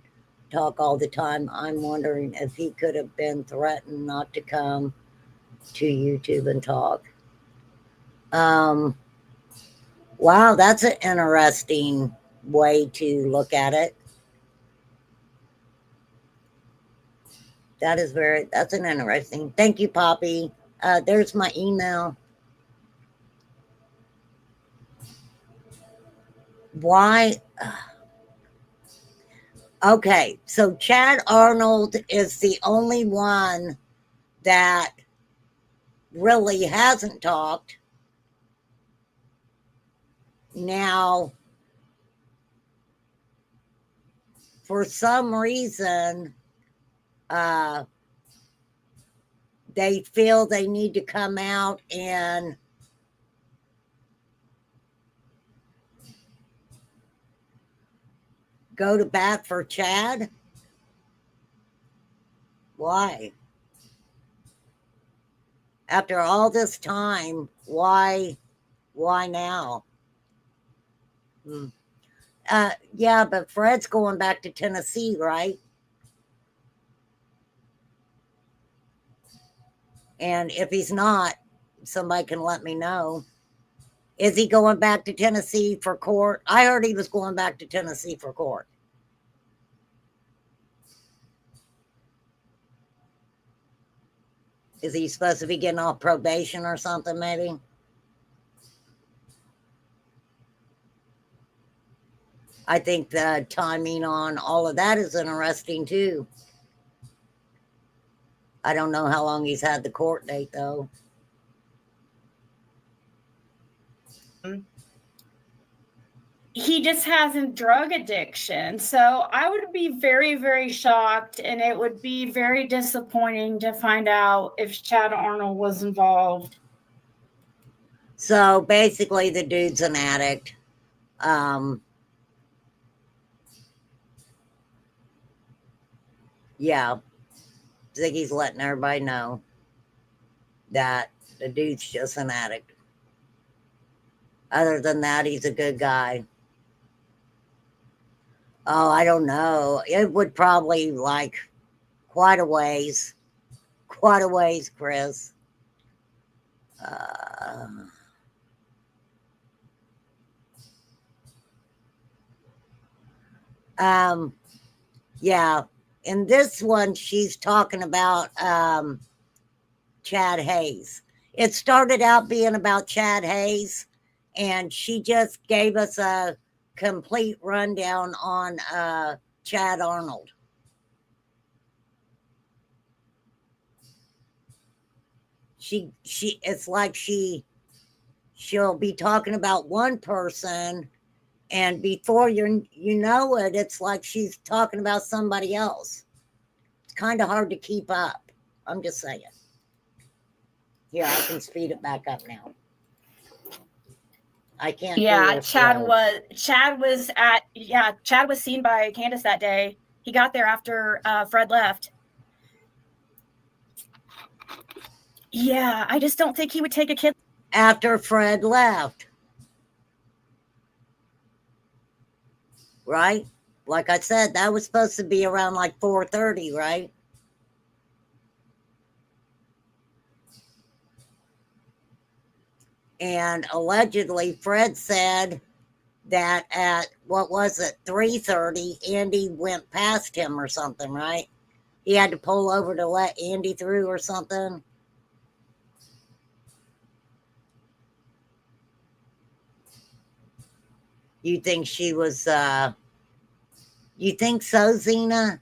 talk all the time. I'm wondering if he could have been threatened not to come to YouTube and talk. Wow, that's an interesting way to look at it. That's an interesting. Thank you, Poppy. There's my email. Why? Okay, so Chad Arnold is the only one that really hasn't talked. Now, for some reason, they feel they need to come out and go to bat for Chad? Why? After all this time, why now? Yeah, but Fred's going back to Tennessee, right? And if he's not, somebody can let me know. Is he going back to Tennessee for court? I heard he was going back to Tennessee for court. Is he supposed to be getting off probation or something, maybe? I think the timing on all of that is interesting, too. I don't know how long he's had the court date, though. He just has a drug addiction. So I would be very, very shocked, and it would be very disappointing to find out if Chad Arnold was involved. So basically, the dude's an addict. Yeah, Ziggy's letting everybody know that the dude's just an addict. Other than that, he's a good guy. Oh, I don't know. It would probably like quite a ways, Chris. Yeah. In this one, she's talking about Chad Hayes. It started out being about Chad Hayes, and she just gave us a complete rundown on Chad Arnold. It's like she'll be talking about one person, and before you know it, it's like she's talking about somebody else. It's kind of hard to keep up. I'm just saying. Here, I can speed it back up now. I can't. Yeah, Chad was seen by Candace that day. He got there after Fred left. Yeah, I just don't think he would take a kid after Fred left. Right? Like I said, that was supposed to be around like 4:30, right? And allegedly, Fred said that at, 3:30, Andy went past him or something, right? He had to pull over to let Andy through or something. You think she was, you think so, Zena?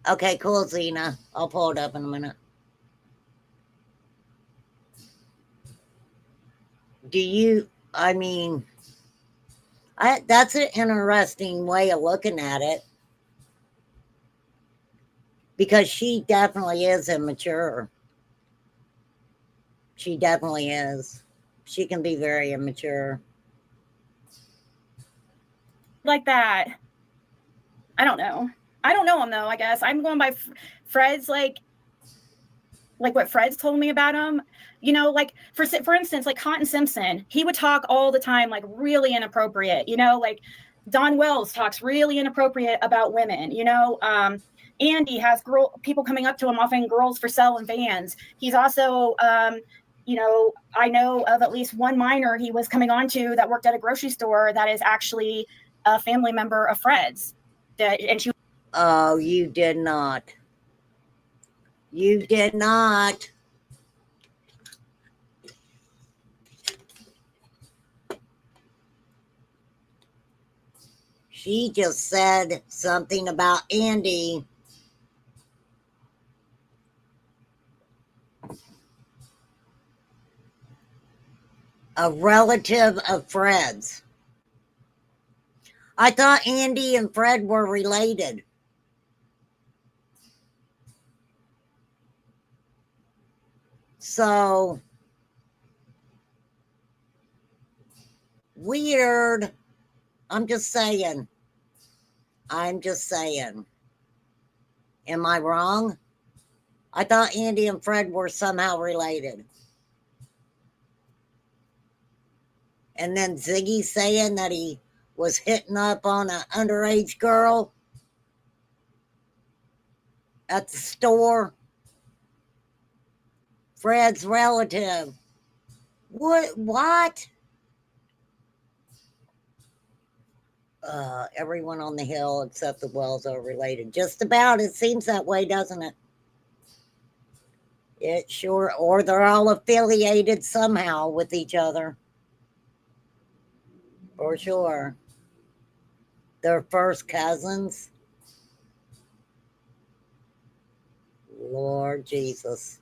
Okay, cool, Zena. I'll pull it up in a minute. That's an interesting way of looking at it. Because she definitely is immature. She definitely is. She can be very immature. like that. I don't know. I don't know him though. I guess I'm going by Fred's like what Fred's told me about him. You know, like for instance, like Cotton Simpson, he would talk all the time like really inappropriate. You know, like Don Wells talks really inappropriate about women. You know, Andy has people coming up to him offering girls for sale in vans. He's also you know, I know of at least one minor he was coming on to that worked at a grocery store that is actually a family member of Fred's. Oh, you did not. You did not. She just said something about Andy. A relative of Fred's. I thought Andy and Fred were related. So weird. I'm just saying. Am I wrong? I thought Andy and Fred were somehow related. And then Ziggy saying that he was hitting up on an underage girl at the store. Fred's relative. What? Everyone on the hill except the Wells are related. Just about. It seems that way, doesn't it? It sure, or they're all affiliated somehow with each other. For sure. They're first cousins. Lord Jesus.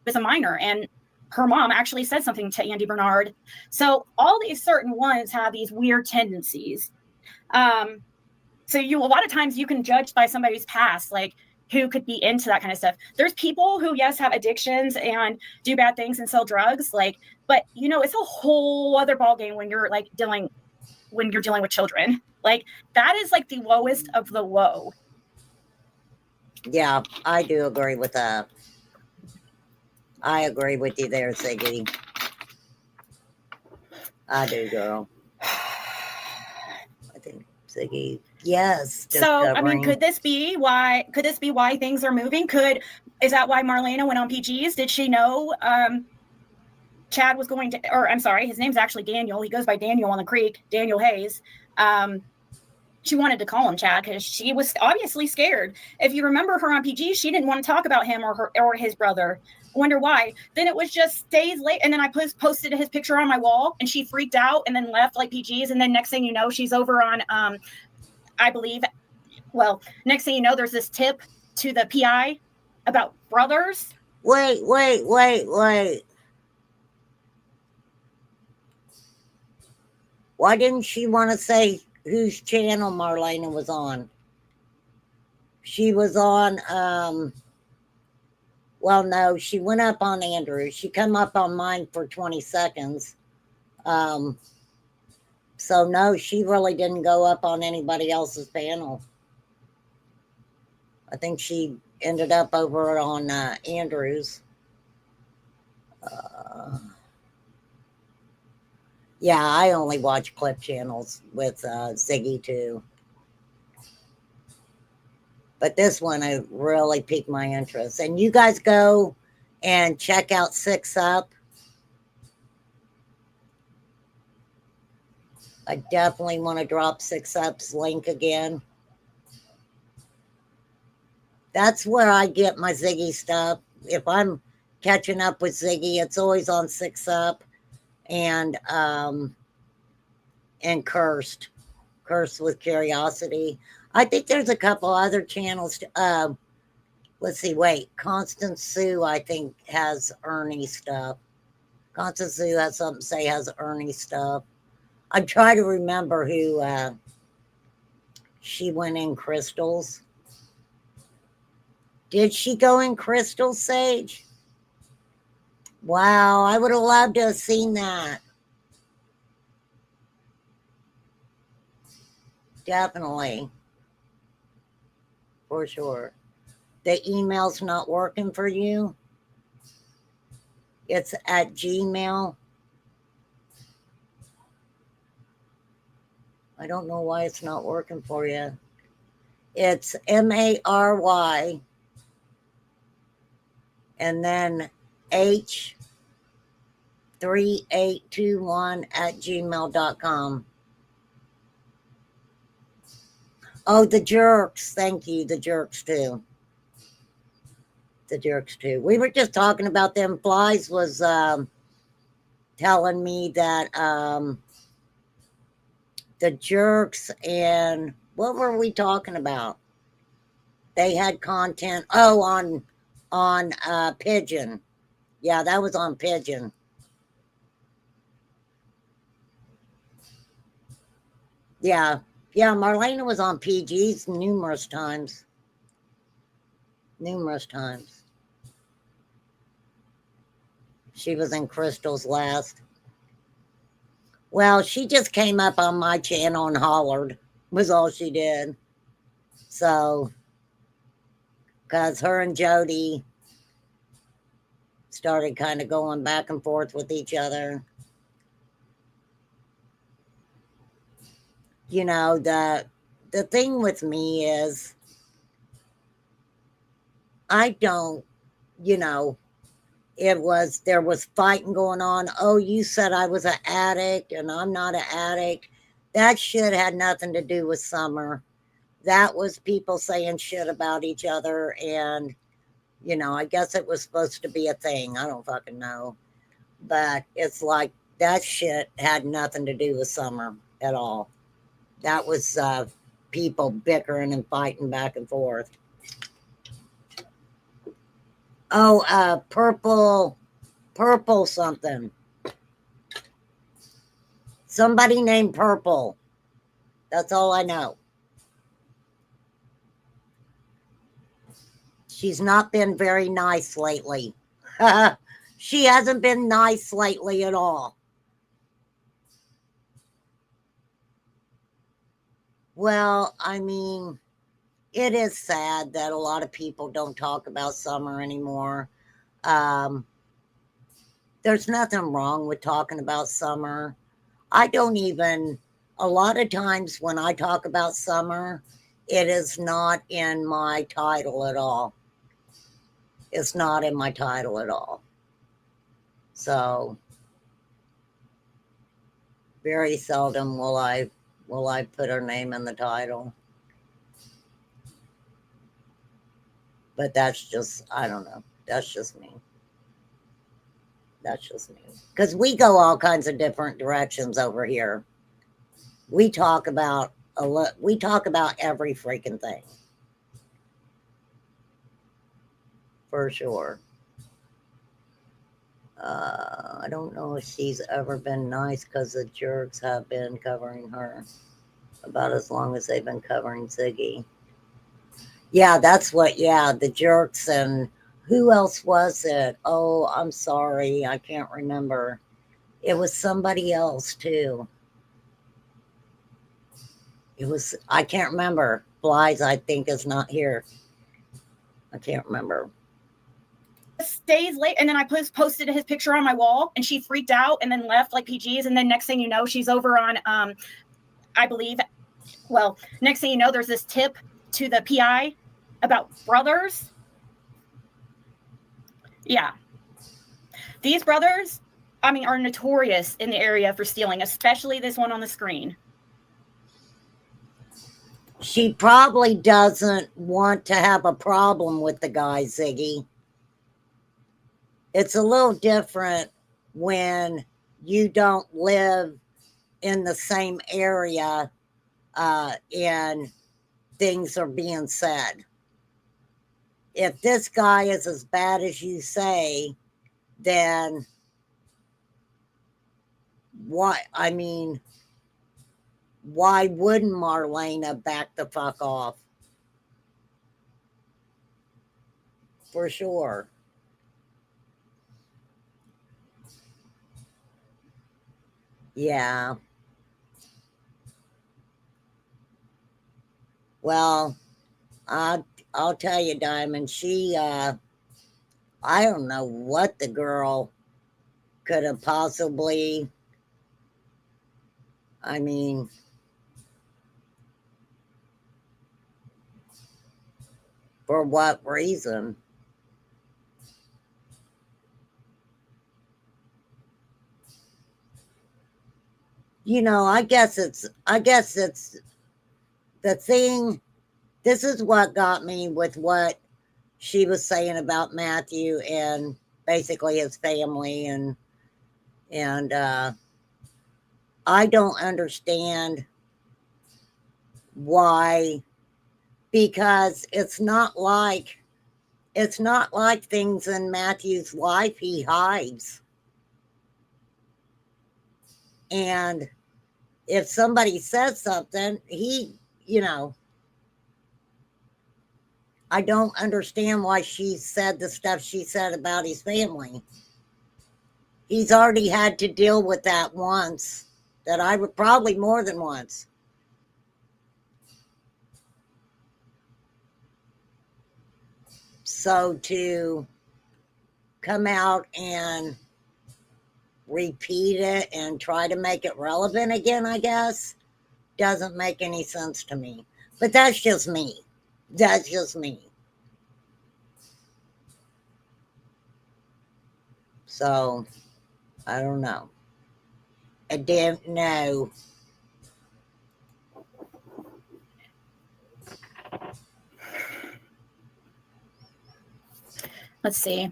Was a minor, and her mom actually said something to Andy Bernard. So all these certain ones have these weird tendencies. So a lot of times you can judge by somebody's past, like who could be into that kind of stuff. There's people who, yes, have addictions and do bad things and sell drugs, but you know, it's a whole other ballgame when you're dealing with children. Like that is like the lowest of the low. Yeah, I do agree with that. I agree with you there, Ziggy. I do, girl. I think Ziggy, yes. So, I mean, could this be why things are moving? Is that why Marlena went on PGs? Did she know Chad was going to, or I'm sorry, his name's actually Daniel. He goes by Daniel on the creek, Daniel Hayes. She wanted to call him Chad because she was obviously scared. If you remember her on PG, she didn't want to talk about him or his brother. I wonder why. Then it was just days late, and then I posted his picture on my wall, and she freaked out and then left like PGs. And then next thing you know, she's over on, I believe, well, next thing you know, there's this tip to the PI about brothers. Wait. Why didn't she want to say whose channel Marlena was on? She was on, well, no, she went up on Andrew. She come up on mine for 20 seconds. So no, she really didn't go up on anybody else's panel. I think she ended up over on Andrew's. Yeah, I only watch clip channels with Ziggy too. But this one, I really piqued my interest. And you guys go and check out Six Up. I definitely want to drop Six Up's link again. That's where I get my Ziggy stuff. If I'm catching up with Ziggy, it's always on Six Up and Cursed with Curiosity. I think there's a couple other channels. Let's see. Wait, Constance Sue, I think, has Ernie stuff. Constance Sue has something to say has Ernie stuff. I try to remember who she went in crystals. Did she go in crystals, Sage? Wow, I would have loved to have seen that. Definitely. For sure. The email's not working for you? It's at Gmail. I don't know why it's not working for you. It's Mary and then H3821 at gmail.com. Oh, the jerks. Thank you. The jerks too. The jerks too. We were just talking about them. Flies was telling me that the jerks and what were we talking about? They had content. Oh, on Pigeon. Yeah, that was on Pigeon. Yeah. Yeah, Marlena was on PG's numerous times. Numerous times. She was in Crystal's last. Well, she just came up on my channel and hollered, was all she did. So, because her and Jody started kind of going back and forth with each other. You know, the thing with me is I don't, you know, there was fighting going on. Oh, you said I was an addict and I'm not an addict. That shit had nothing to do with Summer. That was people saying shit about each other. And, you know, I guess it was supposed to be a thing. I don't fucking know. But it's like that shit had nothing to do with Summer at all. That was people bickering and fighting back and forth. Oh, purple something. Somebody named Purple. That's all I know. She's not been very nice lately. She hasn't been nice lately at all. Well, I mean, it is sad that a lot of people don't talk about Summer anymore. There's nothing wrong with talking about Summer. I don't even, a lot of times when I talk about Summer, it is not in my title at all. It's not in my title at all. So, very seldom will I put her name in the title. But that's just, I don't know. That's just me. That's just me. Because we go all kinds of different directions over here. We talk about every freaking thing. For sure. I don't know if she's ever been nice because the jerks have been covering her about as long as they've been covering Ziggy. Yeah, that's what, the jerks. And who else was it? Oh, I'm sorry. I can't remember. It was somebody else too. I can't remember. Flies, I think, is not here. I can't remember. Days late, and then I posted his picture on my wall, and she freaked out and then left like PG's, and then next thing you know, she's over on I believe, well, next thing you know, there's this tip to the PI about brothers. Yeah, these brothers, I mean, are notorious in the area for stealing, especially this one on the screen. She probably doesn't want to have a problem with the guy, Ziggy. It's a little different when you don't live in the same area and things are being said. If this guy is as bad as you say, then why wouldn't Marlena back the fuck off? For sure. Yeah. Well, I'll tell you, Diamond, I don't know what the girl could have possibly, I mean, for what reason? You know, I guess it's the thing. This is what got me with what she was saying about Matthew and basically his family, and I don't understand why, because it's not like things in Matthew's life he hides. And if somebody says something, I don't understand why she said the stuff she said about his family. He's already had to deal with that once, that I would probably more than once. So to come out and repeat it and try to make it relevant again, I guess, doesn't make any sense to me. But that's just me. That's just me. So, I don't know. I don't know. Let's see.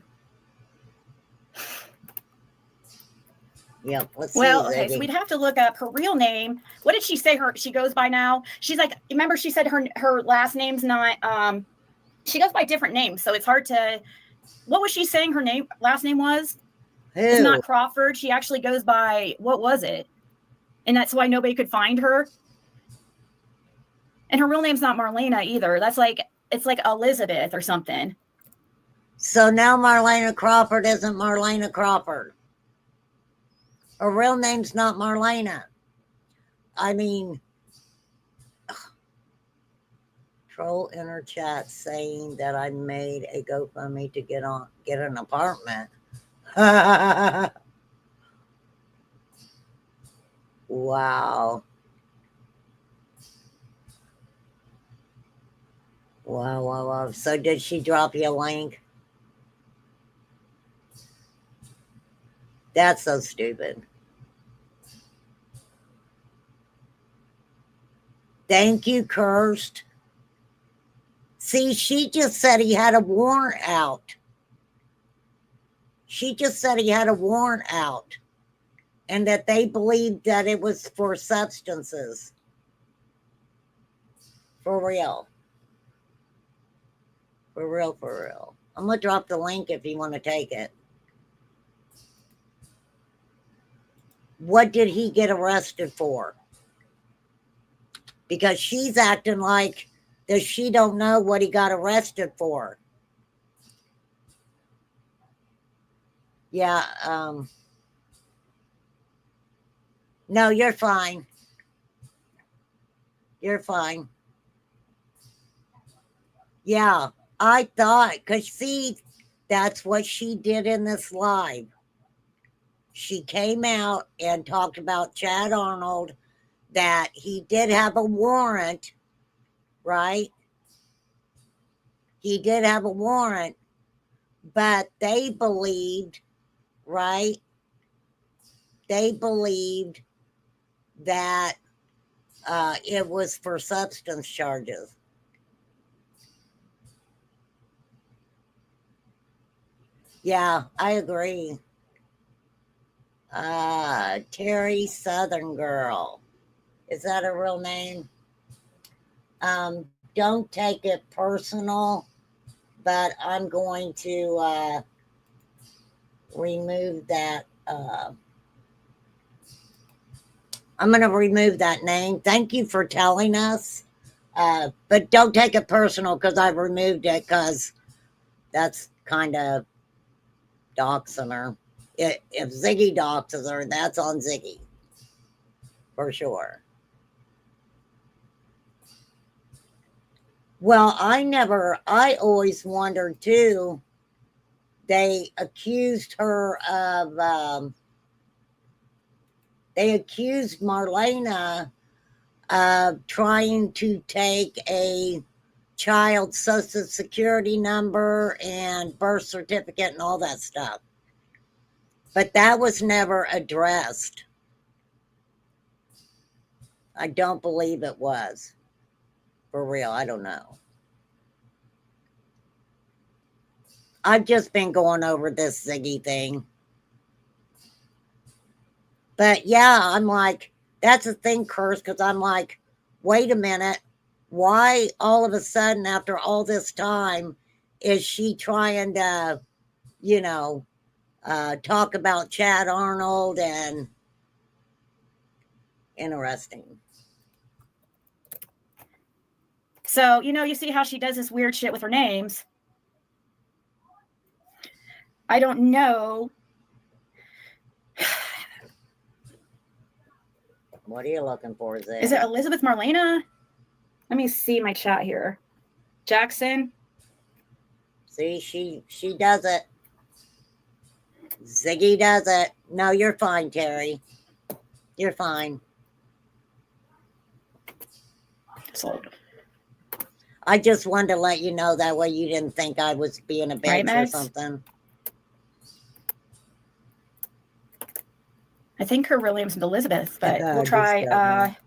Yep. Let's see. Well, okay, so we'd have to look up her real name. What did she say she goes by now? She's like, remember she said her last name's not, she goes by different names, so it's hard to, what was she saying her last name was? Who? It's not Crawford. She actually goes by, what was it? And that's why nobody could find her. And her real name's not Marlena either. It's like Elizabeth or something. So now Marlena Crawford isn't Marlena Crawford. Her real name's not Marlena. I mean, troll inner chat saying that I made a GoFundMe to get an apartment. Wow. Wow. So did she drop you a link? That's so stupid. Thank you, Cursed. See, she just said he had a warrant out. She just said he had a warrant out and that they believed that it was for substances. For real. For real. I'm going to drop the link if you want to take it. What did he get arrested for? Because she's acting like that she don't know what he got arrested for. Yeah, no, you're fine. You're fine. Yeah, I thought, because see, that's what she did in this live. She came out and talked about Chad Arnold, that he did have a warrant, right? He did have a warrant, but they believed, right? They believed that it was for substance charges. Yeah, I agree. Terry Southern Girl. Is that a real name? Don't take it personal, but I'm going to remove that. I'm going to remove that name. Thank you for telling us. But don't take it personal because I removed it, because that's kind of doxing her. If Ziggy doxes her, that's on Ziggy. For sure. Well, I always wondered too. They accused her of, they accused Marlena of trying to take a child's social security number and birth certificate and all that stuff. But that was never addressed. I don't believe it was. For real, I don't know. I've just been going over this Ziggy thing. But yeah, I'm like, that's the thing, Curse, because I'm like, wait a minute. Why all of a sudden, after all this time, is she trying to, you know, talk about Chad Arnold? And interesting. So, you know, you see how she does this weird shit with her names. I don't know. What are you looking for, Ziggy? Is it Elizabeth Marlena? Let me see my chat here. Jackson. See, she does it. Ziggy does it. No, you're fine, Terry. You're fine. So, I just wanted to let you know that way you didn't think I was being a bitch or something. I think her real name's Elizabeth, but we'll try.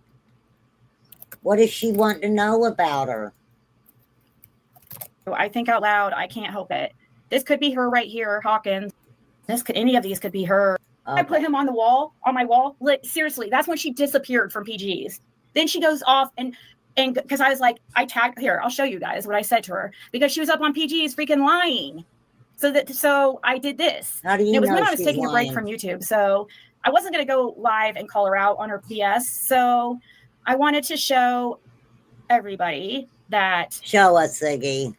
What does she want to know about her? I think out loud. I can't help it. This could be her right here, Hawkins. Any of these could be her. Okay. I put him on the wall, on my wall. Like, seriously, that's when she disappeared from PG's. Then she goes off and because I was like, I tagged here. I'll show you guys what I said to her because she was up on PG's freaking lying. So I did this. How do you know? It was when I was taking a break from YouTube, so I wasn't going to go live and call her out on her BS. So I wanted to show everybody that. Show us, Ziggy.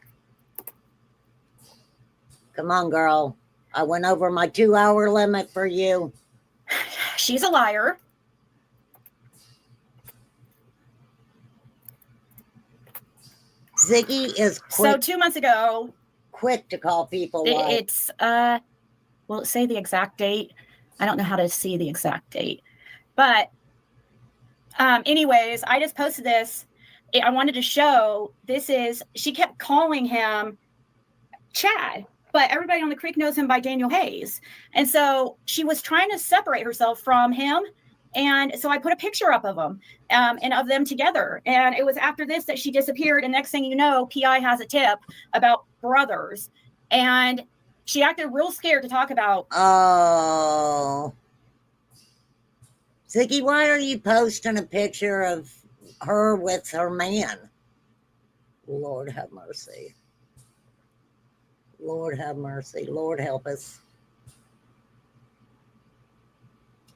Come on, girl. I went over my 2-hour limit for you. She's a liar. Ziggy is quick. So 2 months ago. Quick to call people. It's, will it say the exact date? I don't know how to see the exact date. But anyways, I just posted this. I wanted to show she kept calling him Chad, but everybody on the creek knows him by Daniel Hayes. And so she was trying to separate herself from him. And so I put a picture up of them and of them together. And it was after this that she disappeared. And next thing you know, PI has a tip about brothers. And she acted real scared to talk about. Oh. Ziggy, why are you posting a picture of her with her man? Lord have mercy. Lord have mercy. Lord help us.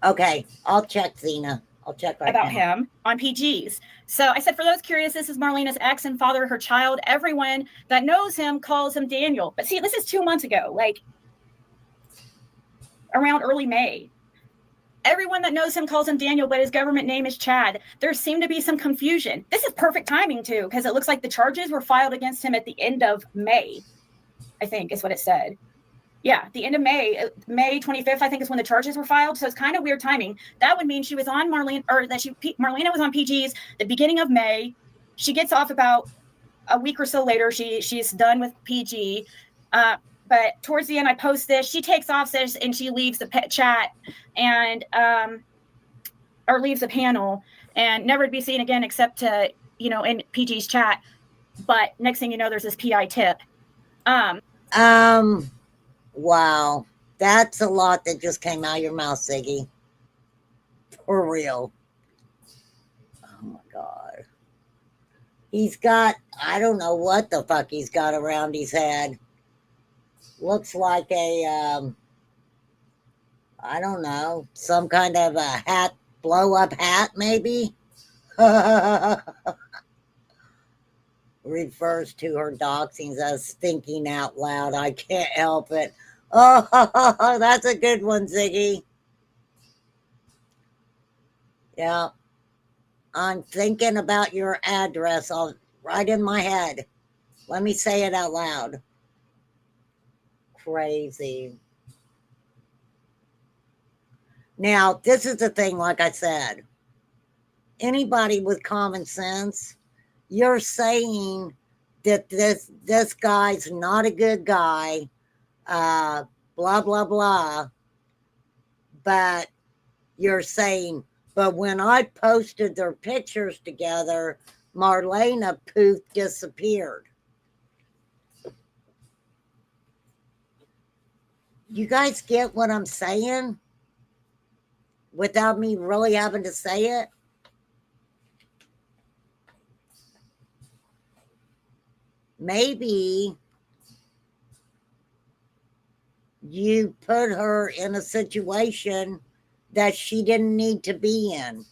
Okay, I'll check, Zena. I'll check right about him on PG's. So I said, for those curious, this is Marlena's ex and father, her child. Everyone that knows him calls him Daniel. But see, this is 2 months ago, like around early May. Everyone that knows him calls him Daniel, but his government name is Chad. There seemed to be some confusion. This is perfect timing, too, because it looks like the charges were filed against him at the end of May, I think is what it said. Yeah, the end of May 25th, I think is when the charges were filed. So it's kind of weird timing. That would mean she was on Marlena was on PG's the beginning of May. She gets off about a week or so later. She's done with PG. But towards the end, I post this. She takes off and she leaves the chat and or leaves the panel and never to be seen again except to, in PG's chat. But next thing you know, there's this PI tip. Wow, that's a lot that just came out of your mouth, Ziggy. For real. Oh my God. He's got, I don't know what the fuck he's got around his head. Looks like a, I don't know, some kind of a hat, blow-up hat, maybe? Refers to her doxings as thinking out loud. I can't help it. Oh, that's a good one, Ziggy. Yeah. I'm thinking about your address. right in my head. Let me say it out loud. Crazy. Now, this is the thing, like I said. Anybody with common sense, you're saying that this guy's not a good guy, blah, blah, blah. But you're saying, but when I posted their pictures together, Marlena poof disappeared. You guys get what I'm saying? Without me really having to say it? Maybe you put her in a situation that she didn't need to be in.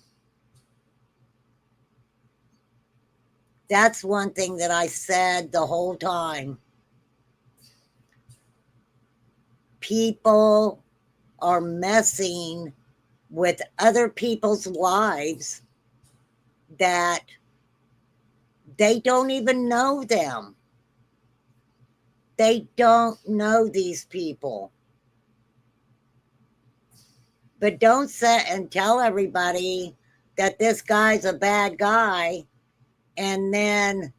That's one thing that I said the whole time. People are messing with other people's lives that they don't even know them. They don't know these people. But don't sit and tell everybody that this guy's a bad guy and then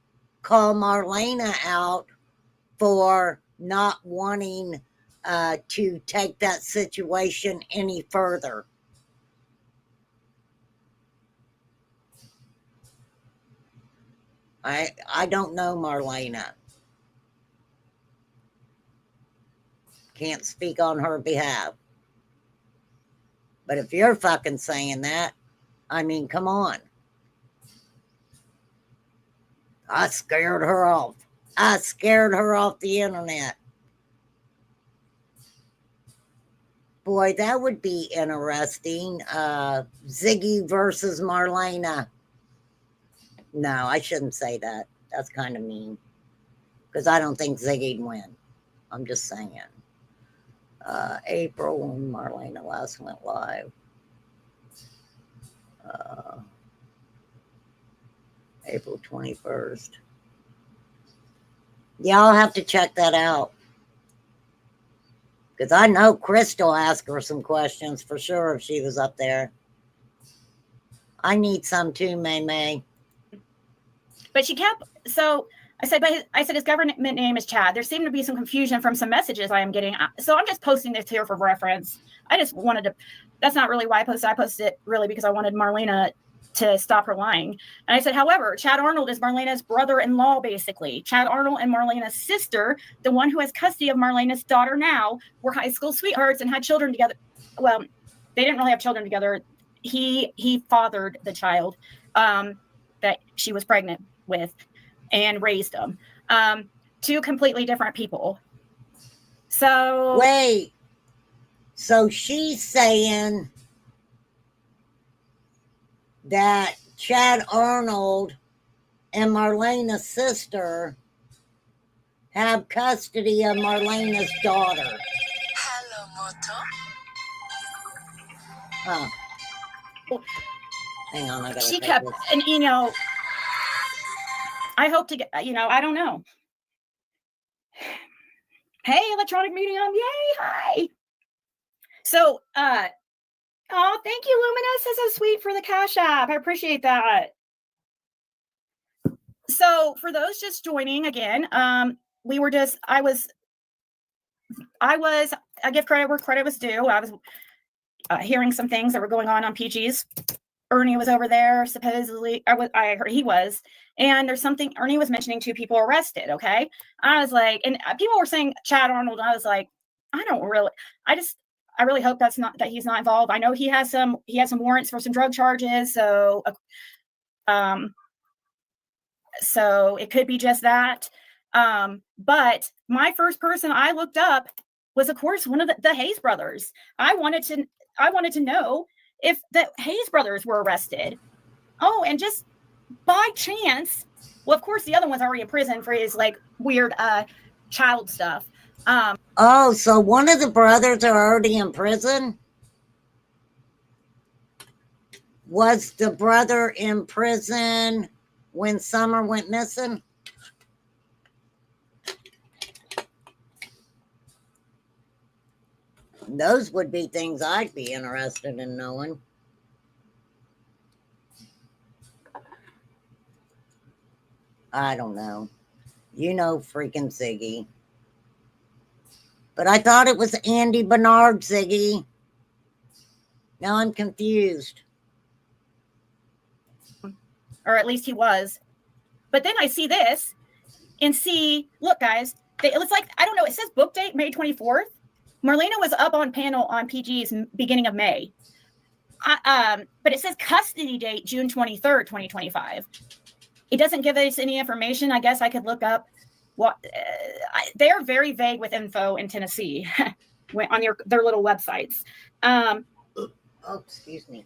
call Marlena out for not wanting to take that situation any further. I don't know Marlena. Can't speak on her behalf. But if you're fucking saying that, I mean, come on. I scared her off. I scared her off the internet. Boy, that would be interesting. Ziggy versus Marlena. No, I shouldn't say that. That's kind of mean. Because I don't think Ziggy'd win. I'm just saying. April when Marlena last went live. April 21st. Yeah, I'll have to check that out. Because I know Crystal asked her some questions for sure if she was up there. I need some too, May. But she kept, so I said his government name is Chad. There seemed to be some confusion from some messages I am getting. So I'm just posting this here for reference. I just wanted to, that's not really why I posted. I posted it really because I wanted Marlena to stop her lying. And I said, however, Chad Arnold is Marlena's brother-in-law, basically. Chad Arnold and Marlena's sister, the one who has custody of Marlena's daughter now, were high school sweethearts and had children together. Well, they didn't really have children together. He fathered the child that she was pregnant with and raised them. Two completely different people. So wait. So she's saying that Chad Arnold and Marlena's sister have custody of Marlena's daughter. Hello, Moto. Huh. Hang on, I gotta she take kept, this. and I hope to get, I don't know. Hey, electronic medium, yay, hi. So, oh, thank you, Luminous. That's so sweet for the Cash App. I appreciate that. So, for those just joining again, I give credit where credit was due. I was hearing some things that were going on PG's. Ernie was over there, supposedly. I heard he was. And there's something Ernie was mentioning 2 people arrested. Okay. I was like, and people were saying Chad Arnold. I was like, I really hope that he's not involved. I know he has some warrants for some drug charges. So it could be just that. But my first person I looked up was, of course, one of the Hayes brothers. I wanted to know if the Hayes brothers were arrested. Oh, and just by chance, well, of course, the other one's already in prison for his like weird child stuff. Oh, so one of the brothers are already in prison? Was the brother in prison when Summer went missing? Those would be things I'd be interested in knowing. I don't know. You know freaking Ziggy. But I thought it was Andy Bernard, Ziggy. Now I'm confused. Or at least he was. But then I see this and see, look, guys, it looks like, I don't know, it says book date May 24th. Marlena was up on panel on PG's beginning of May. But it says custody date June 23rd, 2025. It doesn't give us any information. I guess I could look up what they're very vague with info in Tennessee on their little websites. Oh, excuse me.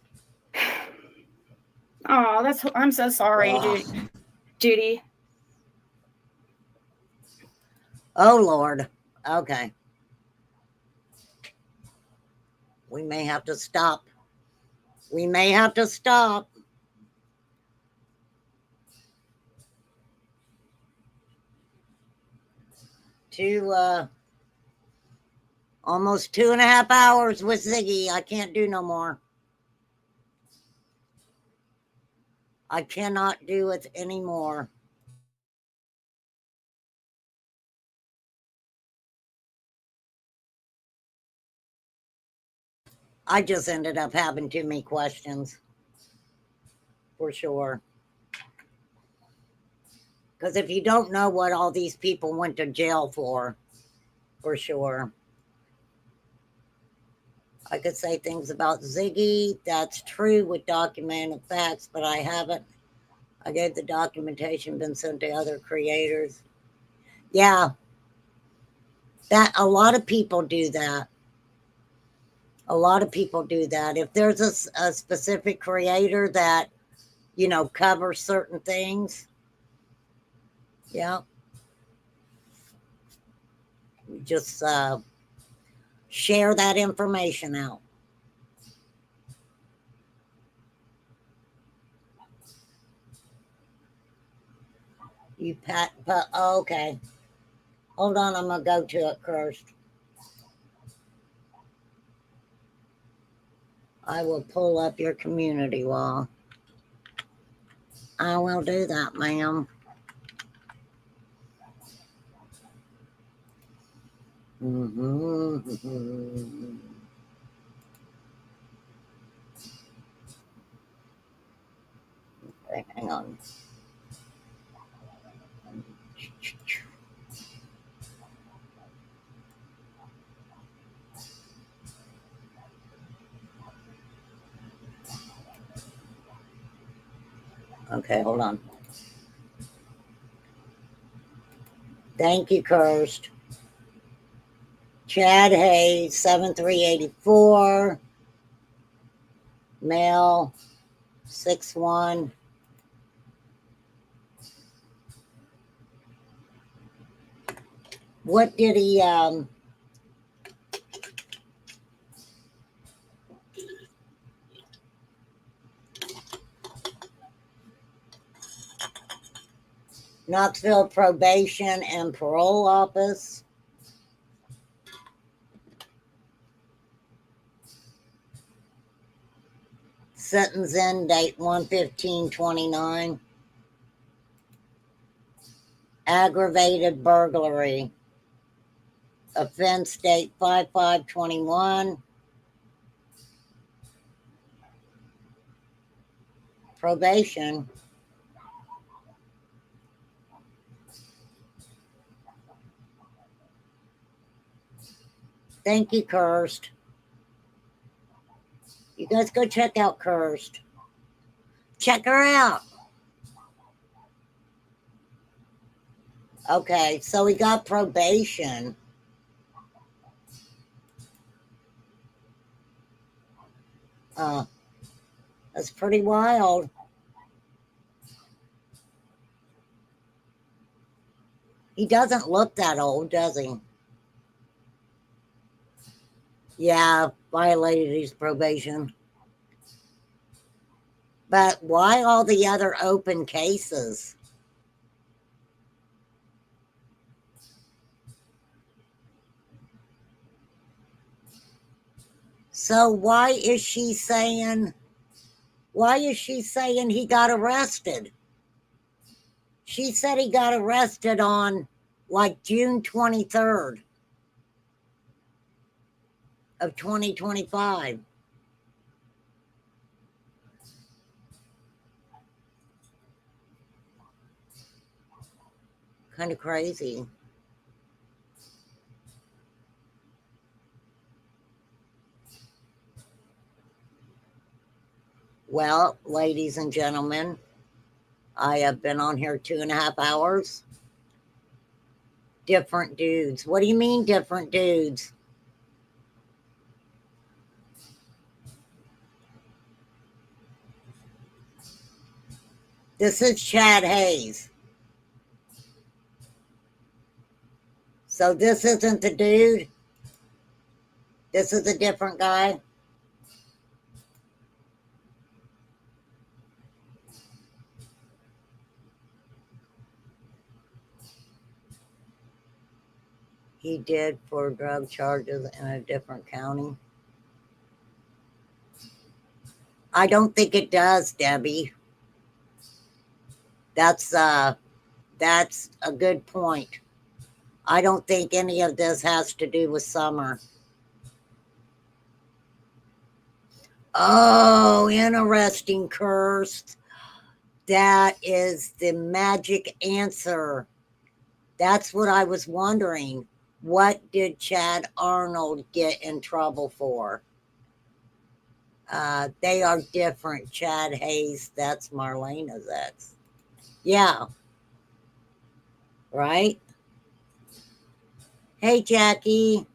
Oh, I'm so sorry, Judy. Oh, Lord. Okay. We may have to stop. We may have to stop. Almost 2.5 hours with Ziggy. I can't do no more. I cannot do it anymore. I just ended up having too many questions. For sure. Because if you don't know what all these people went to jail for sure. I could say things about Ziggy. That's true with documented facts, but I haven't. I gave the documentation been sent to other creators. Yeah. That a lot of people do that. A lot of people do that. If there's a specific creator that, covers certain things, yeah, we just share that information out. You oh, okay. Hold on, I'm gonna go to it first. I will pull up your community wall. I will do that, ma'am. Okay, hang on. Okay, hold on. Thank you, Kirst. Chad Hayes, 7384. Male, 6'1". What did he, Knoxville Probation and Parole Office. Sentence end date 1/15/29. Aggravated burglary. Offense date 5/5/21. Probation. Thank you, Kirst. You guys go check out Kirst. Check her out. Okay, so he got probation. That's pretty wild. He doesn't look that old, does he? Yeah, violated his probation. But why all the other open cases? So why is she saying he got arrested? She said he got arrested on like June 23rd of 2025. Kind of crazy. Well, ladies and gentlemen, I have been on here 2.5 hours. Different dudes. What do you mean, different dudes? This is Chad Hayes. So this isn't the dude. This is a different guy. He did for drug charges in a different county. I don't think it does, Debbie. That's a good point. I don't think any of this has to do with Summer. Oh, interesting, Cursed. That is the magic answer. That's what I was wondering. What did Chad Arnold get in trouble for? They are different. Chad Hayes, that's Marlena's ex. Yeah. Right? Hey, Jackie.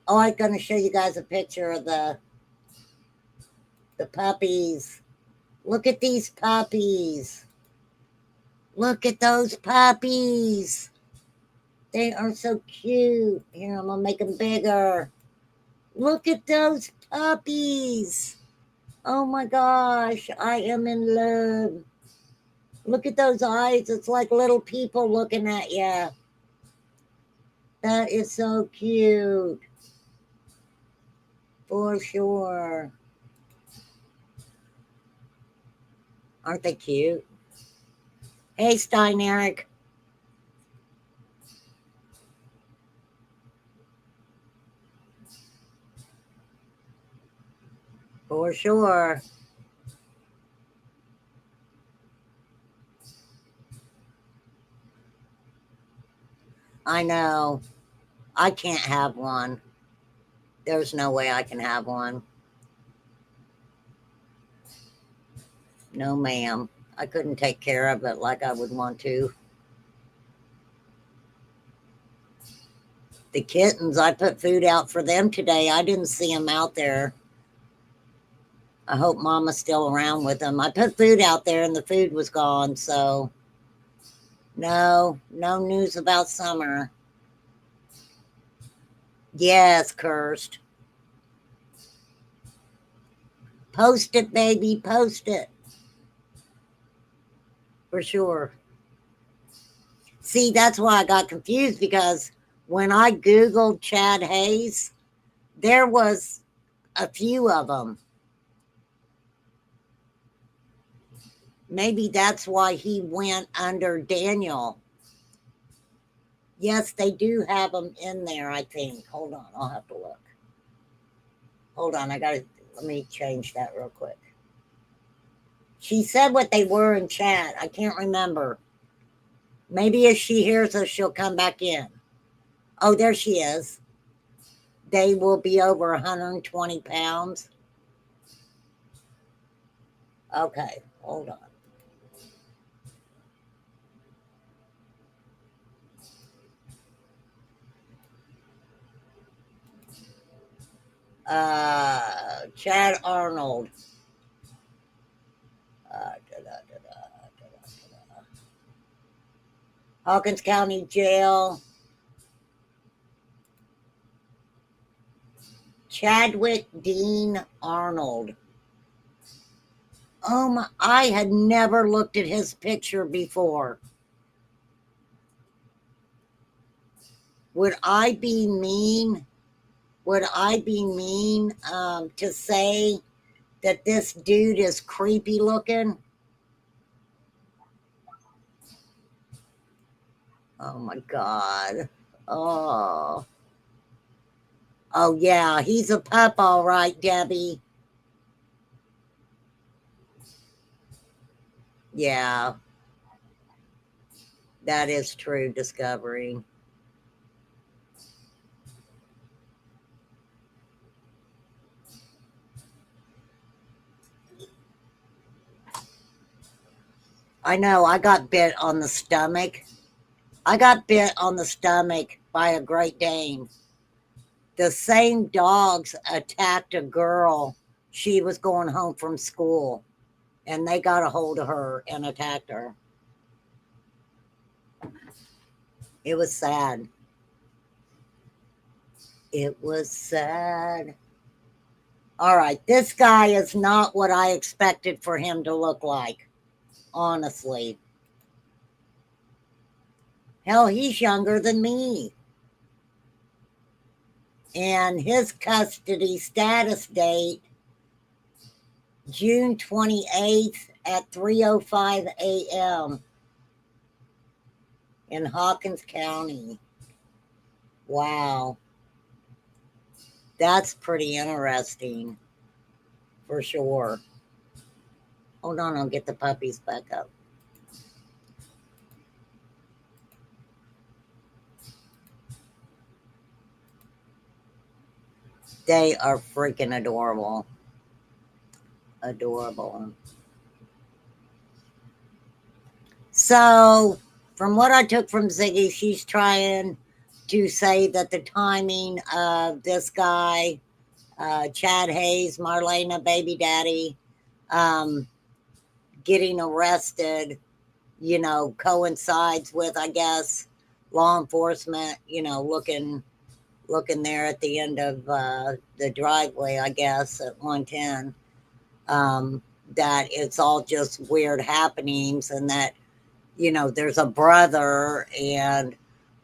Oh, I'm going to show you guys a picture of the puppies. Look at these puppies. Look at those puppies. They are so cute. Here, I'm going to make them bigger. Look at those puppies. Oh my gosh, I am in love. Look at those eyes. It's like little people looking at you. That is so cute. For sure. Aren't they cute? Hey, Stein Eric. For sure. I know. I can't have one. There's no way I can have one. No, ma'am. I couldn't take care of it like I would want to. The kittens, I put food out for them today. I didn't see them out there. I hope Mama's still around with them. I put food out there and the food was gone, so no news about Summer. Yes, Cursed. Post it, baby, post it. For sure. See, that's why I got confused, because when I Googled Chad Hayes, there was a few of them. Maybe that's why he went under Daniel. Yes, they do have them in there, I think. Hold on, I'll have to look. Hold on, let me change that real quick. She said what they were in chat. I can't remember. Maybe if she hears us, she'll come back in. Oh, there she is. They will be over 120 pounds. Okay, hold on. Chad Arnold. Hawkins County Jail. Chadwick Dean Arnold. Oh my, I had never looked at his picture before. Would I be mean? Would I be mean to say that this dude is creepy looking? Oh my God. Oh. Oh yeah, he's a pup, all right, Debbie. Yeah. That is true, Discovery. I know, I got bit on the stomach. I got bit on the stomach by a Great Dane. The same dogs attacked a girl. She was going home from school, and they got a hold of her and attacked her. It was sad. It was sad. All right, this guy is not what I expected for him to look like, honestly. Hell, he's younger than me. And his custody status date, June 28th at 3:05 a.m. in Hawkins County. Wow. That's pretty interesting, for sure. Hold on, I'll get the puppies back up. They are freaking adorable. Adorable. So, from what I took from Ziggy, she's trying to say that the timing of this guy, Chad Hayes, Marlena, baby daddy, getting arrested, you know, coincides with, I guess, law enforcement, you know, looking there at the end of the driveway, I guess, at 110, that it's all just weird happenings, and that, you know, there's a brother, and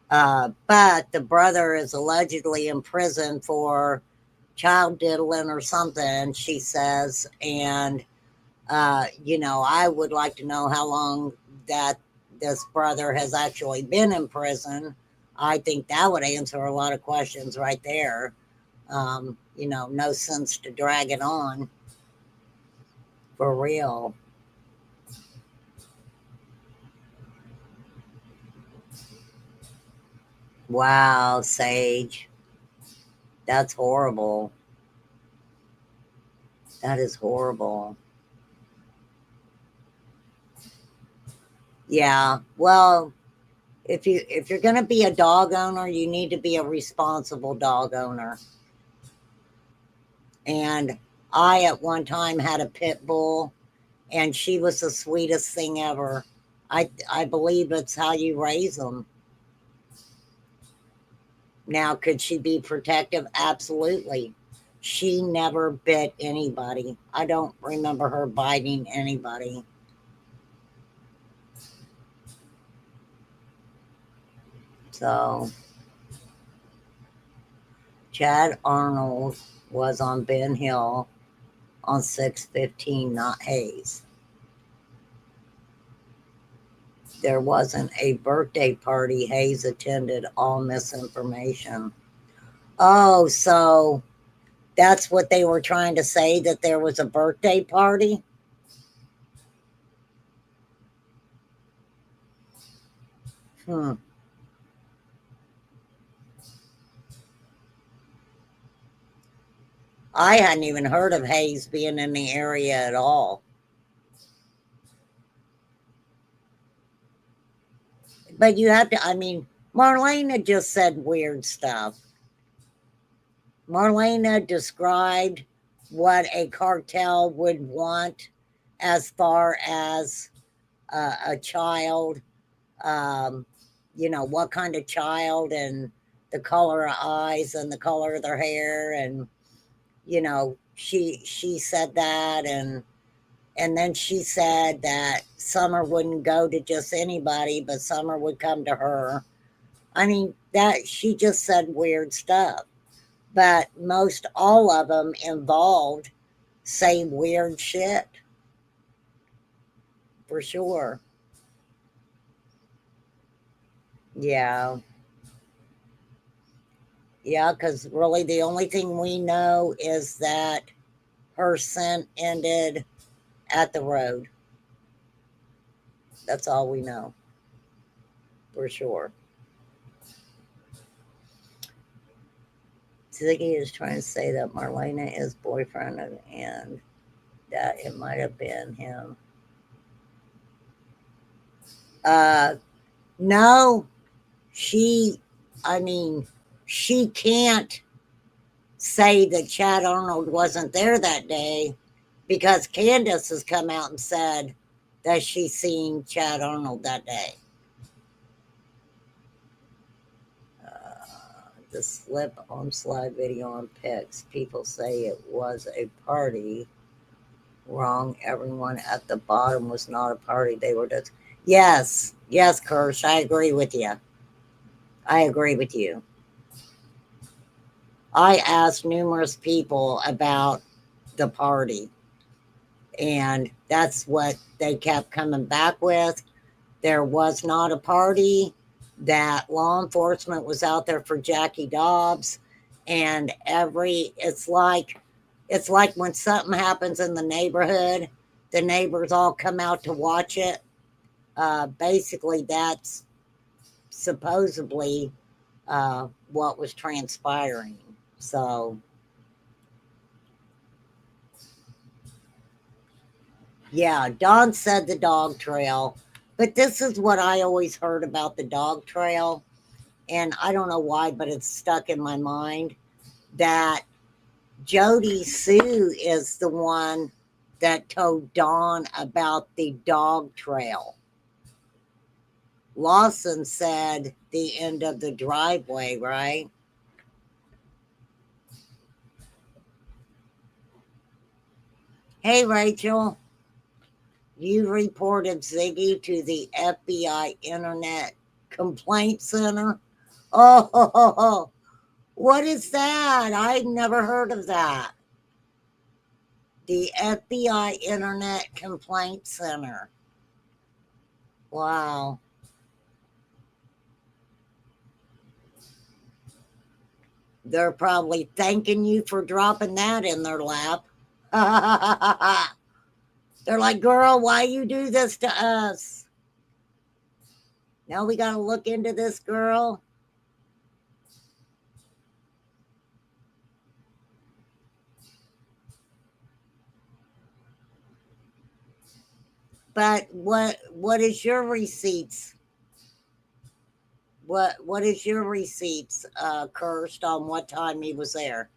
but the brother is allegedly in prison for child diddling or something, she says. And you know, I would like to know how long that this brother has actually been in prison. I think that would answer a lot of questions right there. You know, no sense to drag it on. For real. Wow, Sage. That's horrible. That is horrible. Yeah. Well, if you're going to be a dog owner, you need to be a responsible dog owner. And I at one time had a pit bull, and she was the sweetest thing ever. I believe it's how you raise them. Now, could she be protective? Absolutely. She never bit anybody. I don't remember her biting anybody. So, Chad Arnold was on Ben Hill on 6/15, not Hayes. There wasn't a birthday party Hayes attended, all misinformation. Oh, so that's what they were trying to say, that there was a birthday party? I hadn't even heard of Hayes being in the area at all. But you have to, I mean, Marlena just said weird stuff. Marlena described what a cartel would want as far as a child, you know, what kind of child, and the color of eyes and the color of their hair. And, you know, she said that. And And then she said that Summer wouldn't go to just anybody, but Summer would come to her. I mean, that she just said weird stuff. But most all of them involved say weird shit. For sure. Yeah. Yeah, because really the only thing we know is that her scent ended at the road. That's all we know. For sure. Ziggy is trying to say that Marlena is boyfriend and that it might have been him. No, she can't say that Chad Arnold wasn't there that day because Candace has come out and said that she's seen Chad Arnold that day. The slip on slide video on pics. People say it was a party. Wrong. Everyone at the bottom was not a party. They were just. Yes, Kirsch. I agree with you. I asked numerous people about the party, and that's what they kept coming back with. There was not a party, that law enforcement was out there for Jackie Dobbs, and it's like when something happens in the neighborhood, the neighbors all come out to watch it. Basically, that's supposedly what was transpiring. So, yeah, Don said the dog trail, but this is what I always heard about the dog trail, and I don't know why, but it's stuck in my mind that Jody Sue is the one that told Dawn about the dog trail. Lawson said the end of the driveway, right? Hey, Rachel. You reported Ziggy to the FBI Internet Complaint Center. Oh, what is that? I've never heard of that. The FBI Internet Complaint Center. Wow. They're probably thanking you for dropping that in their lap. They're like, girl, why you do this to us? Now we got to look into this, girl. But what is your receipts? What is your receipts, Kirst, on what time he was there?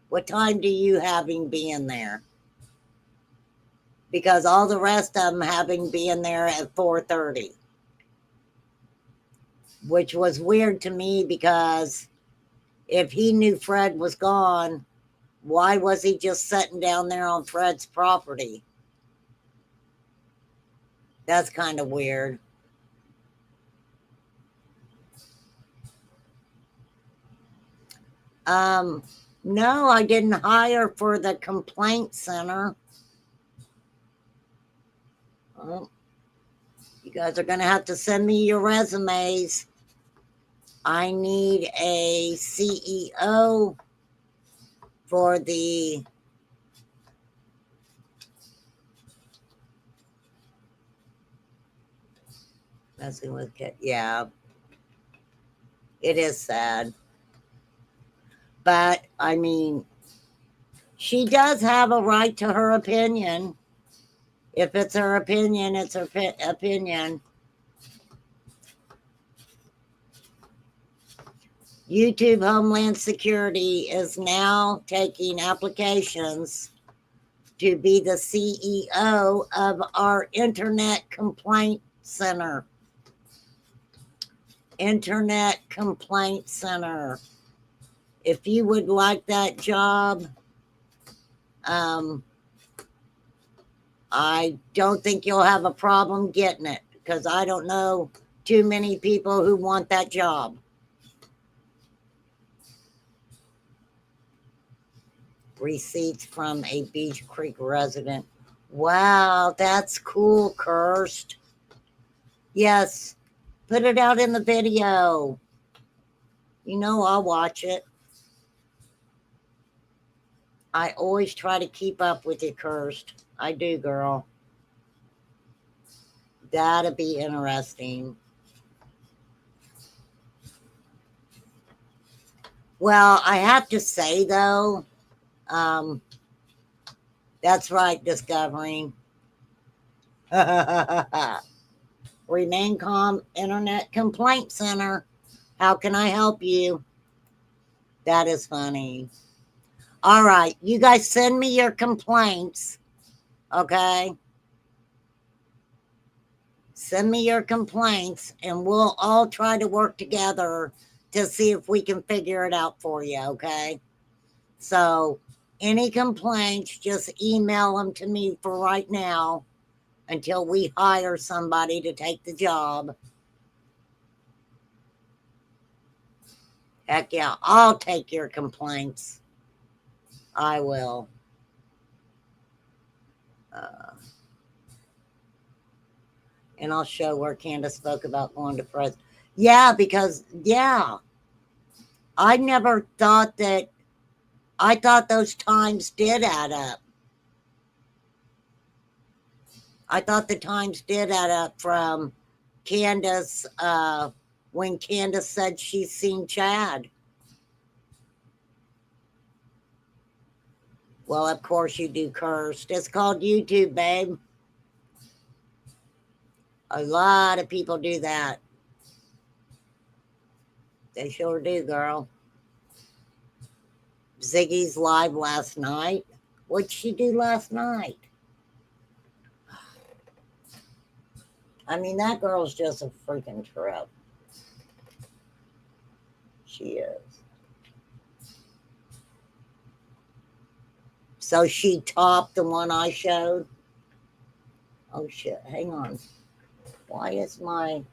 What time do you have him being there? Because all the rest of them have him being there at 4:30. Which was weird to me because if he knew Fred was gone, why was he just sitting down there on Fred's property? That's kind of weird. No, I didn't hire for the complaint center. Well, you guys are going to have to send me your resumes. I need a CEO for the messing with kid. Yeah, it is sad. But, I mean, she does have a right to her opinion. If it's her opinion, it's her opinion. YouTube Homeland Security is now taking applications to be the CEO of our Internet Complaint Center. Internet Complaint Center. If you would like that job, I don't think you'll have a problem getting it because I don't know too many people who want that job. Receipts from a Beach Creek resident. Wow, that's cool, Cursed. Yes, put it out in the video. You know I'll watch it. I always try to keep up with you, Cursed. I do, girl. That'll be interesting. Well, I have to say, though, that's right, Discovering. Remain Calm Internet Complaint Center. How can I help you? That is funny. All right, you guys send me your complaints, okay? Send me your complaints, and we'll all try to work together to see if we can figure it out for you, okay? So, any complaints, just email them to me for right now until we hire somebody to take the job. Heck yeah, I'll take your complaints. I will. And I'll show where Candace spoke about going to Fresno. Yeah, because, yeah, I never thought that, I thought those times did add up. I thought the times did add up from Candace, when Candace said she's seen Chad. Well, of course you do, Cursed. It's called YouTube, babe. A lot of people do that. They sure do, girl. Ziggy's live last night. What'd she do last night? I mean, that girl's just a freaking trip. She is. So she topped the one I showed. Oh, shit. Hang on. Why is my...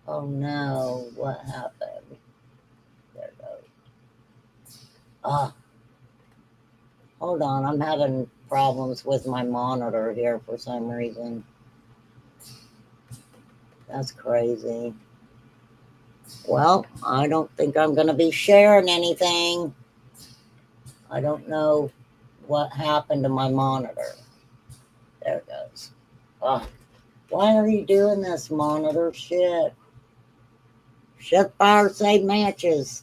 Oh, no. What happened? There it goes. Hold on. I'm having problems with my monitor here for some reason. That's crazy. Well, I don't think I'm going to be sharing anything. I don't know what happened to my monitor. There it goes. Why are you doing this, monitor? Shit. Shift fire, save matches.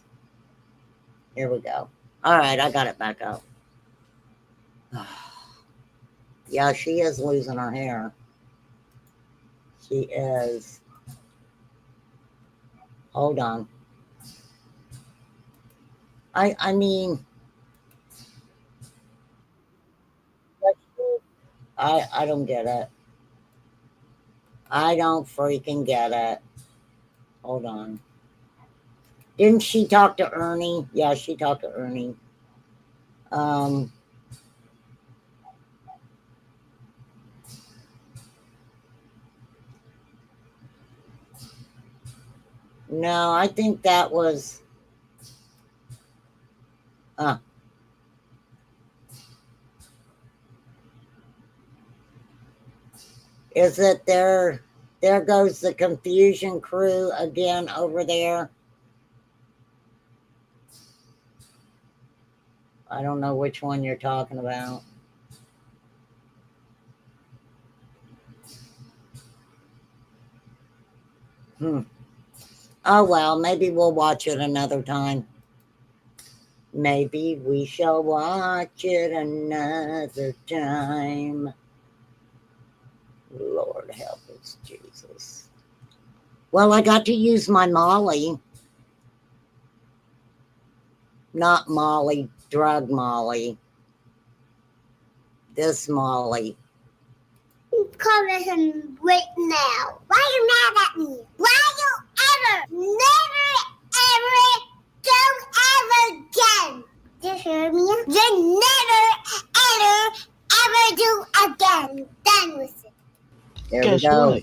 Here we go. All right, I got it back up. Yeah, she is losing her hair. She is. Hold on. I mean, I don't get it. I don't freaking get it. Hold on. Didn't she talk to Ernie? Yeah, she talked to Ernie. No, I think that was... Is it there goes the confusion crew again over there? I don't know which one you're talking about. Oh, well, maybe we'll watch it another time. Maybe we shall watch it another time. Lord help us, Jesus. Well, I got to use my Molly. Not Molly, drug Molly. This Molly. Calling him right now. Why are you mad at me? Why you never, ever, don't ever again? Did you hear me? You never, go.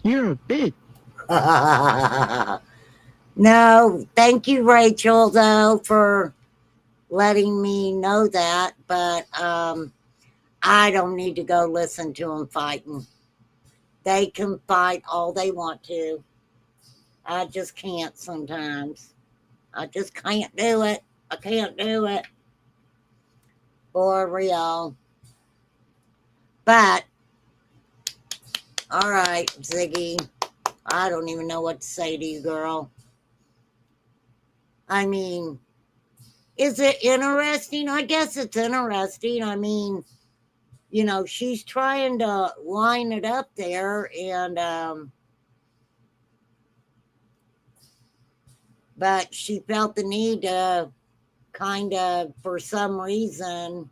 You're a bitch. No, thank you, Rachel, though, for letting me know that. But I don't need to go listen to them fighting. They can fight all they want to. I just can't sometimes. I just can't do it. I can't do it. For real. But, all right, Ziggy. I don't even know what to say to you, girl. I mean, is it interesting? I guess it's interesting. I mean, you know, she's trying to line it up there, and but she felt the need to kind of, for some reason,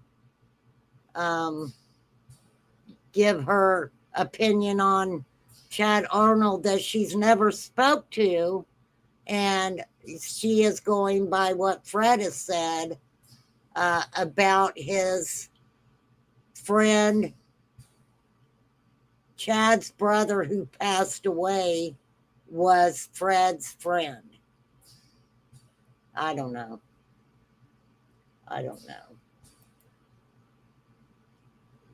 give her opinion on Chad Arnold that she's never spoke to, and she is going by what Fred has said about his friend, Chad's brother who passed away was Fred's friend. I don't know. I don't know.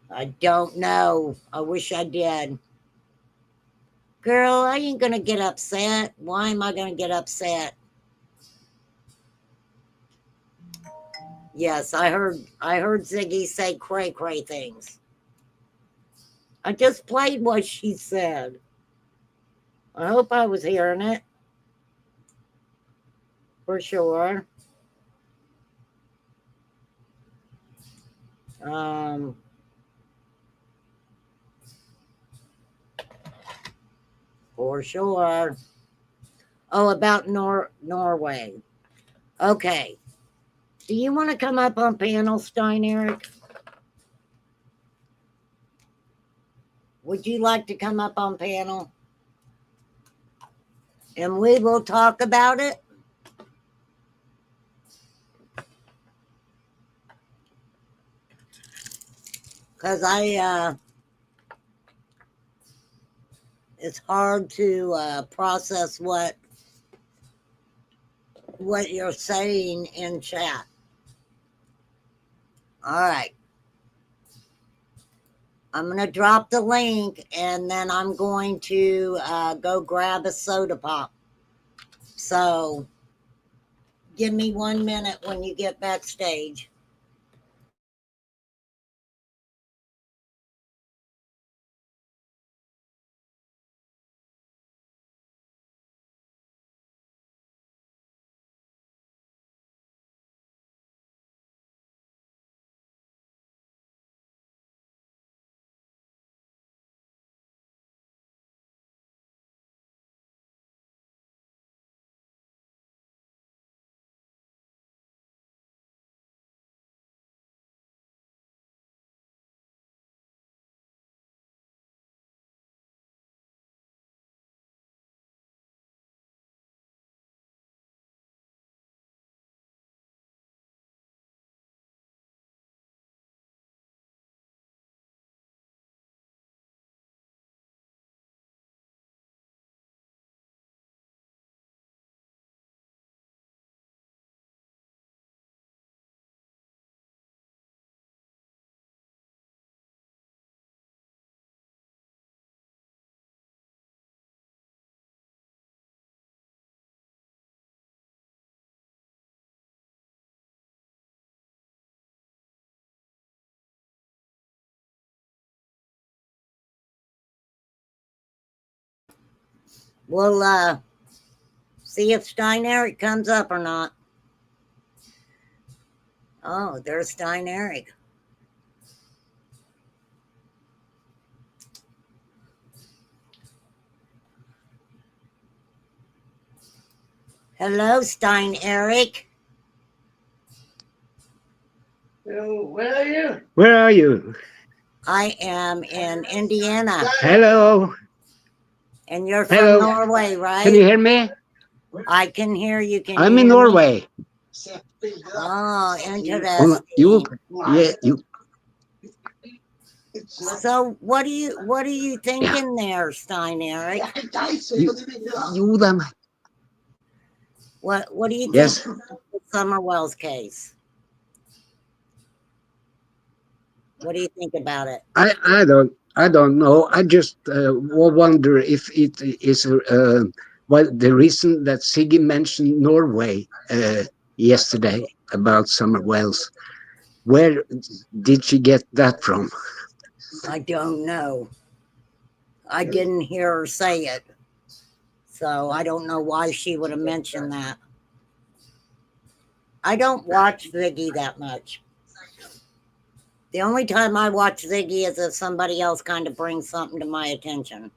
I don't know. I wish I did. Girl, I ain't gonna get upset. Why am I gonna get upset? Yes, I heard Ziggy say cray things. I just played what she said. I hope I was hearing it. For sure. For sure. Oh, about Norway. Okay. Do you want to come up on panel, Stein Eric? Would you like to come up on panel? And we will talk about it. Because it's hard to process what you're saying in chat. All right. I'm going to drop the link, and then I'm going to go grab a soda pop. So give me 1 minute when you get backstage. We'll see if Stein Eric comes up or not. Oh, there's Stein Eric. Hello, Stein Eric. Hello, where are you? Where are you? I am in Indiana. Hello. And you're from Hello. Norway, right? Can you hear me? I can hear you. Can I'm you in hear me? Norway. Oh, You, interesting. yeah, you, So what are you thinking there, Stein Eric? you them. What do you think Yes. of the Summerwell's case? What do you think about it? I don't know. I just wonder if it is what the reason that Ziggy mentioned Norway yesterday about summer whales. Where did she get that from? I don't know. I didn't hear her say it. So I don't know why she would have mentioned that. I don't watch Ziggy that much. The only time I watch Ziggy is if somebody else kind of brings something to my attention.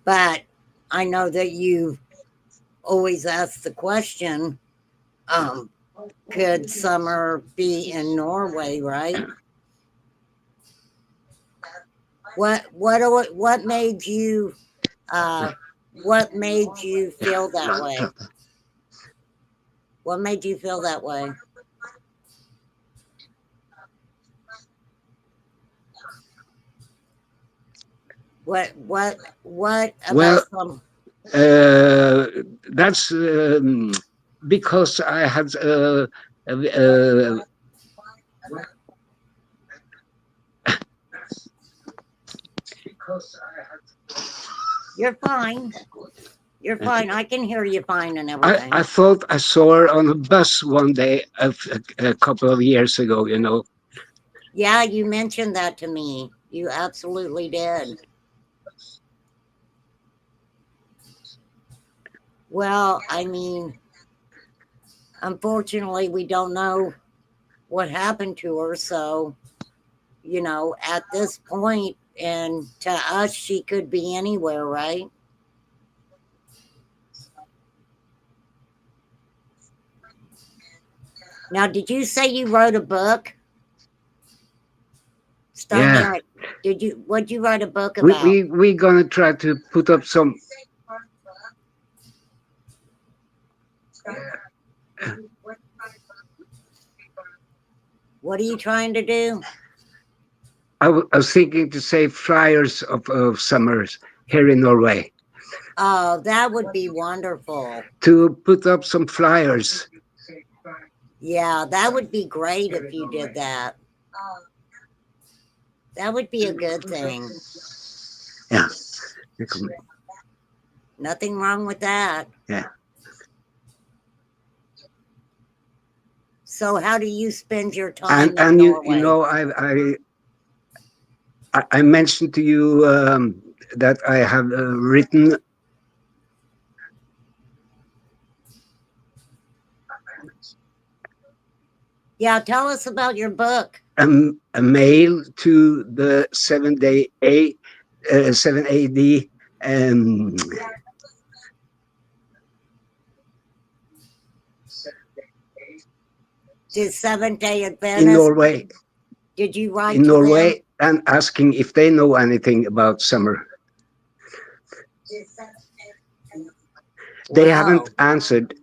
But I know that you always ask the question, could Summer be in Norway, right? What made you feel that way? What made you feel that way? What about Well, some? that's because I had You're fine. You're fine. I can hear you fine and everything. I thought I saw her on a bus one day a couple of years ago, you know. Yeah, you mentioned that to me. You absolutely did. Well, I mean, unfortunately, we don't know what happened to her. So, at this point, and to us, she could be anywhere, right? Now, did you say you wrote a book? Yeah. What'd you write a book about? We're gonna try to put up some. What are you trying to do? I was thinking to save flyers of summers here in Norway. Oh, that would be wonderful. To put up some flyers. Yeah, that would be great if you did that. That would be a good thing. Yeah. Nothing wrong with that. Yeah. So how do you spend your time And in Norway? you know, I mentioned to you that I have written Yeah, tell us about your book. a mail to the 7-day 7 AD The Seventh-day Adventist in Norway. Did you write in to Norway them? and asking if they know anything about summer? They haven't answered.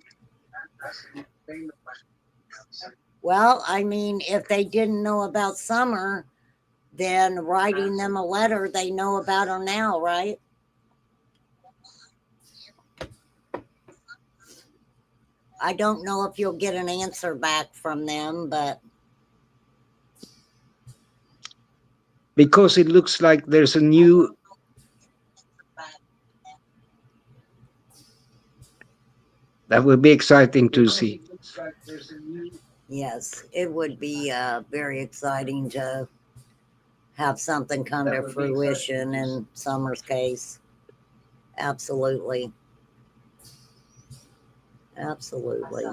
Well, I mean, if they didn't know about summer, then writing them a letter, they know about her now, right? I don't know if you'll get an answer back from them, but because it looks like there's a new that would be exciting to see. Yes, it would be very exciting to have something come to fruition in Summer's case. Absolutely. Absolutely.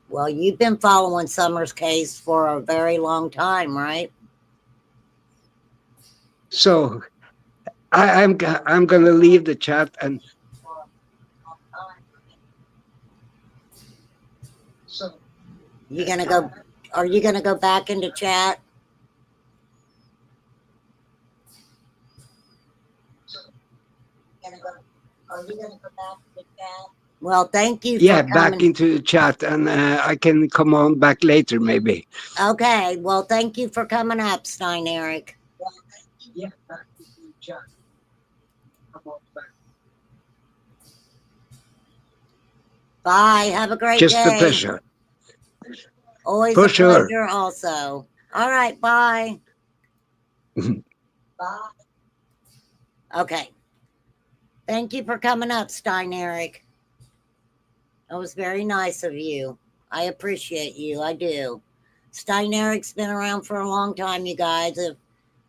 Well, you've been following Summer's case for a very long time, right? So I'm going to leave the chat and You gonna go? Are you gonna go back into chat? you going to go back to the chat? Well, thank you Yeah, for coming. back into the chat, and I can come on back later, maybe. Okay, well, thank you for coming up, Stein Eric. Yeah, back into the chat. Come on back. Bye. Have a great Just day. a pleasure. Always For a sure. pleasure also. All right, bye. Bye. Okay. Thank you for coming up, Stein Eric. That was very nice of you. I appreciate you. I do. Stein Eric's been around for a long time, you guys.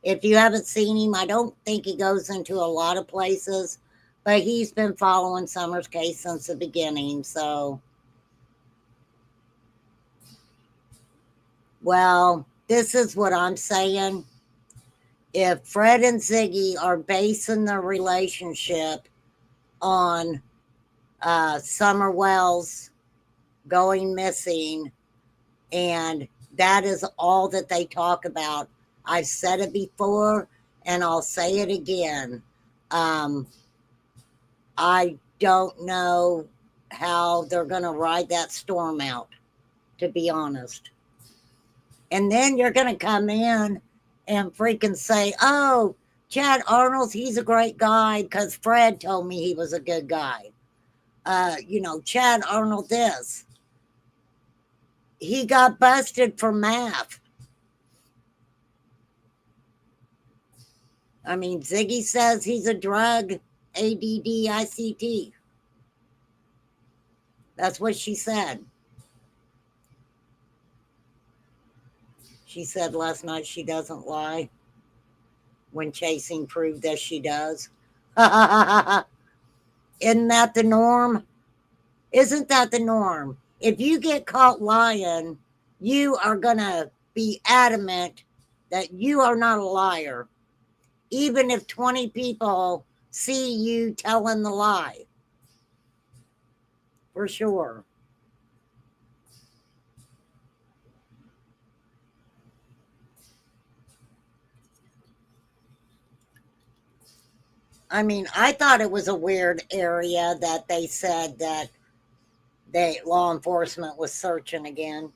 If you haven't seen him, I don't think he goes into a lot of places, but he's been following Summer's case since the beginning. So, well, this is what I'm saying. If Fred and Ziggy are basing their relationship on Summer Wells going missing, and that is all that they talk about. I've said it before, and I'll say it again. I don't know how they're going to ride that storm out, to be honest. And then you're going to come in and freaking say, oh, Chad Arnold, he's a great guy because Fred told me he was a good guy. Chad Arnold this. He got busted for math. I mean, Ziggy says he's a drug ADDICT. That's what she said. She said last night she doesn't lie when chasing proved that she does. Isn't that the norm? Isn't that the norm? If you get caught lying, you are going to be adamant that you are not a liar, even if 20 people see you telling the lie. For sure. I mean, I thought it was a weird area that they said that law enforcement was searching again.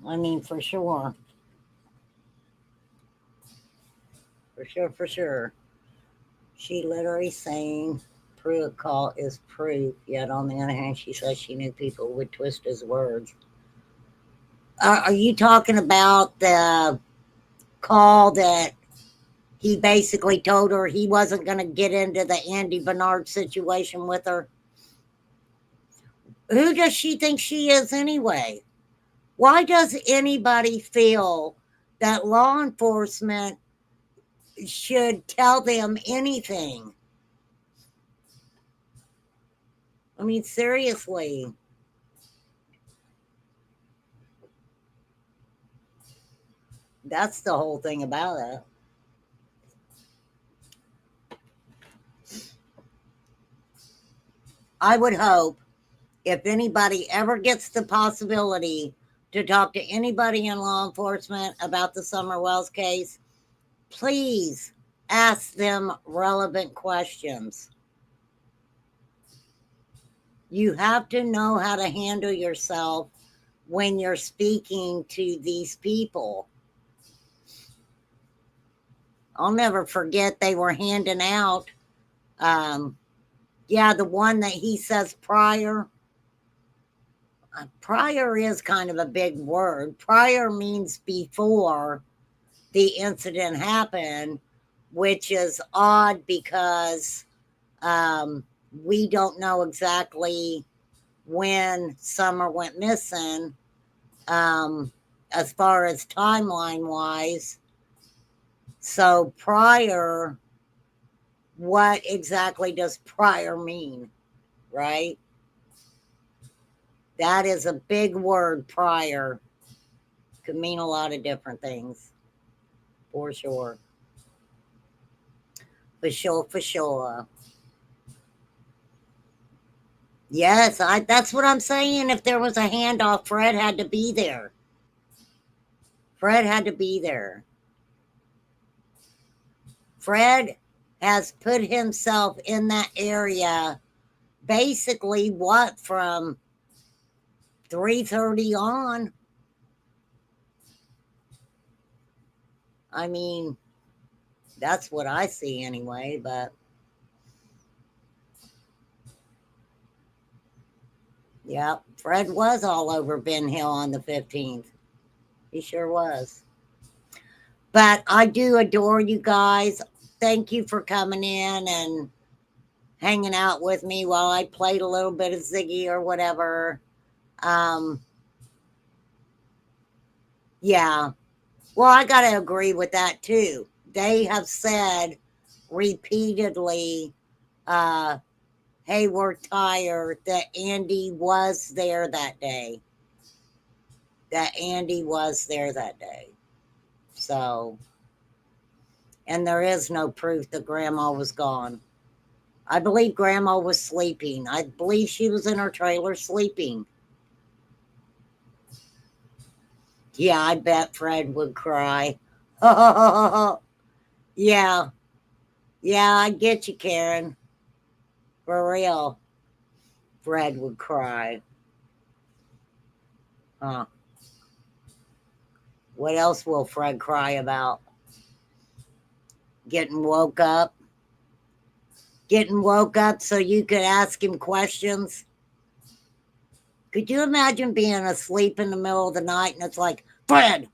I mean, for sure. For sure. She literally saying protocol is proof, yet on the other hand, she says she knew people would twist his words. Are you talking about the call that he basically told her he wasn't going to get into the Andy Bernard situation with her? Who does she think she is anyway? Why does anybody feel that law enforcement should tell them anything? I mean, seriously. That's the whole thing about it. I would hope if anybody ever gets the possibility to talk to anybody in law enforcement about the Summer Wells case, please ask them relevant questions. You have to know how to handle yourself when you're speaking to these people. I'll never forget they were handing out, the one that he says prior. Prior is kind of a big word. Prior means before the incident happened, which is odd because we don't know exactly when Summer went missing as far as timeline wise. So prior, what exactly does prior mean, right? That is a big word, prior. Could mean a lot of different things, for sure. For sure. Yes, that's what I'm saying. If there was a handoff, Fred had to be there. Fred had to be there. Fred has put himself in that area basically what, from 3:30 on? I mean, that's what I see anyway, but yeah, Fred was all over Ben Hill on the 15th. He sure was. But I do adore you guys. Thank you for coming in and hanging out with me while I played a little bit of Ziggy or whatever. Yeah. Well, I got to agree with that too. They have said repeatedly, hey, we're tired, that Andy was there that day. So, and there is no proof that Grandma was gone. I believe Grandma was sleeping. I believe she was in her trailer sleeping. Yeah, I bet Fred would cry. Yeah. Yeah, I get you, Karen. For real. Fred would cry. Huh. What else will Fred cry about? Getting woke up? Getting woke up so you could ask him questions? Could you imagine being asleep in the middle of the night and it's like, Fred,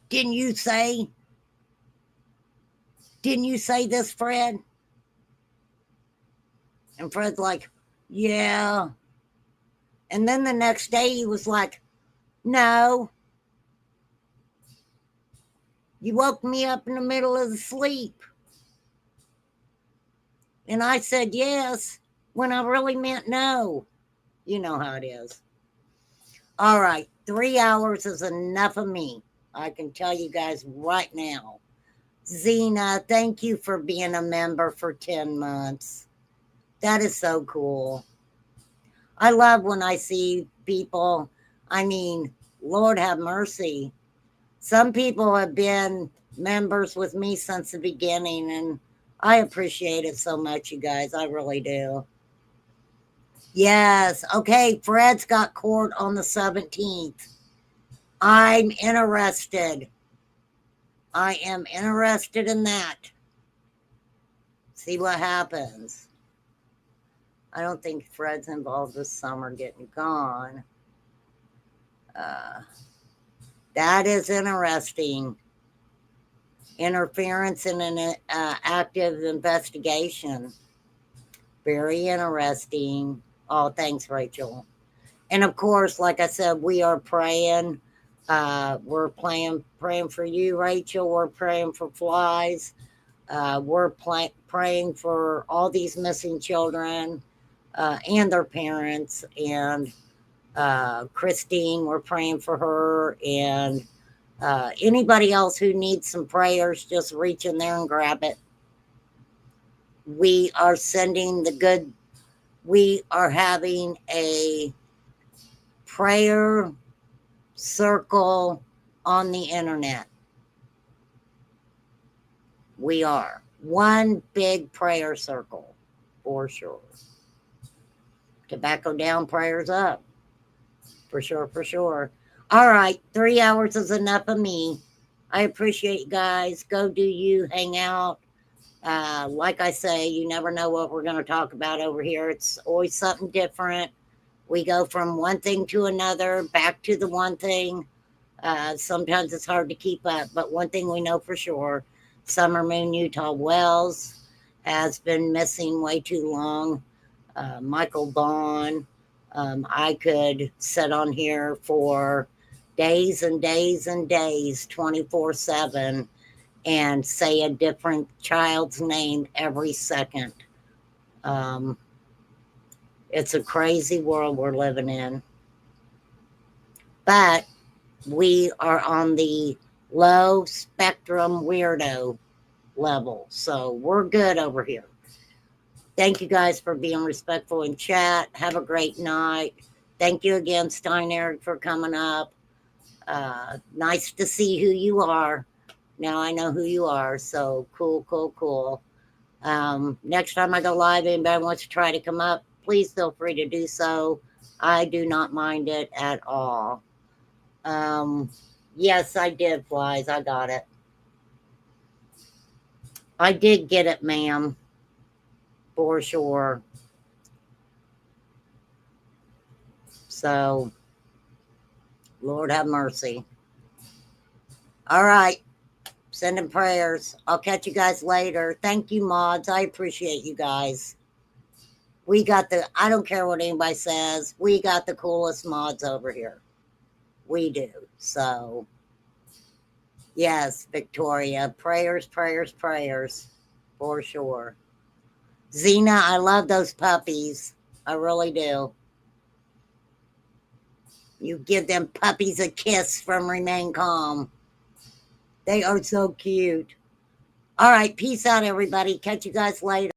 didn't you say this, Fred? And Fred's like, yeah. And then the next day he was like, no. You woke me up in the middle of the sleep. And I said yes when I really meant no. You know how it is. All right, 3 hours is enough of me. I can tell you guys right now. Zena, thank you for being a member for 10 months. That is so cool. I love when I see people, I mean, Lord have mercy. Some people have been members with me since the beginning, and I appreciate it so much, you guys. I really do. Yes. Okay, Fred's got court on the 17th. I'm interested. I am interested in that. See what happens. I don't think Fred's involved this summer getting gone. That is interesting. Interference in an active investigation. Very interesting. Oh, thanks, Rachel. And of course, like I said, we are praying. We're praying for you, Rachel. We're praying for flies. We're praying for all these missing children and their parents. And Christine, we're praying for her. And anybody else who needs some prayers, just reach in there and grab it. We are sending the good. We are having a prayer circle on the internet. We are one big prayer circle for sure. Tobacco down, prayers up. For sure. All right, 3 hours is enough of me. I appreciate you guys. Go do you, hang out. Like I say, you never know what we're going to talk about over here. It's always something different. We go from one thing to another, back to the one thing. Sometimes it's hard to keep up, but one thing we know for sure, Summer Moon Utah Wells has been missing way too long. Michael Vaughn. I could sit on here for days and days and days, 24/7, and say a different child's name every second. It's a crazy world we're living in. But we are on the low spectrum weirdo level. So we're good over here. Thank you guys for being respectful in chat. Have a great night. Thank you again, Steiner, for coming up. Nice to see who you are. Now I know who you are. So cool, cool, cool. Next time I go live, anybody wants to try to come up, please feel free to do so. I do not mind it at all. Yes, I did, Flies. I got it. I did get it, ma'am. For sure. So, Lord have mercy. All right. Sending prayers. I'll catch you guys later. Thank you, mods. I appreciate you guys. We got I don't care what anybody says. We got the coolest mods over here. We do. So, yes, Victoria. Prayers, prayers, prayers. For sure. Zena, I love those puppies. I really do. You give them puppies a kiss from Remain Calm. They are so cute. All right. Peace out, everybody. Catch you guys later.